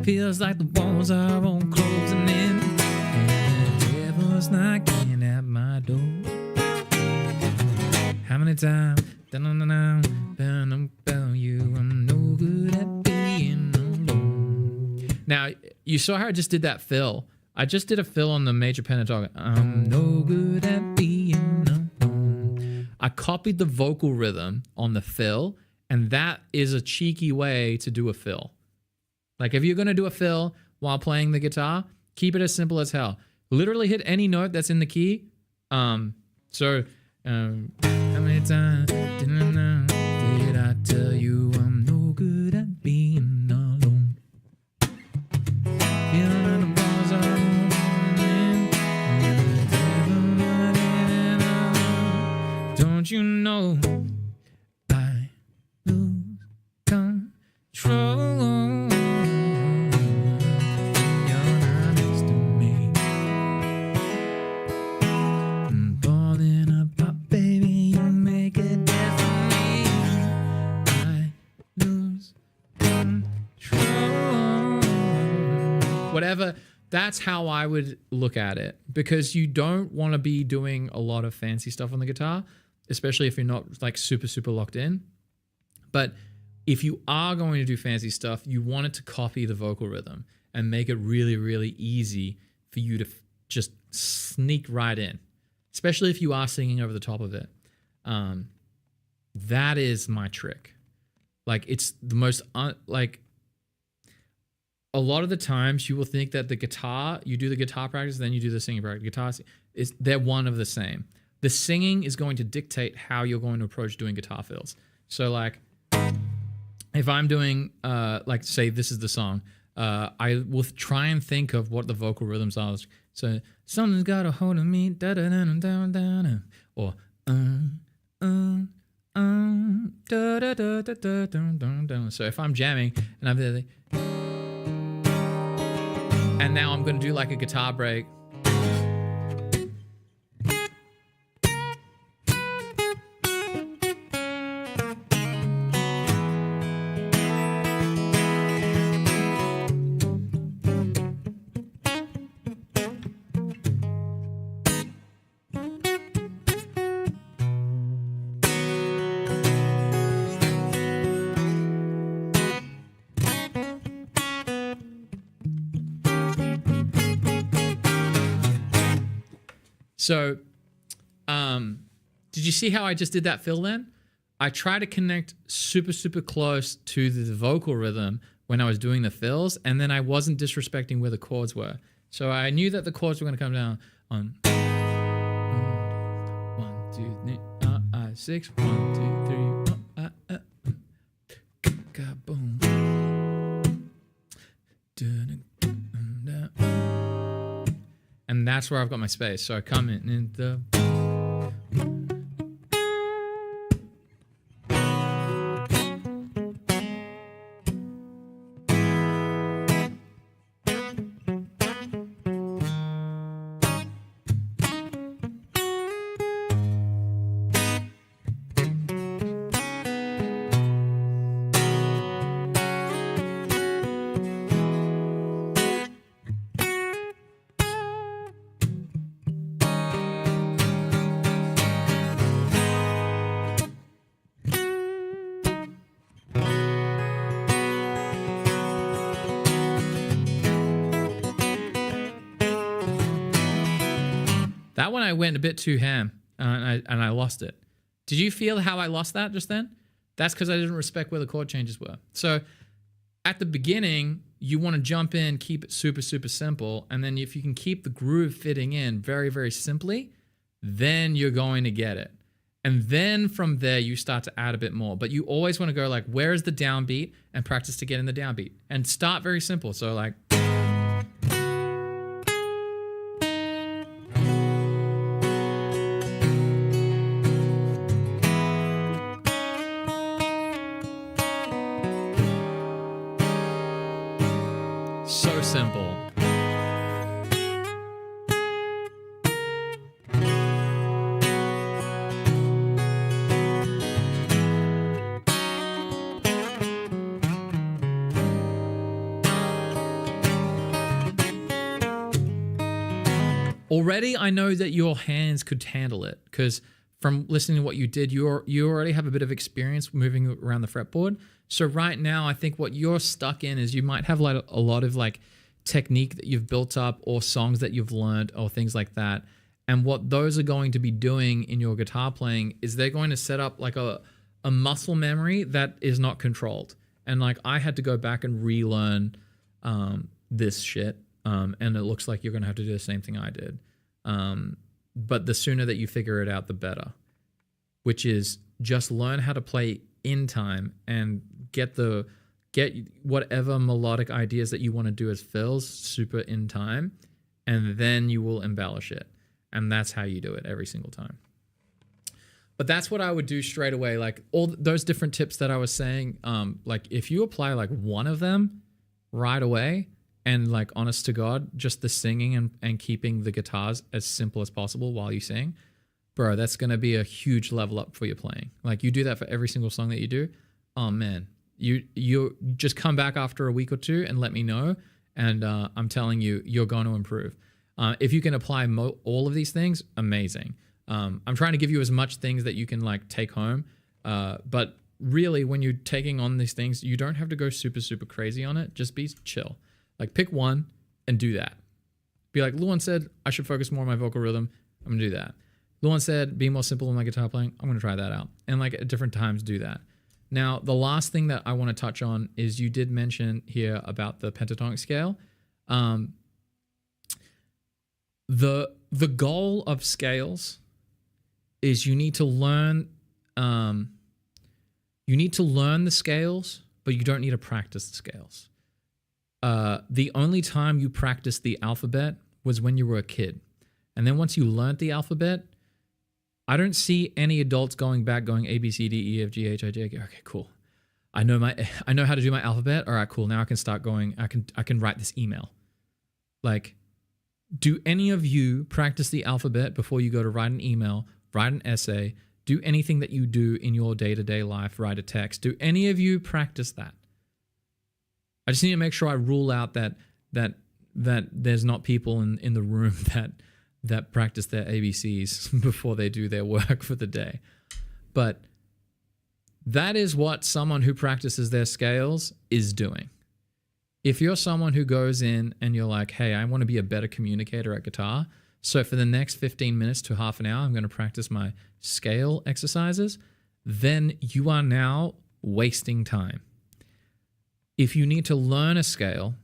Feels like the walls are all closing in, and the devil's knocking at my door. How many times? You, I'm no good at being alone. Now, you saw how I just did that fill. I just did a fill on the major pentatonic. I'm no good at being alone. I copied the vocal rhythm on the fill, and that is a cheeky way to do a fill. Like if you're going to do a fill while playing the guitar, keep it as simple as hell. Literally hit any note that's in the key. How many times did I tell you I'm no good at being alone? Feeling the balls are moving in, don't you know I lose control? You're not next to me. I'm falling apart, baby. You make it dance for me. I lose control. Whatever. That's how I would look at it, because you don't want to be doing a lot of fancy stuff on the guitar, especially if you're not like super, super locked in. But if you are going to do fancy stuff, you want it to copy the vocal rhythm and make it really, really easy for you to just sneak right in, especially if you are singing over the top of it. That is my trick. Like it's the most, a lot of the times you will think that the guitar, you do the guitar practice, then you do the singing practice. Guitar, they're one of the same. The singing is going to dictate how you're going to approach doing guitar fills. So like, if I'm doing, like say this is the song, I will try and think of what the vocal rhythms are. So something's got a hold of me, da da da da da da, or da da da da da da da. So if I'm jamming and I'm there, and now I'm going to do like a guitar break. So, did you see how I just did that fill then? I try to connect super, super close to the vocal rhythm when I was doing the fills, and then I wasn't disrespecting where the chords were. So I knew that the chords were going to come down on 1, 2, 3, 6, 1, 2, 3, boom. And that's where I've got my space. So I come in the... That one I went a bit too ham and I lost it. Did you feel how I lost that just then? That's because I didn't respect where the chord changes were. So at the beginning, you want to jump in, keep it super, super simple. And then if you can keep the groove fitting in very, very simply, then you're going to get it. And then from there, you start to add a bit more. But you always want to go like, where is the downbeat? And practice to get in the downbeat. And start very simple. So like... So simple. Already, I know that your hands could handle it because from listening to what you did, you already have a bit of experience moving around the fretboard. So right now, I think what you're stuck in is you might have like a lot of like technique that you've built up or songs that you've learned or things like that. And what those are going to be doing in your guitar playing is they're going to set up like a muscle memory that is not controlled. And like I had to go back and relearn this shit. And it looks like you're going to have to do the same thing I did. But the sooner that you figure it out, the better. Which is just learn how to play in time and get whatever melodic ideas that you want to do as fills super in time, and then you will embellish it. And that's how you do it every single time. But that's what I would do straight away. Like all those different tips that I was saying, like if you apply like one of them right away, and like honest to God, just the singing and keeping the guitars as simple as possible while you sing, bro, that's going to be a huge level up for your playing. Like you do that for every single song that you do. Oh man, you just come back after a week or two and let me know. And I'm telling you, you're going to improve. If you can apply all of these things, amazing. I'm trying to give you as much things that you can like take home. But really when you're taking on these things, you don't have to go super, super crazy on it. Just be chill. Like pick one and do that. Be like, Luan said I should focus more on my vocal rhythm. I'm gonna do that. Luan said be more simple in my guitar playing. I'm gonna try that out. And like at different times do that. Now, the last thing that I want to touch on is you did mention here about the pentatonic scale. The goal of scales is you need to learn the scales, but you don't need to practice the scales. The only time you practiced the alphabet was when you were a kid. And then once you learned the alphabet, I don't see any adults going back going A, B, C, D, E, F, G, H, I, J, K. Okay, cool. I know how to do my alphabet. All right, cool. Now I can start going, I can write this email. Like, do any of you practice the alphabet before you go to write an email, write an essay, do anything that you do in your day-to-day life, write a text? Do any of you practice that? I just need to make sure I rule out that there's not people in the room that practice their ABCs before they do their work for the day. But that is what someone who practices their scales is doing. If you're someone who goes in and you're like, hey, I want to be a better communicator at guitar, so for the next 15 minutes to half an hour, I'm going to practice my scale exercises, then you are now wasting time. If you need to learn a scale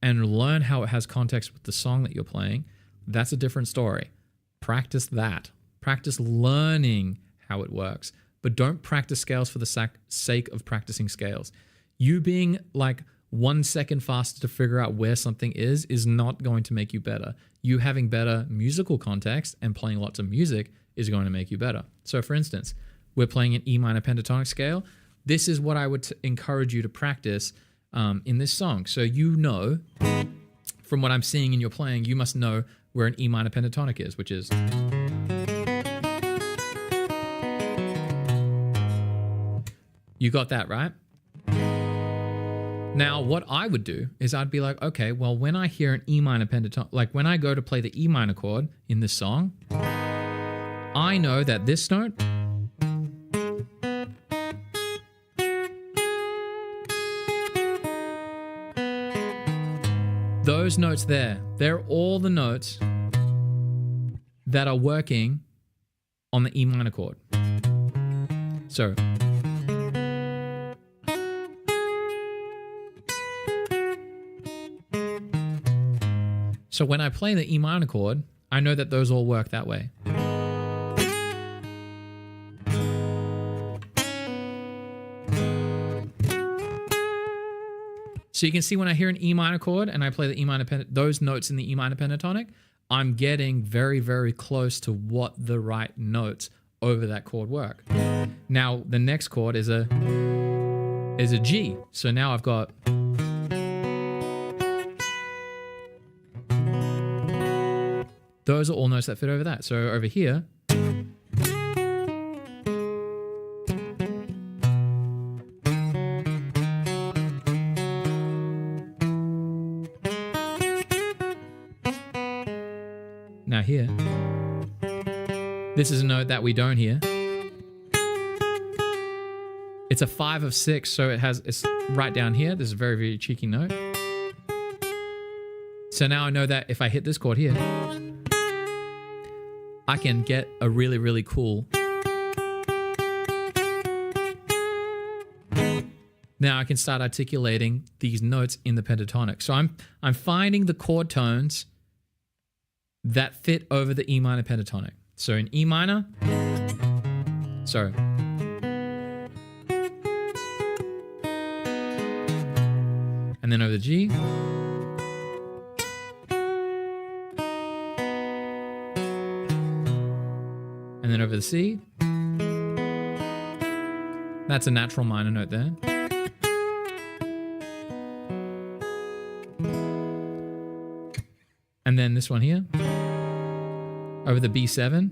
and learn how it has context with the song that you're playing, that's a different story. Practice that. Practice learning how it works. But don't practice scales for the sake of practicing scales. You being like 1 second faster to figure out where something is not going to make you better. You having better musical context and playing lots of music is going to make you better. So for instance, we're playing an E minor pentatonic scale. This is what I would encourage you to practice in this song. So you know, from what I'm seeing in your playing, you must know where an E minor pentatonic is, which is... You got that, right? Now, what I would do is I'd be like, okay, well, when I hear an E minor pentatonic, like when I go to play the E minor chord in this song, I know that this note those notes there, they're all the notes that are working on the E minor chord. So when I play the E minor chord, I know that those all work that way. So you can see when I hear an E minor chord and I play the E minor those notes in the E minor pentatonic, I'm getting very, very close to what the right notes over that chord work. Now the next chord is a G. So now I've got those are all notes that fit over that. So over here, now here, this is a note that we don't hear. It's a 5 of 6, so it's right down here. This is a very, very cheeky note. So now I know that if I hit this chord here, I can get a really, really cool. Now I can start articulating these notes in the pentatonic. So I'm finding the chord tones that fit over the E minor pentatonic. So in E minor, sorry. And then over the G. And then over the C. That's a natural minor note there. And then this one here. Over the B7.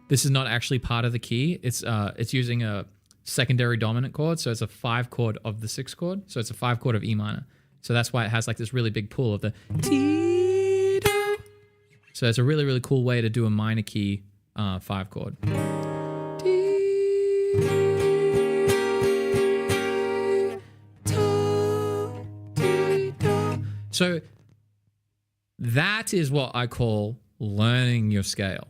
This is not actually part of the key. It's using a secondary dominant chord, so it's a 5 chord of the 6 chord. So it's a 5 chord of E minor. So that's why it has like this really big pull of the Tito. So it's a really, really cool way to do a minor key 5 chord. So that is what I call learning your scale.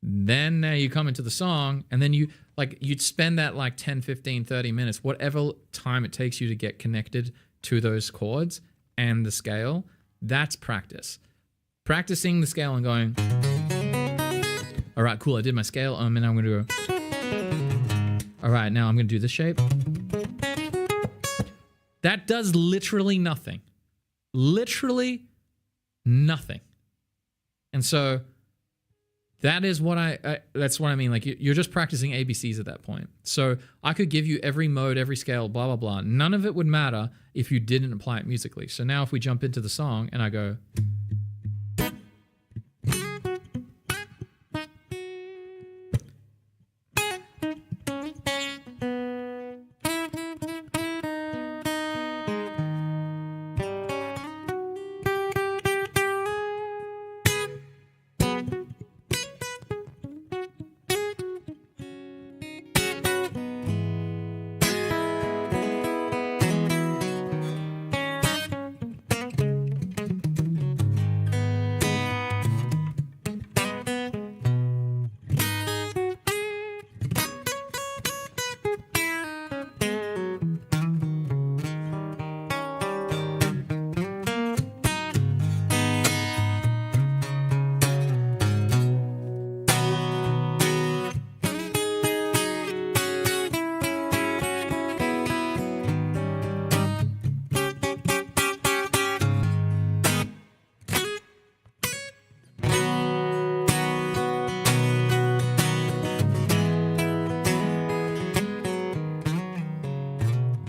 Then now you come into the song and then you'd spend that like 10, 15, 30 minutes, whatever time it takes you to get connected to those chords and the scale. That's practice. Practicing the scale and going, all right, cool, I did my scale. And now I'm going to go, all right, now I'm going to do this shape. That does literally nothing. Literally nothing. And so that is what that's what I mean. Like you're just practicing ABCs at that point. So I could give you every mode, every scale, blah, blah, blah. None of it would matter if you didn't apply it musically. So now if we jump into the song and I go,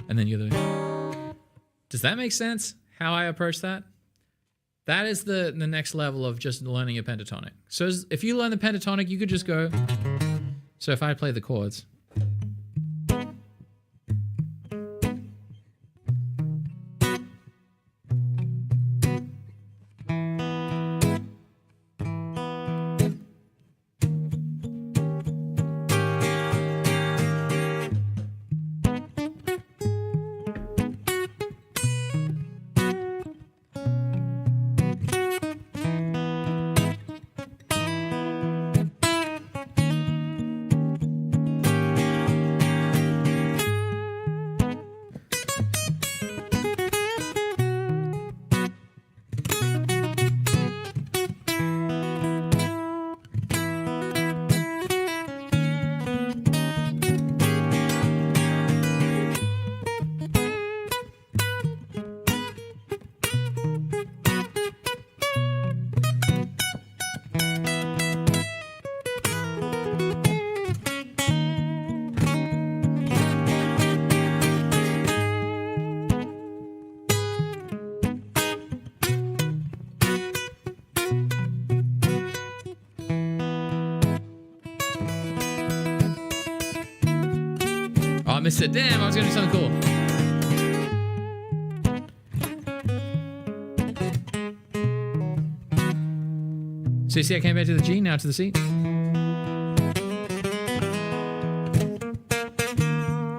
and then you're the... Does that make sense? How I approach that? That is the next level of just learning a pentatonic. So if you learn the pentatonic, you could just go... So if I play the chords... I missed it. Damn, I was gonna do something cool. So you see I came back to the G, now to the C.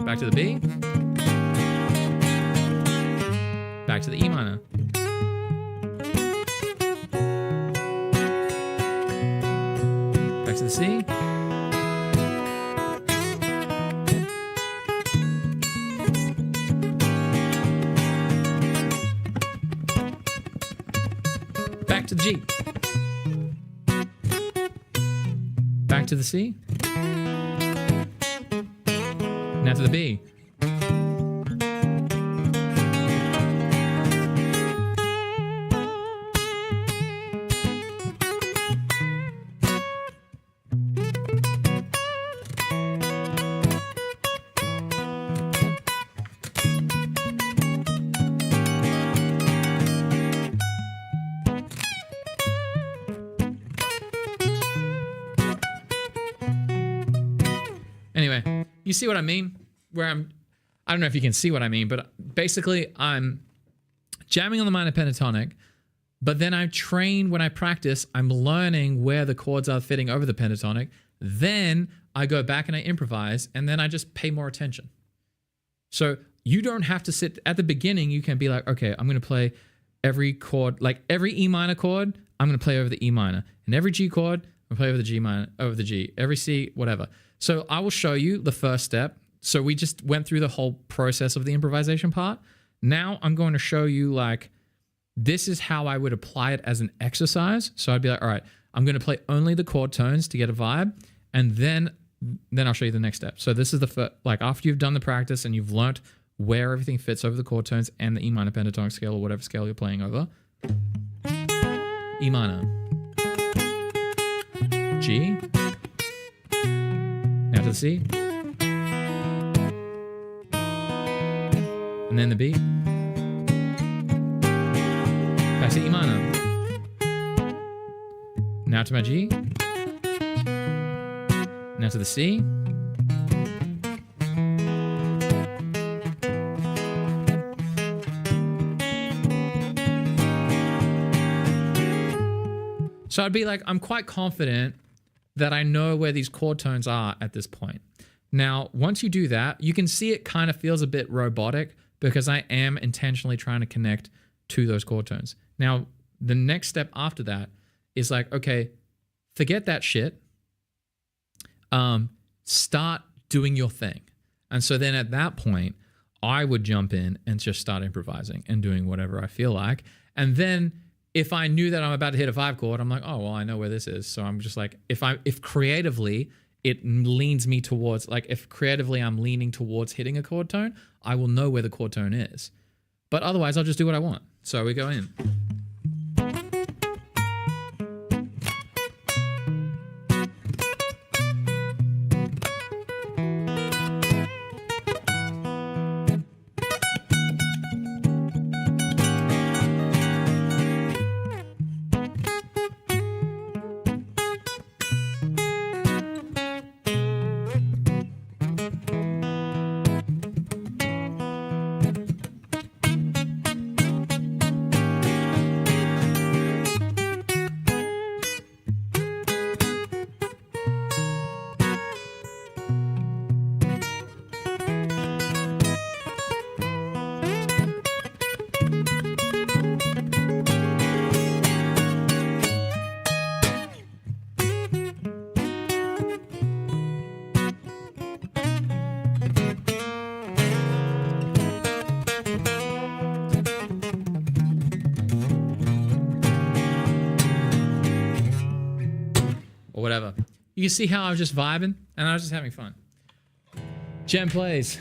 Back to the B. Back to the E minor. Back to the C. Back to the G. Back to the C. Now to the B. Anyway, you see what I mean? Where I don't know if you can see what I mean, but basically I'm jamming on the minor pentatonic, but then I train when I practice, I'm learning where the chords are fitting over the pentatonic. Then I go back and I improvise, and then I just pay more attention. So you don't have to sit at the beginning. You can be like, okay, I'm going to play every chord, like every E minor chord, I'm going to play over the E minor, and every G chord, I'm going to play over the G minor, over the G, every C, whatever. So I will show you the first step. So we just went through the whole process of the improvisation part. Now I'm going to show you like, this is how I would apply it as an exercise. So I'd be like, all right, I'm going to play only the chord tones to get a vibe. And then I'll show you the next step. So this is the first, like after you've done the practice and you've learnt where everything fits over the chord tones and the E minor pentatonic scale or whatever scale you're playing over. E minor. G. Now to the C. And then the B. Back to E minor. Now to my G. Now to the C. So I'd be like, I'm quite confident that I know where these chord tones are at this point. Now, once you do that, you can see it kind of feels a bit robotic because I am intentionally trying to connect to those chord tones. Now, the next step after that is like, okay, forget that shit. Start doing your thing. And so then at that point, I would jump in and just start improvising and doing whatever I feel like. And then if I knew that I'm about to hit a 5 chord, I'm like, oh, well, I know where this is. So I'm just like, if creatively it leans me towards, like if creatively I'm leaning towards hitting a chord tone, I will know where the chord tone is. But otherwise, I'll just do what I want. So we go in. Or whatever. You can see how I was just vibing and I was just having fun. Jem plays.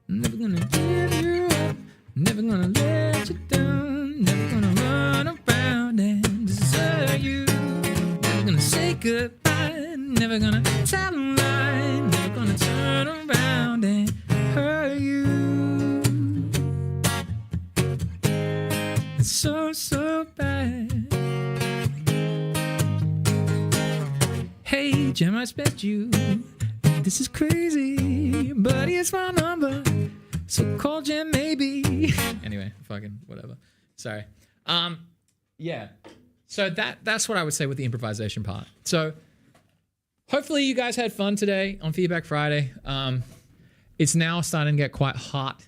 Never gonna give you up, never gonna let you down, never gonna run around and desert you, never gonna say goodbye, never gonna tell a lie, never gonna turn around and hurt you. It's so, so bad. Hey, Jem, I expect you this is crazy, but here's my number. So call Jen maybe. Anyway, fucking whatever. Sorry. Yeah. So that's what I would say with the improvisation part. So hopefully you guys had fun today on Feedback Friday. It's now starting to get quite hot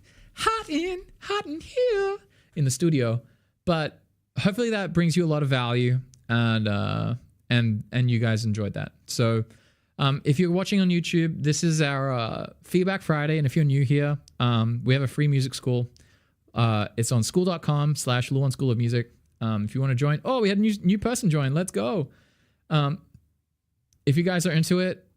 in here in the studio, but hopefully that brings you a lot of value, and you guys enjoyed that. So if you're watching on YouTube, this is our Feedback Friday, and if you're new here, we have a free music school. It's on school.com/Luan School of Music. If you want to join, we had a new person join. Let's go. If you guys are into it,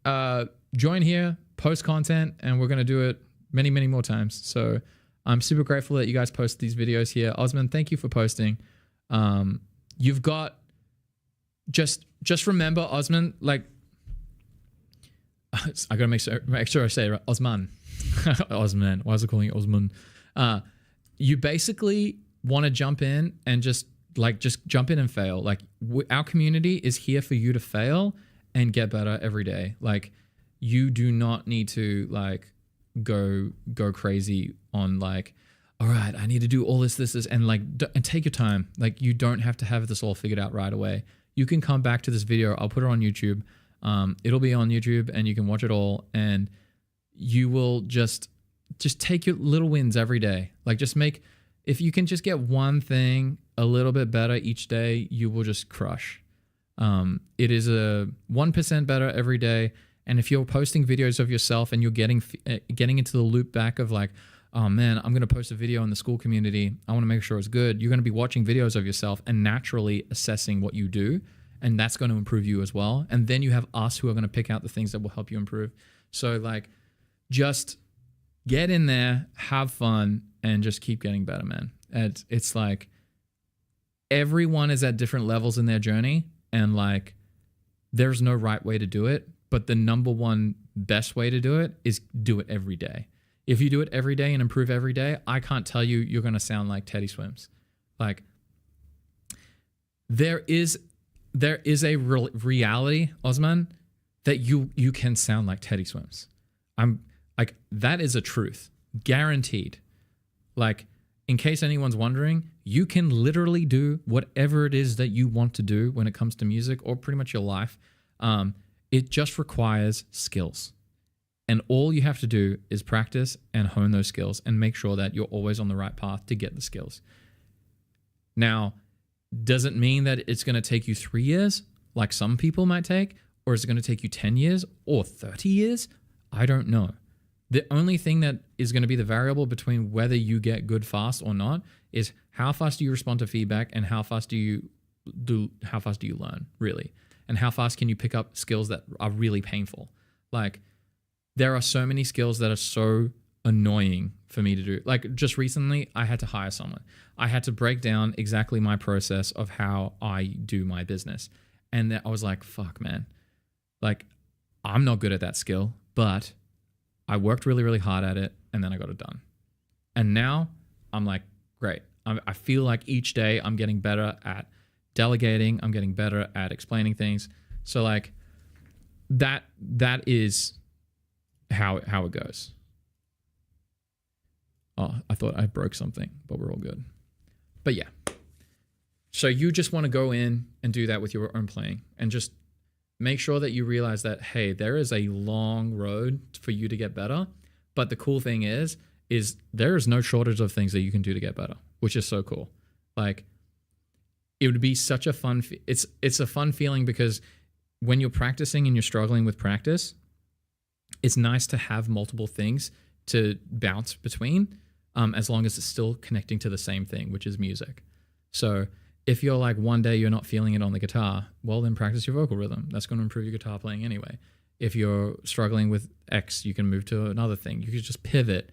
join here, post content, and we're going to do it many, many more times. So I'm super grateful that you guys post these videos here. Osman, thank you for posting. You've got, just remember, Osman, like, I gotta make sure I say it right. Osman. Osman. Why is it calling it Osman? You basically want to jump in and just jump in and fail. Like, our community is here for you to fail and get better every day. Like, you do not need to like go crazy on like, all right, I need to do all this, and like, and take your time. Like, you don't have to have this all figured out right away. You can come back to this video. I'll put it on YouTube. It'll be on YouTube and you can watch it all, and you will just take your little wins every day. Like, if you can just get one thing a little bit better each day, you will just crush. It is a 1% better every day. And if you're posting videos of yourself and you're getting into the loop back of like, oh man, I'm going to post a video in the school community, I want to make sure it's good. You're going to be watching videos of yourself and naturally assessing what you do. And that's going to improve you as well. And then you have us who are going to pick out the things that will help you improve. So like, just get in there, have fun, and just keep getting better, man. It's like, everyone is at different levels in their journey, and like, there's no right way to do it, but the number one best way to do it is do it every day. If you do it every day and improve every day, I can't tell you you're going to sound like Teddy Swims. Like, there is a reality, Osman, that you can sound like Teddy Swims. I'm like, that is a truth, guaranteed. Like, in case anyone's wondering, you can literally do whatever it is that you want to do when it comes to music or pretty much your life. It just requires skills. And all you have to do is practice and hone those skills and make sure that you're always on the right path to get the skills. Now, does it mean that it's going to take you 3 years, like some people might take, or is it going to take you 10 years or 30 years? I don't know. The only thing that is going to be the variable between whether you get good fast or not is how fast do you respond to feedback, and how fast do you learn, really, and how fast can you pick up skills that are really painful. Like, there are so many skills that are so annoying for me to do. Like, just recently, I had to hire someone. I had to break down exactly my process of how I do my business. And I was like, fuck, man. Like, I'm not good at that skill, but I worked really, really hard at it, and then I got it done. And now I'm like, great. I feel like each day I'm getting better at delegating. I'm getting better at explaining things. So like, that is how it goes. Oh, I thought I broke something, but we're all good. But yeah. So you just want to go in and do that with your own playing, and just make sure that you realize that, hey, there is a long road for you to get better. But the cool thing is there is no shortage of things that you can do to get better, which is so cool. Like, it would be such a fun, it's a fun feeling, because when you're practicing and you're struggling with practice, it's nice to have multiple things to bounce between, as long as it's still connecting to the same thing, which is music. So if you're like, one day you're not feeling it on the guitar, well, then practice your vocal rhythm. That's going to improve your guitar playing anyway. If you're struggling with X, you can move to another thing. You can just pivot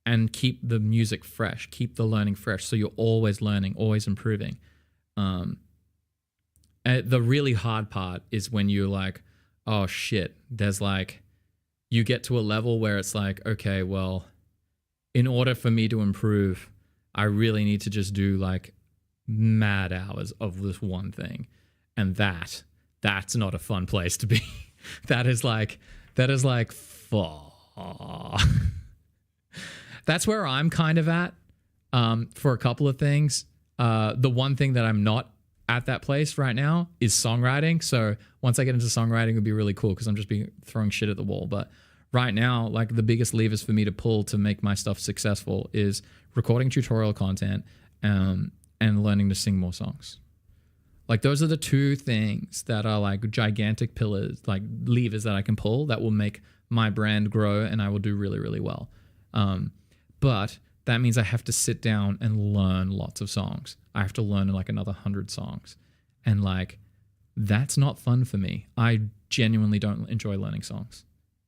and keep the music fresh, keep the learning fresh. So you're always learning, always improving. The really hard part is when you're like, oh shit, there's like, you get to a level where it's like, okay, well, in order for me to improve, I really need to just do like mad hours of this one thing. And that's not a fun place to be. That is like That's where I'm kind of at for a couple of things. The one thing that I'm not at that place right now is songwriting. So once I get into songwriting, it would be really cool because I'm just throwing shit at the wall. But right now, like the biggest levers for me to pull to make my stuff successful is recording tutorial content and learning to sing more songs. Like those are the two things that are like gigantic pillars, like levers that I can pull that will make my brand grow and I will do really, really well. But that means I have to sit down and learn lots of songs. I have to learn like another 100 songs. And like, that's not fun for me. I genuinely don't enjoy learning songs.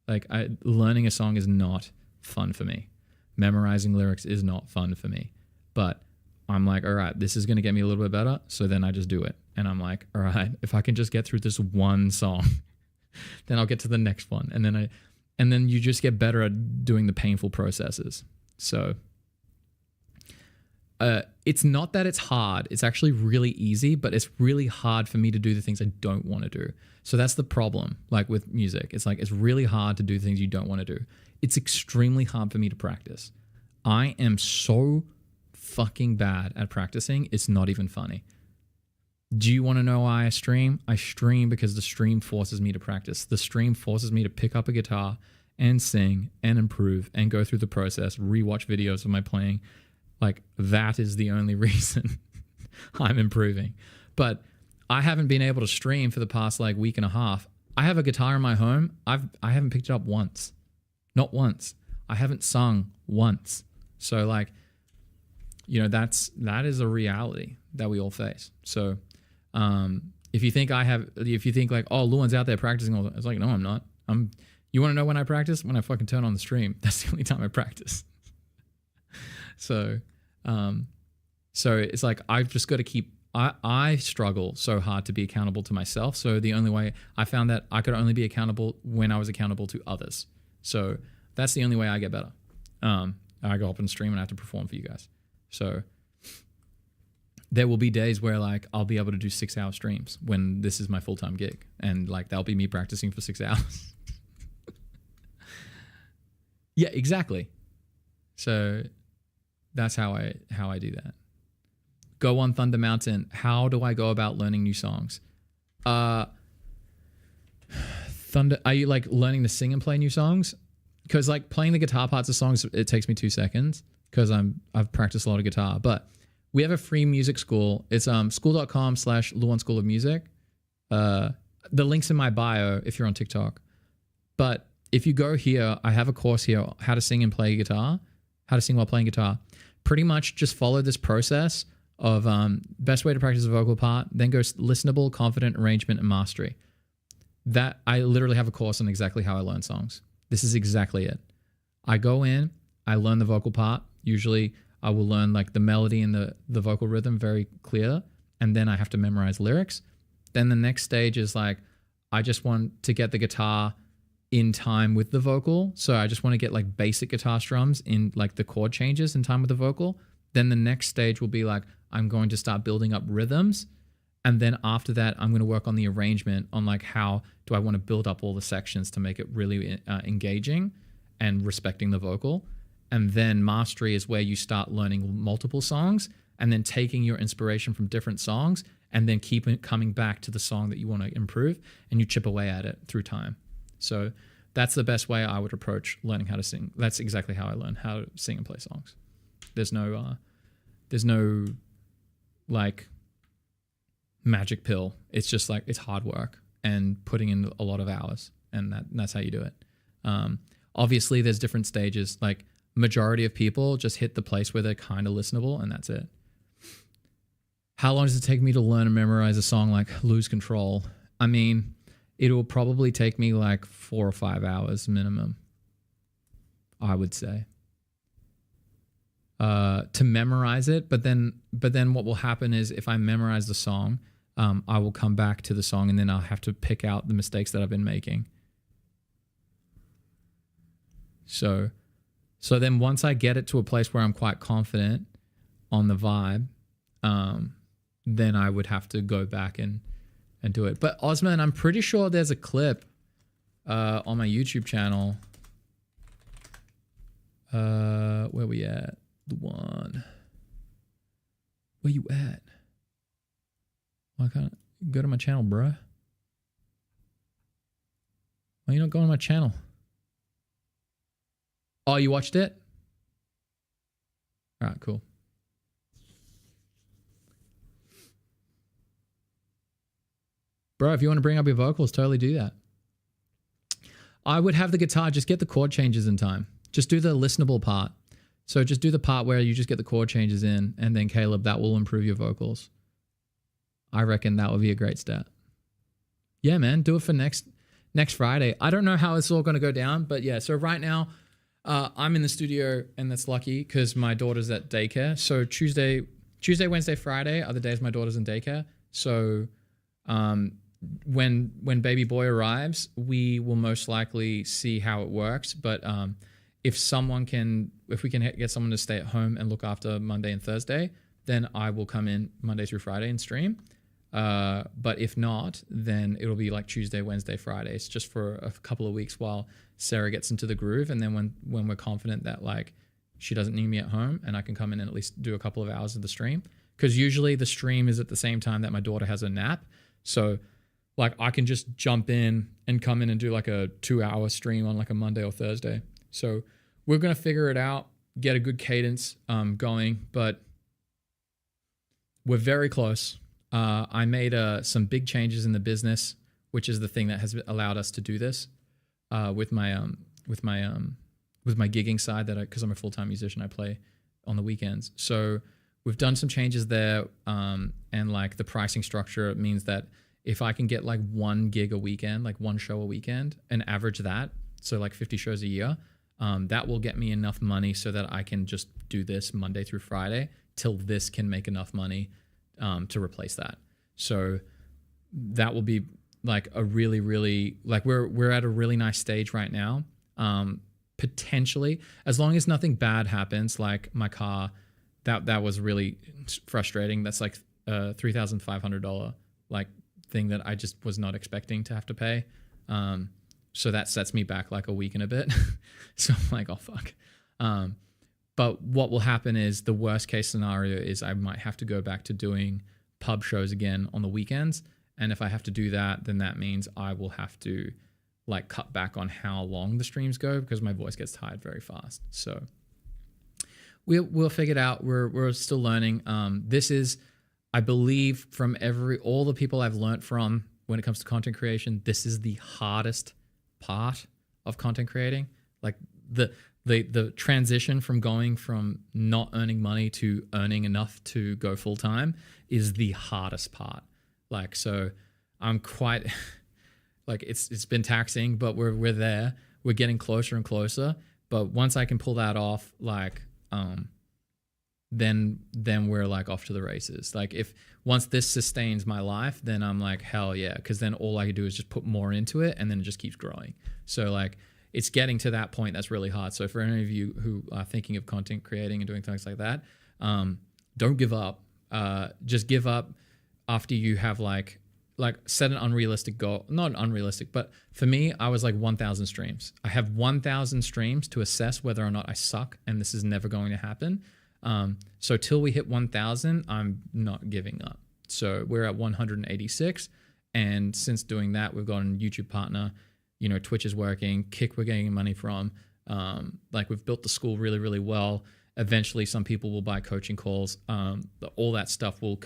Like learning a song is not fun for me. Memorizing lyrics is not fun for me. But I'm like, all right, this is going to get me a little bit better. So then I just do it. And I'm like, all right, if I can just get through this one song, then I'll get to the next one. And then you just get better at doing the painful processes. So it's not that it's hard. It's actually really easy, but it's really hard for me to do the things I don't want to do. So that's the problem, like with music. It's like, it's really hard to do things you don't want to do. It's extremely hard for me to practice. I am so fucking bad at practicing. It's not even funny. Do you want to know why I stream? I stream because the stream forces me to practice. The stream forces me to pick up a guitar and sing and improve and go through the process, rewatch videos of my playing. Like that is the only reason I'm improving. But I haven't been able to stream for the past like week and a half. I have a guitar in my home. I haven't picked it up once. Not once. I haven't sung once. So like, you know, that is a reality that we all face. So if you think like, oh, Luan's out there practicing all that, it's like, no, I'm not. You want to know when I practice? When I fucking turn on the stream. That's the only time I practice. So it's like, I've just got to keep, I struggle so hard to be accountable to myself. So the only way I found that I could only be accountable when I was accountable to others. So that's the only way I get better. I go up and stream and I have to perform for you guys. So there will be days where like I'll be able to do 6-hour streams when this is my full-time gig, and like that'll be me practicing for 6 hours. Yeah, exactly. So that's how I do that. Go on Thunder Mountain. How do I go about learning new songs? Thunder, are you like learning to sing and play new songs? Because like playing the guitar parts of songs, it takes me 2 seconds because I've practiced a lot of guitar. But we have a free music school. It's school.com/Luan School of Music. The link's in my bio if you're on TikTok. But if you go here, I have a course here, how to sing and play guitar, how to sing while playing guitar. Pretty much just follow this process of best way to practice a vocal part, then go listenable, confident, arrangement, and mastery. That I literally have a course on exactly how I learn songs. This is exactly it. I go in, I learn the vocal part. Usually I will learn like the melody and the vocal rhythm very clear, and then I have to memorize lyrics. Then the next stage is like, I just want to get the guitar in time with the vocal. So I just want to get like basic guitar strums in like the chord changes in time with the vocal. Then the next stage will be like, I'm going to start building up rhythms. And then after that, I'm going to work on the arrangement on like, how do I want to build up all the sections to make it really engaging and respecting the vocal. And then mastery is where you start learning multiple songs and then taking your inspiration from different songs and then keep it coming back to the song that you want to improve, and you chip away at it through time. So that's the best way I would approach learning how to sing. That's exactly how I learn how to sing and play songs. There's no like magic pill. It's just like, it's hard work and putting in a lot of hours, and that's how you do it. Obviously there's different stages. Like majority of people just hit the place where they're kind of listenable, and that's it. How long does it take me to learn and memorize a song like Lose Control? I mean, it will probably take me like 4 or 5 hours minimum, I would say, to memorize it. But then what will happen is if I memorize the song, I will come back to the song and then I'll have to pick out the mistakes that I've been making. So then once I get it to a place where I'm quite confident on the vibe, then I would have to go back and do it. But Osman, I'm pretty sure there's a clip on my YouTube channel Where we at? The one. Where you at? Why can't I go to my channel, bro? Why you not going to my channel? Oh, you watched it? All right, cool. Bro, if you want to bring up your vocals, totally do that. I would have the guitar, just get the chord changes in time. Just do the listenable part. So just do the part where you just get the chord changes in, and then Caleb, that will improve your vocals. I reckon that would be a great stat. Yeah, man, do it for next Friday. I don't know how it's all going to go down, but yeah, so right now I'm in the studio, and that's lucky because my daughter's at daycare. So Tuesday, Wednesday, Friday are the days my daughter's in daycare. So when baby boy arrives, we will most likely see how it works. But if we can get someone to stay at home and look after Monday and Thursday, then I will come in Monday through Friday and stream. But if not, then it'll be like Tuesday, Wednesday, Fridays, just for a couple of weeks while Sarah gets into the groove. And then when we're confident that like she doesn't need me at home and I can come in and at least do a couple of hours of the stream, because usually the stream is at the same time that my daughter has a nap. So like I can just jump in and come in and do like a 2-hour stream on like a Monday or Thursday. So we're going to figure it out, get a good cadence going, but we're very close. I made some big changes in the business, which is the thing that has allowed us to do this with my gigging side, because I'm a full-time musician, I play on the weekends. So we've done some changes there, and like the pricing structure means that if I can get like 1 gig a weekend, like 1 show a weekend, and average that, so like 50 shows a year, that will get me enough money so that I can just do this Monday through Friday till this can make enough money to replace that. So that will be like a really, really, like we're at a really nice stage right now. Potentially, as long as nothing bad happens, like my car, that was really frustrating. That's like a $3,500 like thing that I just was not expecting to have to pay. So that sets me back like a week and a bit. So I'm like, oh fuck. But what will happen is the worst case scenario is I might have to go back to doing pub shows again on the weekends. And if I have to do that, then that means I will have to like cut back on how long the streams go because my voice gets tired very fast. So we'll figure it out. We're still learning. This is, I believe, from all the people I've learned from when it comes to content creation, this is the hardest part of content creating. Like the transition from going from not earning money to earning enough to go full time is the hardest part. Like, so I'm quite like it's been taxing, but we're there. We're getting closer and closer. But once I can pull that off, like then we're like off to the races. Like once this sustains my life, then I'm like, hell yeah, because then all I can do is just put more into it, and then it just keeps growing. So like it's getting to that point that's really hard. So for any of you who are thinking of content creating and doing things like that, don't give up. Just give up after you have like set an unrealistic goal. Not unrealistic, but for me, I was like 1,000 streams. I have 1,000 streams to assess whether or not I suck, and this is never going to happen. So till we hit 1,000, I'm not giving up. So we're at 186, and since doing that, we've got a YouTube partner. You know, Twitch is working, Kick we're getting money from. Like we've built the school really, really well. Eventually, some people will buy coaching calls. All that stuff will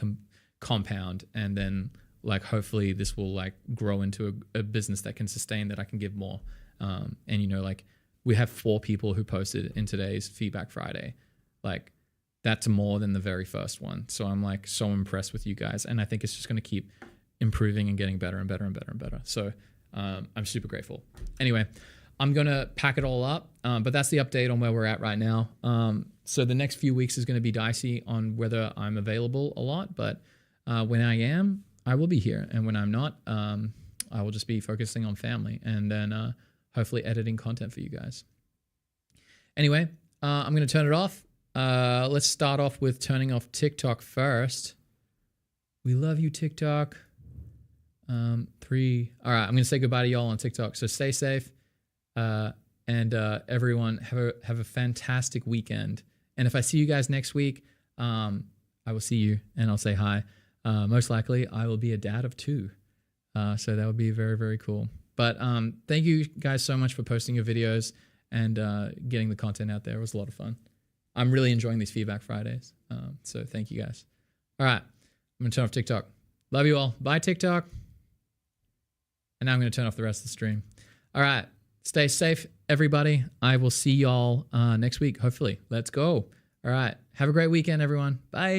compound, and then like hopefully this will like grow into a business that can sustain, that I can give more. And you know, like we have 4 people who posted in today's Feedback Friday. Like that's more than the very first one. So I'm like so impressed with you guys, and I think it's just going to keep improving and getting better and better and better and better. So I'm super grateful. Anyway, I'm going to pack it all up, but that's the update on where we're at right now. So the next few weeks is going to be dicey on whether I'm available a lot, but when I am, I will be here. And when I'm not, I will just be focusing on family and then hopefully editing content for you guys. Anyway, I'm going to turn it off. Let's start off with turning off TikTok first. We love you, TikTok. 3. All right, I'm going to say goodbye to y'all on TikTok. So stay safe. And And everyone have a fantastic weekend. And if I see you guys next week, I will see you and I'll say hi. Most likely I will be a dad of 2. So that would be very, very cool. But thank you guys so much for posting your videos and getting the content out there. It was a lot of fun. I'm really enjoying these Feedback Fridays. So thank you guys. All right. I'm going to turn off TikTok. Love you all. Bye, TikTok. And now I'm going to turn off the rest of the stream. All right. Stay safe, everybody. I will see y'all next week, hopefully. Let's go. All right. Have a great weekend, everyone. Bye.